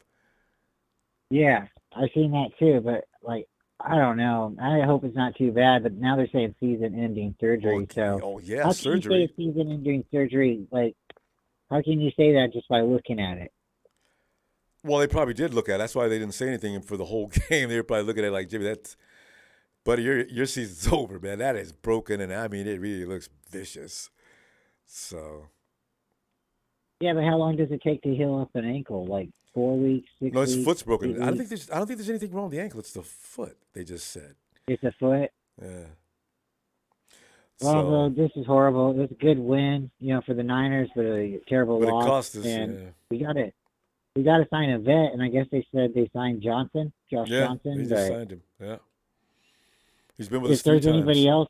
Yeah, I seen that too, but like I don't know. I hope it's not too bad. But now they're saying season-ending surgery. How can surgery. you say it's season-ending surgery? Like, how can you say that just by looking at it? Well, they probably did look at it. That's why they didn't say anything for the whole game. They were probably looking at it like, Jimmy, buddy, your season's over, man. That is broken, and I mean, it really looks vicious. So. Yeah, but how long does it take to heal up an ankle? Like 4 weeks, 6 weeks? No, his foot's broken. I don't 8 think there's anything wrong with the ankle. It's the foot. They just said. It's a foot. Yeah. Well, this is horrible. It was a good win, for the Niners, but a terrible But loss. it cost us. And we got to sign a vet, and I guess they said they signed Josh Johnson. They just signed him. Yeah. He's been with us If 3 there's times. anybody else,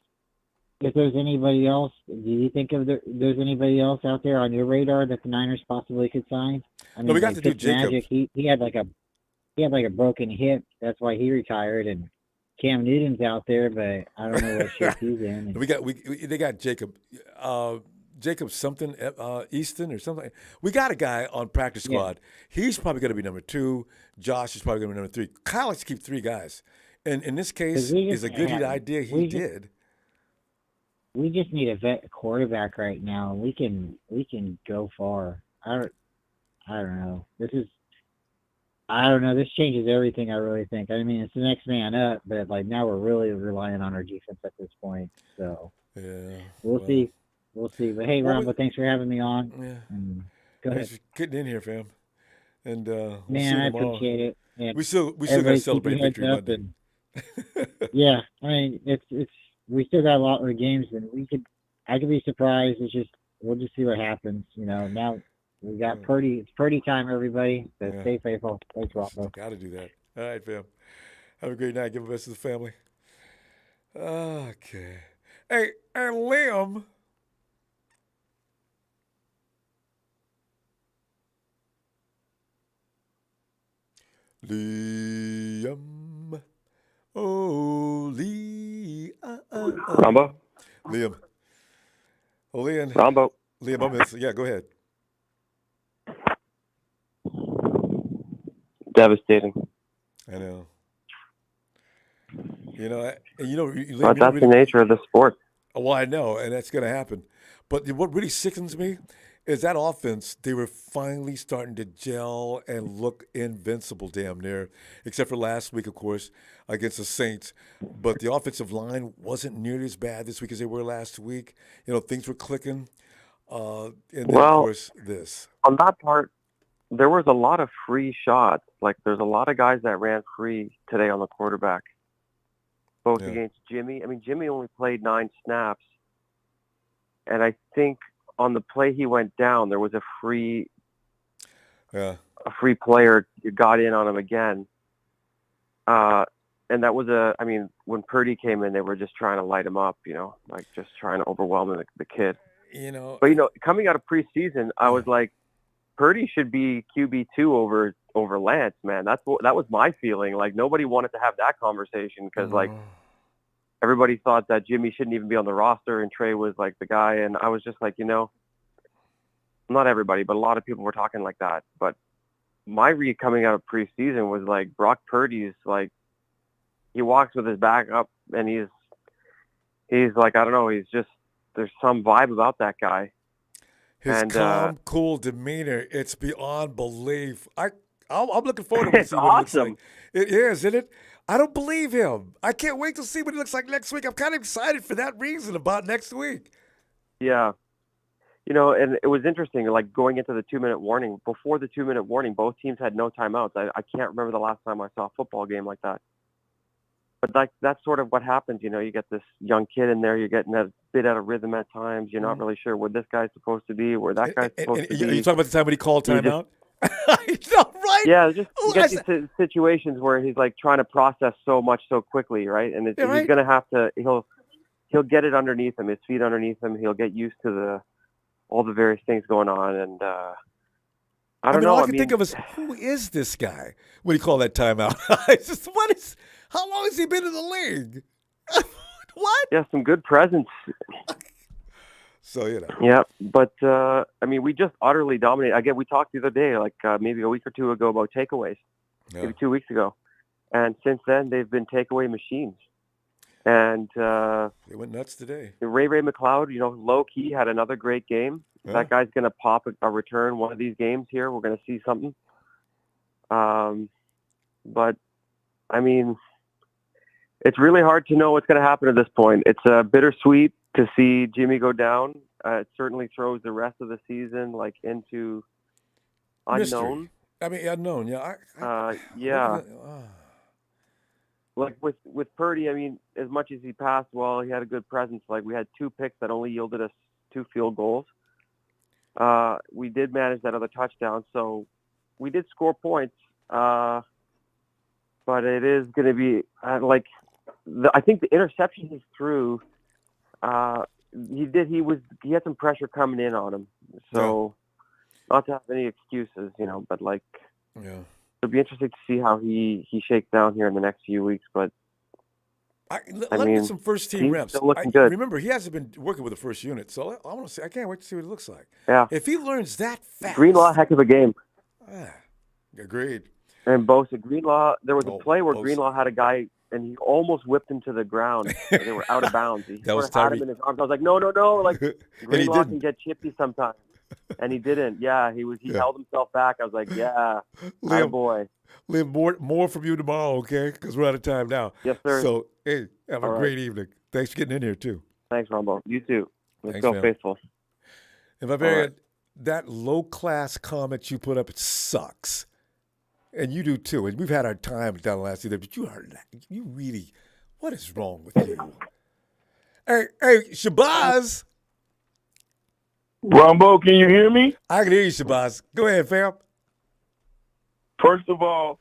do you think there's anybody else out there on your radar that the Niners possibly could sign? I mean, No, we got to do Jacob. Magic, he had like a broken hip. That's why he retired. And Cam Newton's out there, but I don't know what shape he's in. They got Jacob. Jacob something, Easton or something. We got a guy on practice squad. He's probably going to be number 2. Josh is probably going to be number 3. Kyle likes to keep 3 guys. And in this case, is a good idea he did. We just need a vet quarterback right now. We can go far. I don't know. I don't know. This changes everything. I really think. I mean, it's the next man up, but like now we're really relying on our defense at this point. So yeah, we'll see. We'll see. But hey, Ronbo, thanks for having me on. Yeah. Go ahead. Thanks for getting in here, fam. And we'll man, I tomorrow. appreciate it. And we still got to celebrate Victory Monday. Yeah, I mean, it's we still got a lot more games, and I could be surprised. We'll just see what happens. Now we got Purdy. It's Purdy time, everybody. So stay faithful. Thanks, Ronbo. Got to do that. All right, fam. Have a great night. Give the best to the family. Okay. Hey, and Liam. Liam. Oh, Liam. Ronbo. Liam. Oh, Liam. Ronbo. Liam, yeah, go ahead. Devastating. I know. But that's the nature of the sport. Well, I know, and that's going to happen. But what really sickens me is that offense, they were finally starting to gel and look invincible damn near, except for last week, of course, against the Saints. But the offensive line wasn't nearly as bad this week as they were last week. Things were clicking. And then, of course, this. On that part, there was a lot of free shots. Like, there's a lot of guys that ran free today on the quarterback, both against Jimmy. I mean, Jimmy only played 9 snaps. And I think on the play he went down, there was a free player got in on him again. And that was when Purdy came in, they were just trying to light him up, like just trying to overwhelm the kid. But, coming out of preseason, I was like, Purdy should be QB2 over Lance, man. That was my feeling. Like, nobody wanted to have that conversation because, like, everybody thought that Jimmy shouldn't even be on the roster and Trey was, like, the guy. And I was just like, not everybody, but a lot of people were talking like that. But my read coming out of preseason was, like, Brock Purdy's, like, he walks with his back up and he's like, I don't know, there's some vibe about that guy. His calm, cool demeanor, it's beyond belief. I'm looking forward to see what it looks like. It is, isn't it? I don't believe him. I can't wait to see what he looks like next week. I'm kind of excited for that reason about next week. Yeah. And it was interesting, like going into the 2-minute warning. Before the 2-minute warning, both teams had no timeouts. I can't remember the last time I saw a football game like that. But that's sort of what happens. You get this young kid in there. You're getting a bit out of rhythm at times. You're not really sure where this guy's supposed to be, where that guy's supposed to be. Are you talking about the time when he called timeout? Right? Yeah, you get these situations where he's like trying to process so much so quickly, right? And he's going to have to. He'll get it underneath him, his feet underneath him. He'll get used to all the various things going on, and I don't know. All I can think of is, who is this guy when he called that timeout? How long has he been in the league? What? Yeah, some good presence. So, Yeah, but I mean, we just utterly dominated. Again, we talked the other day, like maybe a week or two ago, about takeaways. Maybe 2 weeks ago, and since then they've been takeaway machines. And they went nuts today. Ray McLeod, low key had another great game. Yeah. That guy's going to pop a return one of these games here. We're going to see something. But I mean, it's really hard to know what's going to happen at this point. It's bittersweet to see Jimmy go down. It certainly throws the rest of the season into unknown. Mystery. I mean, unknown. Yeah. Yeah. Like with Purdy, I mean, as much as he passed well, he had a good presence. Like, we had 2 picks that only yielded us 2 field goals. We did manage that other touchdown, so we did score points. But it is going to be I think the interception he threw. He had some pressure coming in on him. So not to have any excuses, but it'll be interesting to see how he shakes down here in the next few weeks. But let him get some first team reps. Still looking good. Remember, he hasn't been working with the first unit, so I want to see. I can't wait to see what it looks like. Yeah. If he learns that fast. Greenlaw, heck of a game. Agreed. And Bosa, Greenlaw, there was a play where Greenlaw had a guy, and he almost whipped him to the ground. They were out of bounds. He That was had him in his arms. I was like, no. Like, Greenlaw can get chippy sometimes. And he didn't. Yeah, he held himself back. I was like, yeah, Liam, boy. Liam, more from you tomorrow, okay? Because we're out of time now. Yes, sir. So, hey, have a great evening. Thanks for getting in here, too. Thanks, Ronbo. You too. Let's Thanks, go, man. faithful. And Bavarian, that low-class comment you put up, it sucks. And you do, too. And we've had our time down the last year, but you heard that. You really, what is wrong with you? Hey, Shabazz. Ronbo, can you hear me? I can hear you, Shabazz. Go ahead, fam. First of all,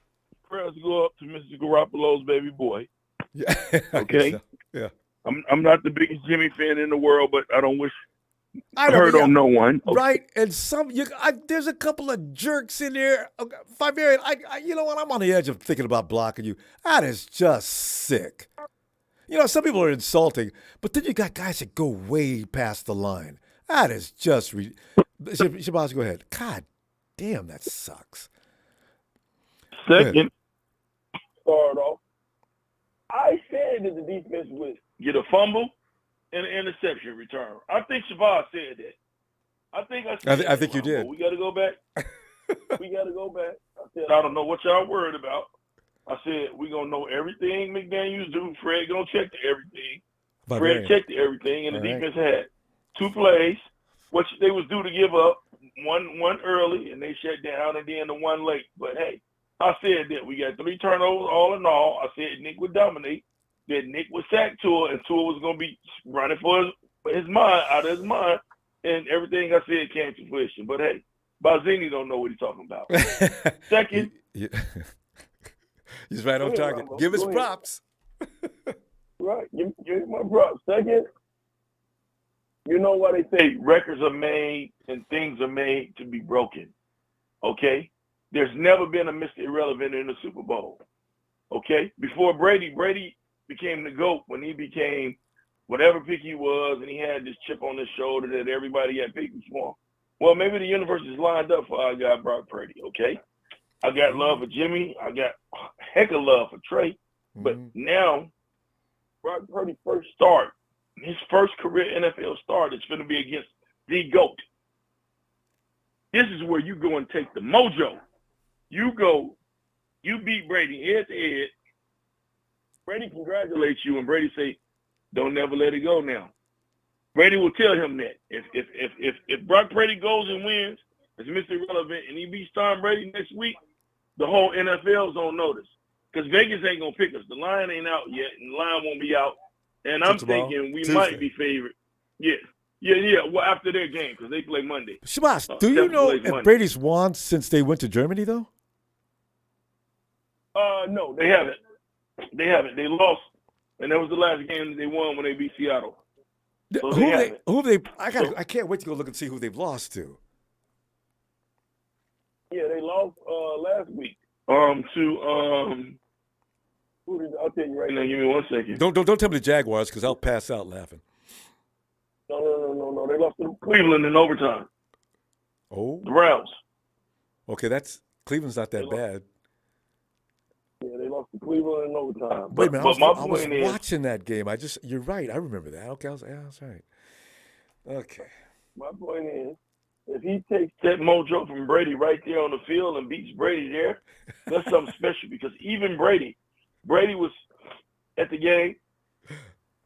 prayers go up to Mr. Garoppolo's baby boy. Yeah. Okay? Yeah. I'm not the biggest Jimmy fan in the world, but I don't wish hurt on no one. Okay. Right? And there's a couple of jerks in there. Bavarian, you know what? I'm on the edge of thinking about blocking you. That is just sick. Some people are insulting, but then you got guys that go way past the line. That is just Shabazz, go ahead. God damn, that sucks. Second, start off. I said that the defense would get a fumble and an interception return. I think Shabazz said that. I think you did. We got to go back. I said, I don't know what y'all worried about. I said, we're going to know everything McDaniels do. Fred going to check to everything. Fred checked to everything, and the defense had 2 plays, which they was due to give up, one early, and they shut down, and then the 1 late. But, hey, I said that we got 3 turnovers all in all. I said Nick would dominate, that Nick would sack Tua, and Tua was going to be running for his mind, out of his mind, and everything I said came to fruition. But, hey, Bazzini don't know what he's talking about. Second. He's right on target. Ronbo. Give us props. Right. Give my props. Second, you know why they say records are made and things are made to be broken. Okay? There's never been a Mr. Irrelevant in the Super Bowl. Okay? Before Brady became the GOAT when he became whatever pick he was, and he had this chip on his shoulder that everybody had picked for. Well, maybe the universe is lined up for our guy Brock Purdy, okay? I got love for Jimmy. I got a heck of love for Trey. But now, Brock Purdy's first start, his first career NFL start is going to be against the GOAT. This is where you go and take the mojo. You beat Brady head to head. Brady congratulates you, and Brady say, don't never let it go now. Brady will tell him that. If Brock Purdy goes and wins, as Mr. Irrelevant, and he beats Tom Brady next week, the whole NFL's on notice. Because Vegas ain't going to pick us. The line ain't out yet, and the line won't be out. And I'm thinking we might be favored. Yeah. Well, after their game, because they play Monday. Shabazz, do you know if Brady's won since they went to Germany, though? No, they haven't. They lost, and that was the last game that they won when they beat Seattle. So I can't wait to go look and see who they've lost to. Yeah, they lost last week I'll tell you right now. Give me 1 second. Don't tell me the Jaguars because I'll pass out laughing. No. They lost to Cleveland in overtime. Oh. The Browns. Okay, Cleveland's not that bad. Yeah, they lost to Cleveland in overtime. Wait a minute, but I was watching that game. You're right. I remember that. Okay, that's right. Okay. My point is, if he takes that mojo from Brady right there on the field and beats Brady there, that's something special because even Brady was at the game.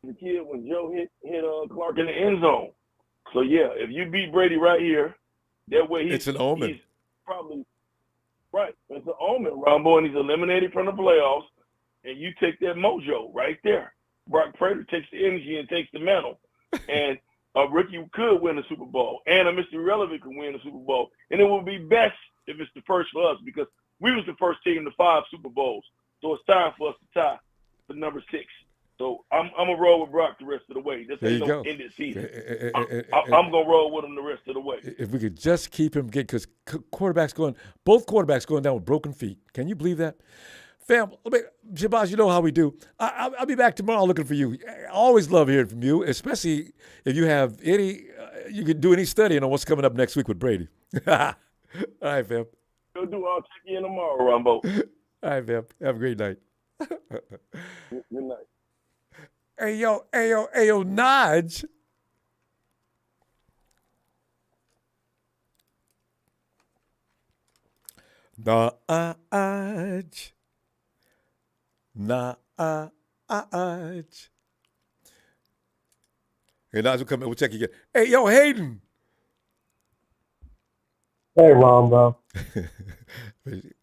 The kid when Joe hit Clark in the end zone. So yeah, if you beat Brady right here, that way it's an omen. He's probably right. It's an omen, Ronbo, and he's eliminated from the playoffs. And you take that mojo right there. Brock Purdy takes the energy and takes the mantle. And a rookie could win the Super Bowl, and a Mr. Irrelevant could win the Super Bowl. And it would be best if it's the first for us because we was the first team to 5 Super Bowls. So it's time for us to tie for number 6. So I'm gonna roll with Brock the rest of the way. This ain't no end of season. I'm gonna roll with him the rest of the way. If we could just keep him getting, because both quarterbacks going down with broken feet. Can you believe that? Fam, Shabazz, you know how we do. I'll be back tomorrow looking for you. I always love hearing from you, especially if you have you can do any studying on what's coming up next week with Brady. All right, fam. I'll check you in tomorrow, Ronbo. All right, fam. Have a great night. Good night. Hey, yo, Naj. Naj. Hey, Naj will come in. We'll check again. Hey, yo, Hayden. Hey, Ronbo.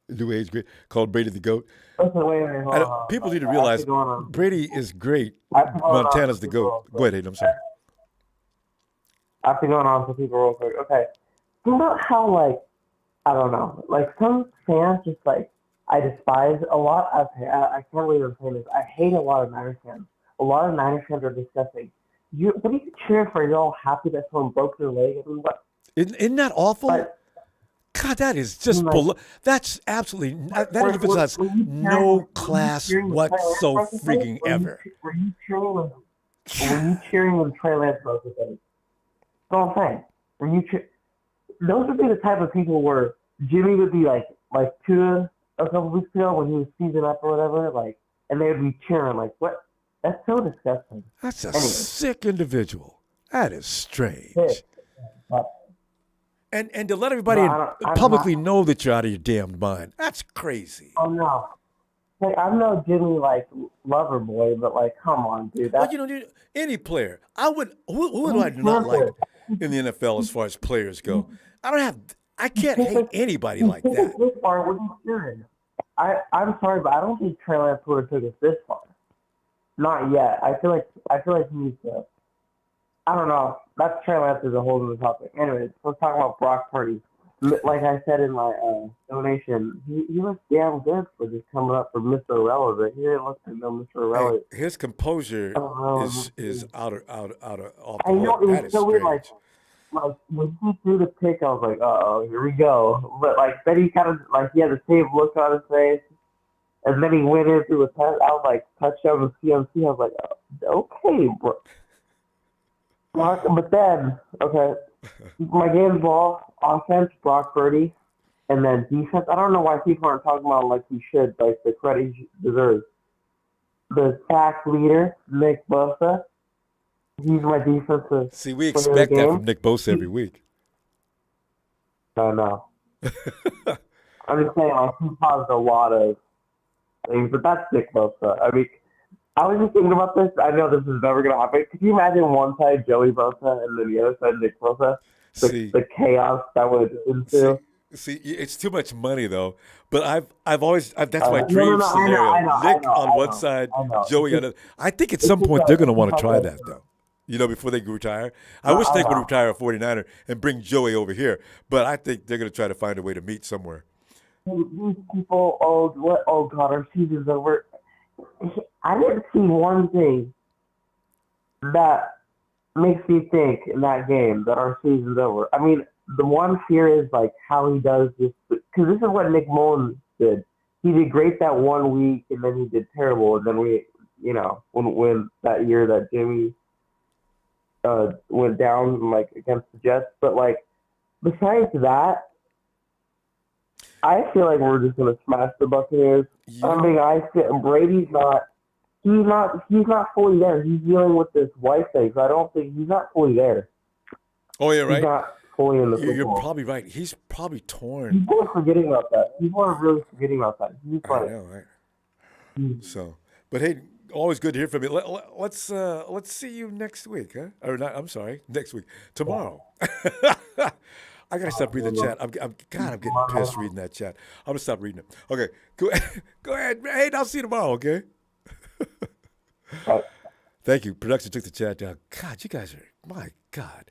New age great. Called Brady the GOAT. Listen, wait, hold on. People need to realize Brady is great. Montana's the GOAT. Go ahead, Hayden. I'm sorry. I have to go on for people real quick. Okay. You know how, I don't know, some fans just, I despise a lot. I can't believe I'm saying this. I hate a lot of Niners fans. A lot of Niners fans are disgusting. What are you cheering for? You're all happy that someone broke their leg? I mean, what? Isn't that awful? God, that is just that's absolutely that individual has no class whatsoever freaking ever. Were you cheering when Trey Lance broke his leg? That's all I'm saying. Those would be the type of people where Jimmy would be like Tua a couple weeks ago when he was season up or whatever, and they would be cheering what? That's so disgusting. That's a sick individual. That is strange. And to let everybody publicly know that you're out of your damned mind. That's crazy. Oh, no. I'm no Jimmy, lover boy, but, come on, dude. Well, dude, any player. Who do I not like in the NFL as far as players go? I can't hate anybody like that. This far, what are you cheering? I'm sorry, but I don't think Trey Lance would have took us this far. Not yet. I feel like he needs to. I don't know. That's Trey Lance is a whole other topic. Anyways, let's talk about Brock Purdy. Like I said in my donation, he looks damn good for just coming up for Mr. Irrelevant. He didn't look like no Mr. Irrelevant. Hey, his composure is off the I know, hook. it That was is so weird. strange. When he threw the pick, I was like, uh-oh, here we go. But, then he kind of, he had the same look on his face. And then he went into a touchdown with CMC. I was like, okay, bro. But then, my game's ball, offense, Brock Purdy, and then defense. I don't know why people aren't talking about like he should, the credit he deserves. The sack leader, Nick Bosa. He's my defensive. See, we expect that from Nick Bosa every week. No. I'm just saying, he caused a lot of things, but that's Nick Bosa. I mean, I was just thinking about this. I know this is never going to happen. Could you imagine one side Joey Bosa and then the other side Nick Bosa? The chaos that would ensue. See, it's too much money though. But I've always that's my dream scenario. I know, Nick on one side, Joey on the other. I think at some point they're going to want to try that though. Before they retire. I wish Nick would retire a 49er and bring Joey over here. But I think they're going to try to find a way to meet somewhere. These people, oh God, our season's over. I didn't see one thing that makes me think in that game that our season's over. I mean, the one fear is how he does this, because this is what Nick Mullins did. he did great that 1 week, and then he did terrible, and then we, when that year that Jimmy went down like against the Jets, but like besides that, I feel like we're just gonna smash the Buccaneers. Brady's not fully there. He's dealing with this wife thing, so I don't think he's not fully there. Oh yeah, right. He's not fully in the football. You're probably right. He's probably torn. People are forgetting about that. People are really forgetting about that. He's I know, right? So, but hey, always good to hear from you. Let's see you next week, huh? Or not? I'm sorry, next week, tomorrow. I gotta stop reading the chat. I'm getting pissed reading that chat. I'm gonna stop reading it. Okay, go ahead. Hey, I'll see you tomorrow. Okay. Thank you. Production took the chat down. God, you guys are my God.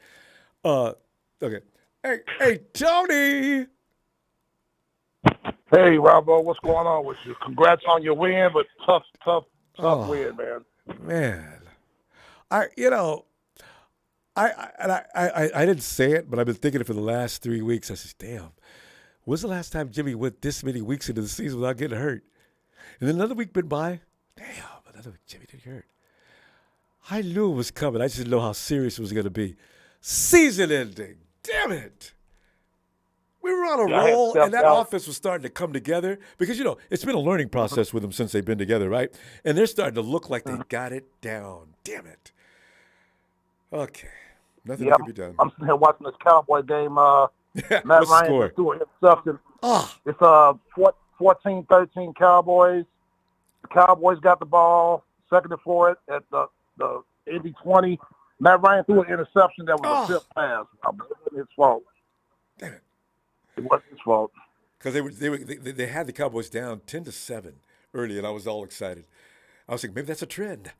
Okay. Hey, Tony. Hey, Ronbo, what's going on with you? Congrats on your win, but tough win, man. Man, I didn't say it, but I've been thinking it for the last 3 weeks. I said, damn, when's the last time Jimmy went this many weeks into the season without getting hurt? And then another week been by. Damn, another week Jimmy didn't get hurt. I knew it was coming. I just didn't know how serious it was going to be. Season ending. Damn it. We were on a roll, and that offense was starting to come together because, it's been a learning process with them since they've been together, right? And they're starting to look like they got it down. Damn it. Okay. Nothing can be done. I'm sitting here watching this Cowboy game. Matt Ryan threw an interception. It's 14-13 Cowboys. The Cowboys got the ball, 2nd and 4 at the Indy 20. Matt Ryan threw an interception that was a tip pass. It wasn't his fault. Damn it. It wasn't his fault. Because they had the Cowboys down 10-7 early, and I was all excited. I was like, maybe that's a trend.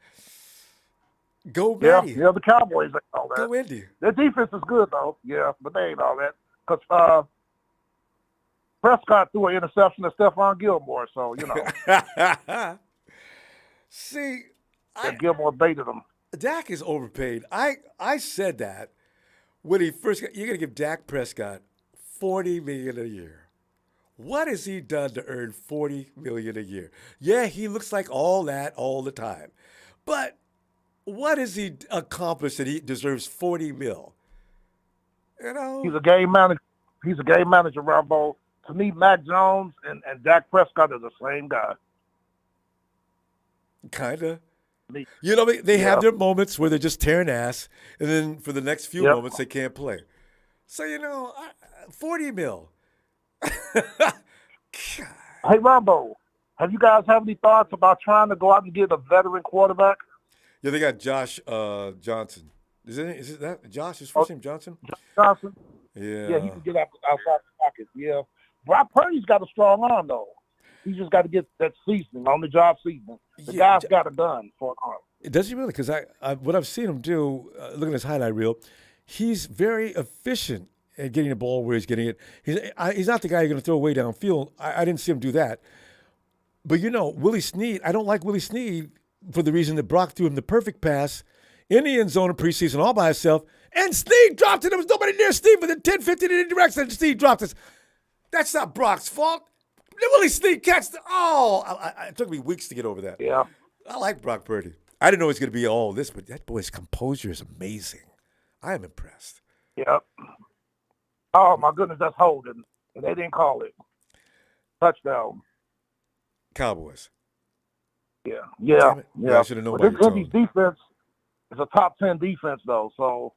Go Matty. Yeah, the Cowboys ain't all that. Go Indy. Their defense is good, though. Yeah, but they ain't all that. Because Prescott threw an interception to Stephon Gilmore, so, See, Gilmore baited him. Dak is overpaid. I said that when he first got, you're going to give Dak Prescott $40 million a year. What has he done to earn $40 million a year? Yeah, he looks like all that all the time. But what has he accomplished that he deserves $40 million? He's a game manager. He's a game manager, Ronbo. To me, Mac Jones and Dak Prescott are the same guy. Kind of. They have their moments where they're just tearing ass, and then for the next few moments they can't play. So, $40 million. Hey, Ronbo, have you guys have any thoughts about trying to go out and get a veteran quarterback? Yeah, they got Josh Johnson. Is it that Josh? His first name Johnson? Johnson? Yeah. Yeah, he can get outside the pocket. Yeah. Brock Purdy's got a strong arm, though. He just got to get that seasoning, on-the-job seasoning. The guy's got a gun for an arm. Does he really? Because what I've seen him do, look at his highlight reel, he's very efficient at getting the ball where he's getting it. He's not the guy you're going to throw away downfield. I didn't see him do that. But, Willie Snead, I don't like Willie Snead for the reason that Brock threw him the perfect pass in the end zone in preseason all by himself, and Snead dropped it. There was nobody near Snead within 10, 15 in any direction, and Snead dropped it. That's not Brock's fault. Willie Snead catch the it took me weeks to get over that. Yeah. I like Brock Purdy. I didn't know he was going to be all this, but that boy's composure is amazing. I am impressed. Yep. Oh, my goodness, that's holding. And they didn't call it. Touchdown. Cowboys. Yeah. I should have known. This Indy's defense is a top 10 defense, though, so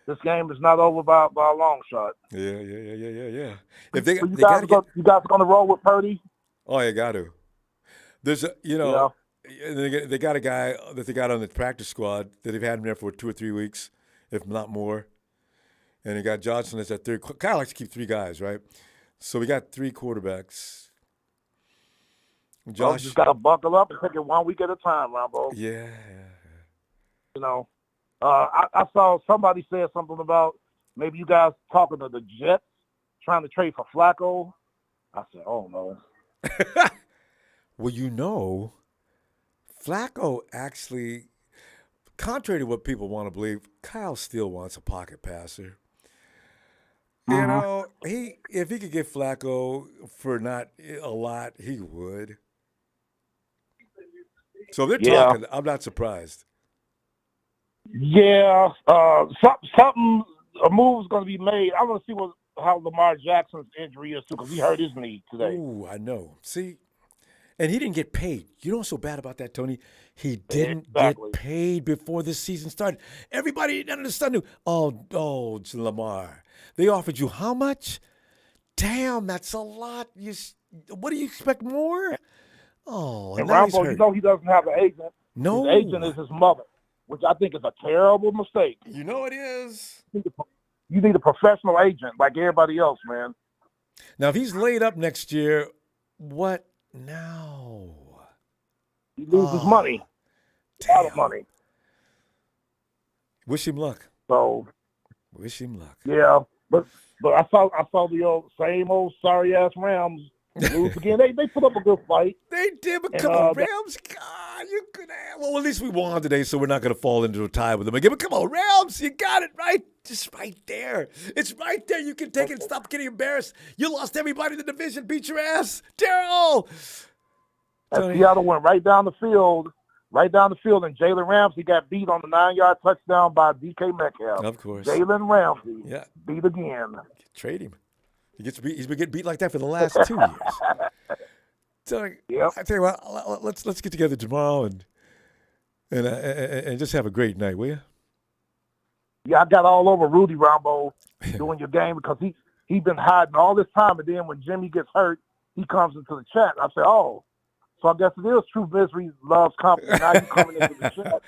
this game is not over by a long shot. Yeah. If you guys are going to roll with Purdy? Oh, you got to. There's they got a guy that they got on the practice squad that they've had him there for 2 or 3 weeks, if not more. And they got Johnson as that third. Kind of likes to keep 3 guys, right? So we got 3 quarterbacks. Josh just got to buckle up and take it 1 week at a time, Ronbo. Yeah. I saw somebody said something about maybe you guys talking to the Jets trying to trade for Flacco. I said, oh, no. Well, Flacco actually, contrary to what people want to believe, Kyle still wants a pocket passer. You know, if he could get Flacco for not a lot, he would. So they're talking. I'm not surprised. Yeah, something, a move's going to be made. I want to see how Lamar Jackson's injury is too, because he hurt his knee today. Ooh, I know. See, and he didn't get paid. You know what's so bad about that, Tony? He didn't get paid before this season started. Everybody under the sun knew. Oh, Lamar, they offered you how much? Damn, that's a lot. What do you expect more? Oh, and now Ronbo, you know he doesn't have an agent. No, his agent is his mother, which I think is a terrible mistake. You know it is. You need a professional agent like everybody else, man. Now, if he's laid up next year, what now? He loses money. A lot of money. Wish him luck. So, wish him luck. Yeah, but I saw the same old sorry ass Rams lose again. They put up a good fight. They did, but come on, Rams. God, you could have. Well, at least we won today, so we're not going to fall into a tie with them again. But come on, Rams, you got it right. Just right there. It's right there. You can take it and stop getting embarrassed. You lost everybody in the division. Beat your ass. Daryl. Seattle went right down the field, and Jalen Ramsey got beat on the 9-yard touchdown by DK Metcalf. Of course. Jalen Ramsey beat again. Trade him. He's been getting beat like that for the last 2 years. So I tell you what, let's get together tomorrow and just have a great night, will you? Yeah, I got all over Rudy Ronbo doing your game because he been hiding all this time, and then when Jimmy gets hurt, he comes into the chat. I say, oh, so I guess it is true misery loves company. Now you coming into the chat.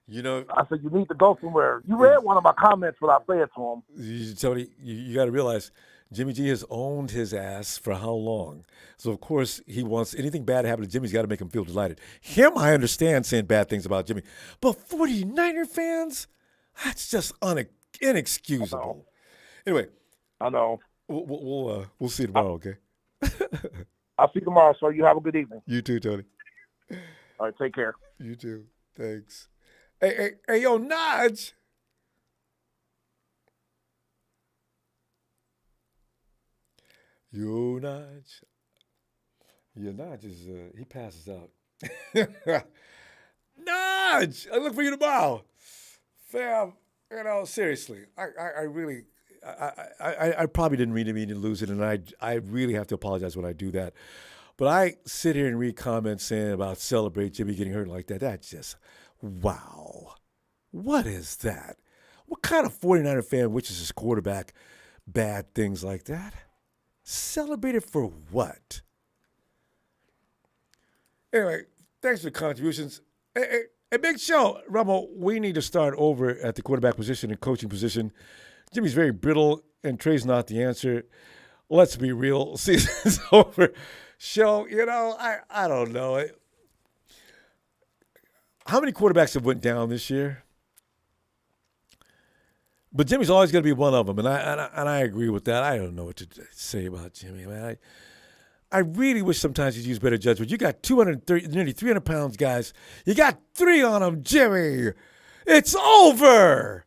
You know, I said you need to go somewhere. You read one of my comments when I said to him. Tony, you got to realize Jimmy G has owned his ass for how long? So, of course, he wants anything bad to happen to Jimmy. He's got to make him feel delighted. Him, I understand saying bad things about Jimmy. But 49er fans, that's just inexcusable. Anyway. I know. We'll see you tomorrow, okay? I'll see you tomorrow, sir. You have a good evening. You too, Tony. All right, take care. You too. Thanks. Hey, yo, Naj. Yo, Naj. Yeah, Naj is, he passes out. Naj! I look for you tomorrow. Fam, you know, seriously, I really, I probably didn't mean to lose it, and I really have to apologize when I do that. But I sit here and read comments saying about celebrate Jimmy getting hurt like that. That's just, wow. What is that? What kind of 49er fan wishes his quarterback bad things like that? Celebrate it for what? Anyway, thanks for the contributions. A big show. Ronbo, we need to start over at the quarterback position and coaching position. Jimmy's very brittle, and Trey's not the answer. Let's be real. Season's over. Show, you know, I don't know. How many quarterbacks have went down this year? But Jimmy's always going to be one of them, and I agree with that. I don't know what to say about Jimmy, man. I really wish sometimes he'd use better judgment. You got 230, nearly 300 pounds guys. You got 3 on them, Jimmy. It's over.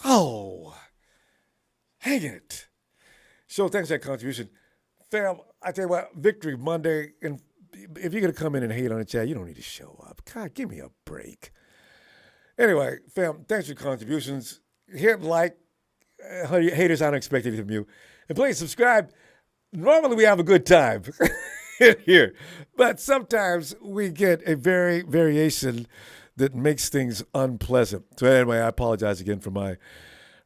Oh, hang it. So thanks for that contribution. Fam, I tell you what, victory Monday, and if you're going to come in and hate on the chat, you don't need to show up. God, give me a break. Anyway, fam, thanks for your contributions. Hit like, haters, I don't expect anything from you. And please subscribe. Normally we have a good time here, but sometimes we get a variation that makes things unpleasant. So anyway, I apologize again for my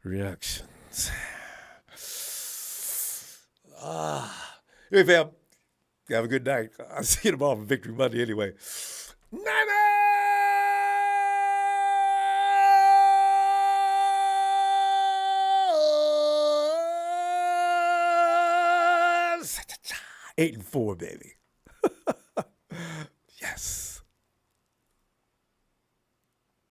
reactions. Hey, fam, have a good night. I'll see you tomorrow for Victory Monday anyway. Night. Eight and 4, baby.